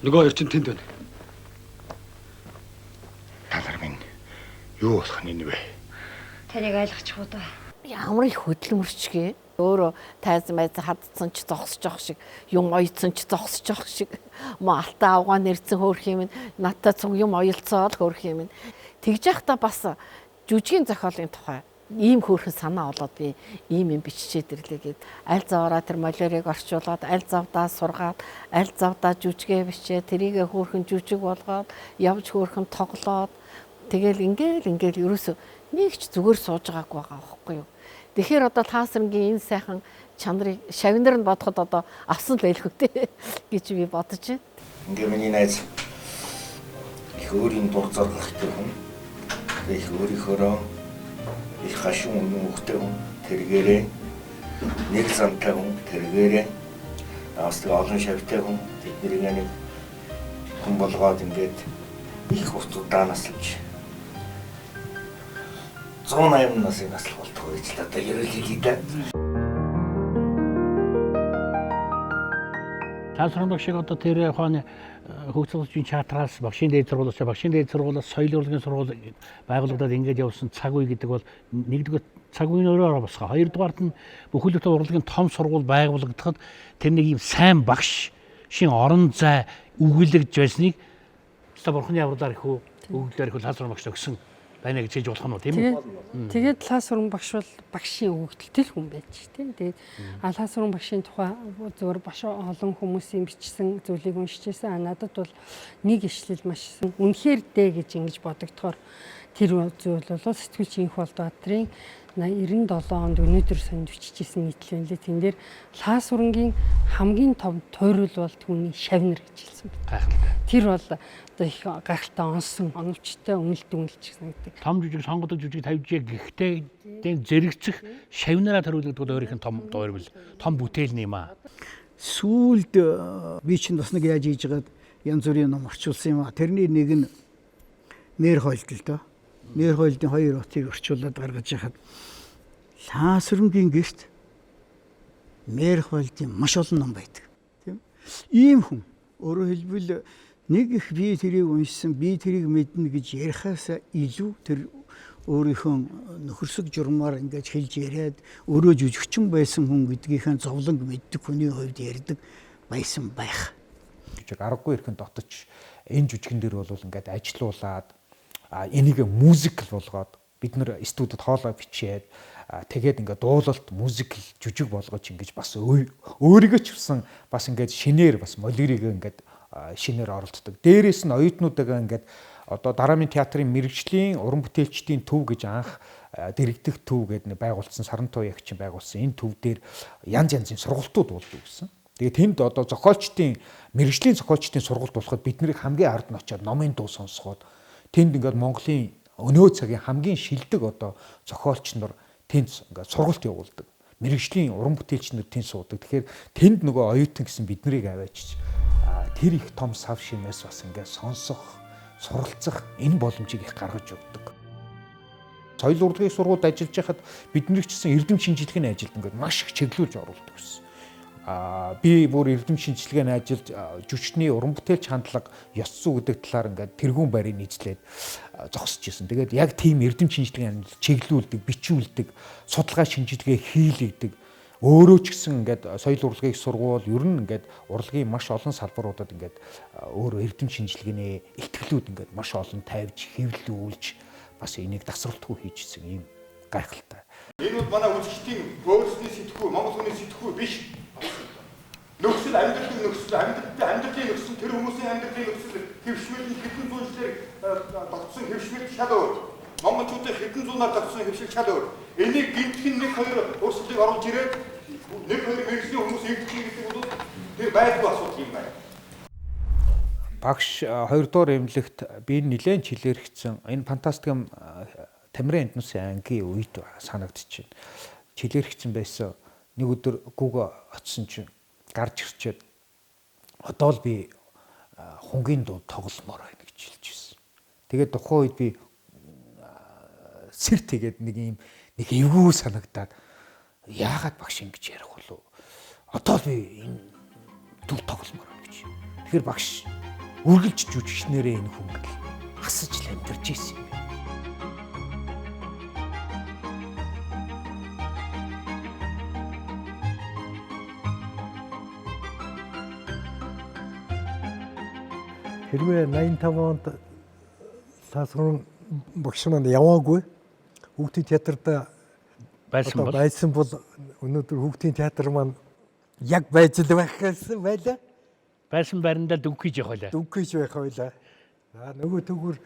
Нөгөө хоёр чинь тэнд байна.
Талар минь юу болох нь вэ?
Таныг ойлгочих уу да.
Ямар их хөдөлмөрчгээ. Өөрөө тайзан байзан хадцсан ч зогсож явах шиг, юм оёцсон ч зогсож явах шиг. Мо алтаа авгаа нэрцэн хөөрх юм. Надтай цуг юм оёлцоод хөөрх юм. Тэгж яхта бас жүжигийн зохиолын тухай ийм хөөрхөн санаа болоод би ийм юм биччихэд ирлээ гэд аль заваараа тэр малярыг орчуулад аль завдаа сургаад аль завдаа жүжигээ бичээ тэрийгэ хөөрхөн жүжиг болгоод явж хөөрхөн тоглоод тэгэл ингээл ерөөсөө нэг ч зүгээр сууж байгаагүй байгаа байхгүй юу. Тэгэхээр одоо таасрангийн энэ сайхан чанарыг шавнар нь бодоход одоо авсан л байлгүй те гэж би бодож байна.
Ингээ миний найз их өөрийн дур зоргох тэр хүн. Их өөрийнхөө их гашуун үнэн өгтэй хүн тэргээрээ нэг замтай хүн тэргээрээ австаг олон шавьтай хүн тэднийг нэг хүн болгоод ингээд их хуцуудаа наслж 180 насыг наслах болтгоо гэж л одоо ерөөлөе дээ.
Таасран багшиг одоо тэр хооны хөгжлийн чатраас багшийн дээд сургуулиас соёлын урлагийн сургууль байгуулагдаад ингээд явсан цаг үе гэдэг бол нэгдүгээр цаг үеийн өрөөр босгоо. Хоёрдугаарт нь бүхэлдээ урлагийн том сургууль байгуулагдахад тэр нэг юм сайн багшийн орон зай өгүүлэгдэж байсныг өстой бурхны авралаар их өгүүлэлээр их таасран багш өгсөн байна гэж хэлж болох нь тийм үү?
Тэгээд Лаасуран багш бол багшийн өгөгдөлтэй л хүн байж тийм. Тэгээд Лаасуран багшийн тухай зөвөр баш олон хүмүүсийн бичсэн зүйлийг уншижсэн. Надад бол нэг ишлэл маш үнэхээр дээ гэж ингэж бодогдохоор тэр зүйл бол сэтгүүлч Инх Болдбаатрын 97 онд өнөөдөр сонд бичижсэн нийтлэл лээ. Тэн дээр Лаасурангийн хамгийн том тойрол бол түүний шавнар гэж хэлсэн байна. Тэр бол одоо их гайхалтай онсон, оновчтой үнэлж санагддаг.
Том жүжиг сонгодог жүжиг тавьж гэхдээ зэрэгцэх шавнараа төрүүлдэг бол өөрийнх нь том тойрол, том бүтээл юм аа.
Сүүлд би чинь бас нэг яаж хийж байгаад янз бүрийн ном орчуулсан юм аа. Тэрний нэг нь нэр хойлтол доо. Нэр хойлтын 2 утыг орчуулад гаргаж яхад Лаасурангийн гэрт нэр хойлтын маш олон ном байдаг. Тийм. Ийм хүн өөрөөр хэлбэл нэг их би тэрийг уншсан, би тэрийг мэднэ гэж ярихаас илүү тэр өөрийнхөө нөхөрсөг журмаар ингэж хэлж яриад өөрөө жүжигчин байсан хүн гэдгийнхээ зовлонг мэддэг хүний хувьд ярьдаг байсан байх.
Жүжиг аргагүй ирэхэд дотож энэ жүжигэн дээр бол ингээд ажилуулад энийг мюзикл болгоод бид нэр студид хоолой бичээд тэгээд ингээд дуулалт мюзикл жүжиг болгож ингэж бас өөрийгөө ч всэн бас ингээд шинээр бас молирийг ингээд шинээр оролддог. Дээрээс нь оюутнуудаа ингээд одоо Дарамын театрын мэрэгжлийн уран бүтээлчдийн төв гэж анх дэрэгдэх төв гэдэг байгуулсан Сарантуу ягчин байгуулсан энэ төв дээр янз янзын сургалтууд болдог гэсэн. Тэгээд тэнд одоо зохиолчдын мэрэгжлийн зохиолчдын сургалт болоход бид нарыг хамгийн ард нь очиод номын дуу сонсгоод тэнд ингээд Монголын өнөө цагийн хамгийн шилдэг одоо зохиолч нар тэнд ингээд сургалт явуулдаг. Мэргэжлийн уран бүтээлчнүүд тэнд суудаг. Тэгэхээр тэнд нөгөө оюутан гэсэн бид нарыг аваачиж тэр их том сав шимээс бас ингээд сонсох, суралцах энэ боломжийг их гаргаж өгдөг. Соёлын урлагийн сургуульд ажиллаж байхад бид нар ч гэсэн эрдэм шинжилгээний ажилд ингээд маш их чиглүүлж оруулдаг гэсэн. Би бүр эрдэм шинжилгээний ажилд жүжигчний уран бүтээлч хандлага, ёс зүй гэдэг талаар ингээд тэргүүн байрыг нийцлээд зогсож ирсэн. Тэгээд яг тийм эрдэм шинжилгээний ажилд чиглүүлдэг, бичүүлдэг, судалгаа шинжилгээ хийлэгдэг. Өөрөө ч гэсэн ингээд соёлын урлагийн сургууль ер нь ингээд урлагийн маш олон салбаруудад ингээд өөрөө эрдэм шинжилгээний ихтгэлүүд ингээд маш олон тавьж, хэвлүүлж бас энийг дасралтгүй хийжсэн юм гайхалтай.
Энэ бол манай үзэгчдийн өөрсдийн сэтгүү, Монгол хүний сэтгүү биш. Нөхцөл амьдралын нөхцөл, амьдралын нөхцөл, тэр хүмүүсийн амьдралын нөхцөл хэвшмэл хэдэн зуун жилээр тогтсон хэвшмэл шал өөр. Монголчуудын хэдэн зуунаар тогтсон хэвшмэл шал өөр. Энийг гинтхэн нэг хоёр өөрсдийг оруулж ирээд нэг хоёр мэргэжлийн хүмүүс эвдчих гэдэг бол тэр байхгүй асуудал юм байна.
Багш 2 дугаар эмнэлэгт би нэлээд чилэрхсэн. Энэ фантастик Тамирын эднүсийн ангийн үед санагдчихэв. Чилэрхсэн байсан. Нэг өдөр гүг очсон чинь гарч ирчээд одоо л би хунгийн дуу тогломоор байна гэж хэлж байсан. Тэгээд тухайн үед би сэр тэгээд нэг эвгүй санагдаад яагаад багш ингэж ярих болов? Одоо л би энэ дүр тогломоор байна гэж. Тэгэхээр багш үргэлж жүжигчнэрээ энэ хүнгэл асаж л амьдарч ийсэн юм.
Хэрвээ 85 онд Саасрын багш маань яваагүй хүүхдийн театрт байсан бол өнөөдөр хүүхдийн театр маань яг байж л байх гэсэн байлаа.
Байсан байрандаа дүнхийж явах байлаа.
Дүнхийж байх байлаа. Нөгөө төгөр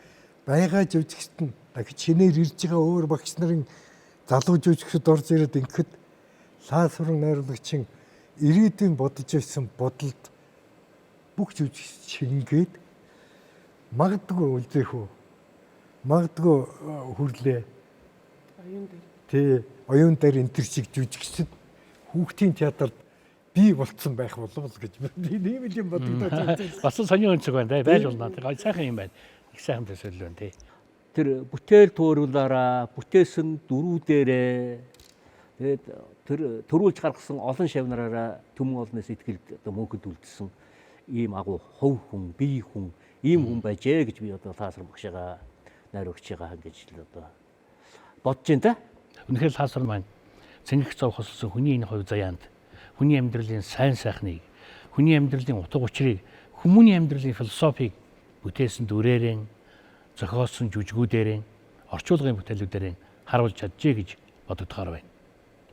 байгаа жүжигчт нь дахиж шинээр ирж байгаа өөр багш нарын залуу жүжигчд орж ирээд ингээд Саасрын найруулагчин ирээдүйн бодож байсан бодолд бүх жүжигч шингээд магадгүй үлдээх үү? Магадгүй хүрлээ. Оюун дээр энэ төр шиг жүжигчд хүүхдийн театрт бий болцсон байх болов гэж би ийм л юм бодогдож байна.
Бас сони өнцөг байна. Байж болно. Гой сайхан юм байна. Их сайхан төсөөлөл байна тий. Тэр бүтээл тууруулаараа бүтээсэн дөрүүдээрээ тэгээд тэр төрүүлж гаргасан олон шавнараараа төмөн олноос ихтгэл одоо мөнхөд үлдсэн ийм агуу хов хүн, бие хүн, ийм хүн байжээ гэж би одоо Саасран багшаа найруулагч байгаа гэж л одоо бодож байна да. Үнэхээр Саасран маань цэнгэх зов хосолсон хүний энэ хувь заяанд хүний амьдралын сайн сайхныг, хүний амьдралын утга учирыг, хүмүүний амьдралын философийг бүтээсэн дүрээрэн, зохиосон жүжгүүдээрэн, орчуулгын бүтээлүүдээрэн харуулж чаджээ гэж бодогдохоор байна.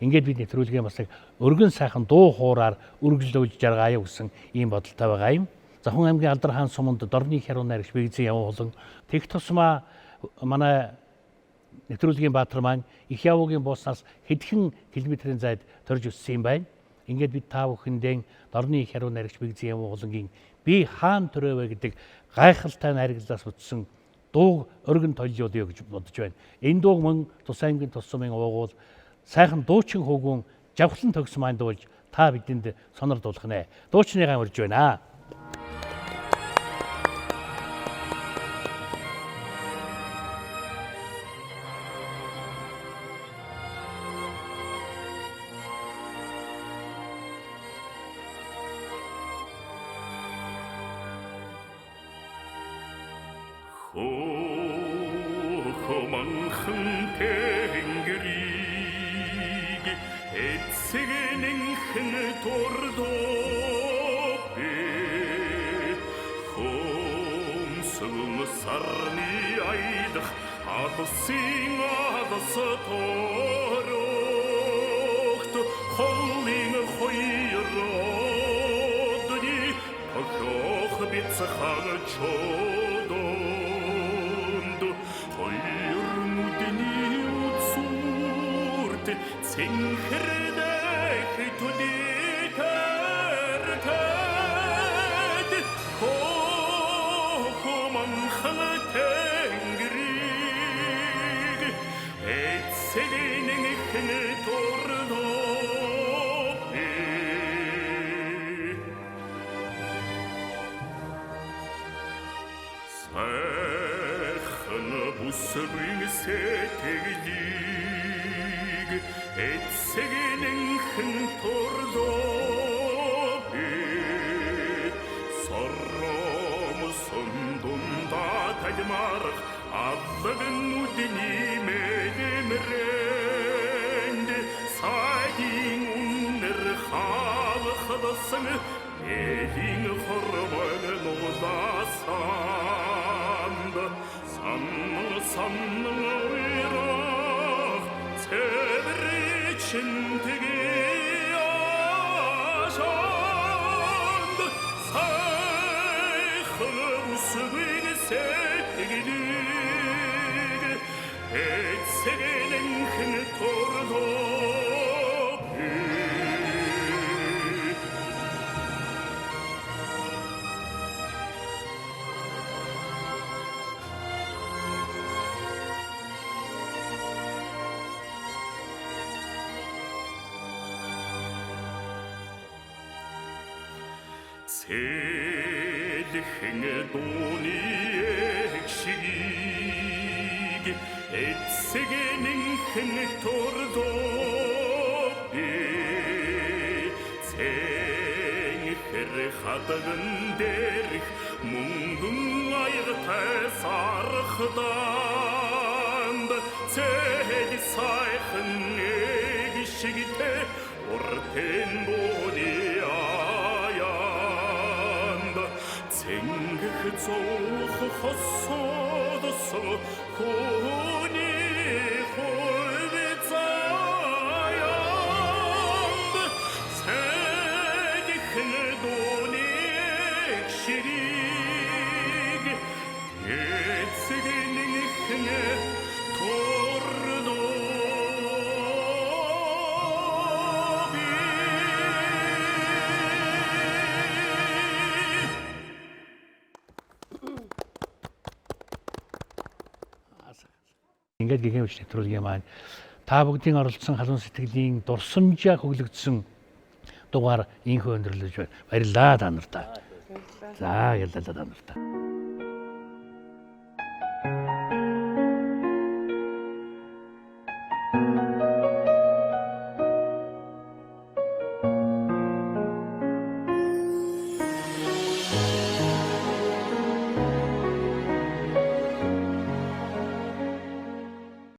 Ингээд бид нэвтрүүлгийн бас өргөн сайхан дуу хоороор үргэлжлүүлж жаргаая гэсэн ийм бодолтой байгаа юм. Завхан аймгийн Алдар хаан суманд дорны хяруу найрагч Бэгзэн яваа болон тех тусмаа манай нэвтрүүлгийн баатар маань их явуугийн бууснаас хэдхэн километрийн зайд төрж өссөн юм байна. Ингээд бид та бүхэндээ дорны хяруу найрагч Бэгзэн яваа болонгийн би хаан төрөөвэ гэдэг гайхалтай найрагдлаас бүтсэн дуу өргөн толиод юу гэж бодож байна. Энэ дуу мөн Тус аймгийн Тус сумын уугуул сайхан дуучин хөгүүн жавхлан төгс маань дуулж та бидэнд сонор дуулах нэ. Дуучныгаа урьж байна.
Сэлхэн дууны эгшиг эцэгнийхэн төрдөө Цэнгэр хадаган дээрх мөнгөн аягатай сархданд цэли сайхан нэг шигтэй уртэн бони аянд цэнгэх зоох хосодосон хүний хувицаянд цэнгэх доныг шириг эцэгнийхнэ тордо
Ингээд гэгэн хүч нэвтрүүлгийн маань та бүгдийн оролцсон халуун сэтгэлийн дурсамжаа хөглөгдсөн дугаар инхөө өндөрлөж байна. Баярлалаа та нартай. За ялалаа та нартай.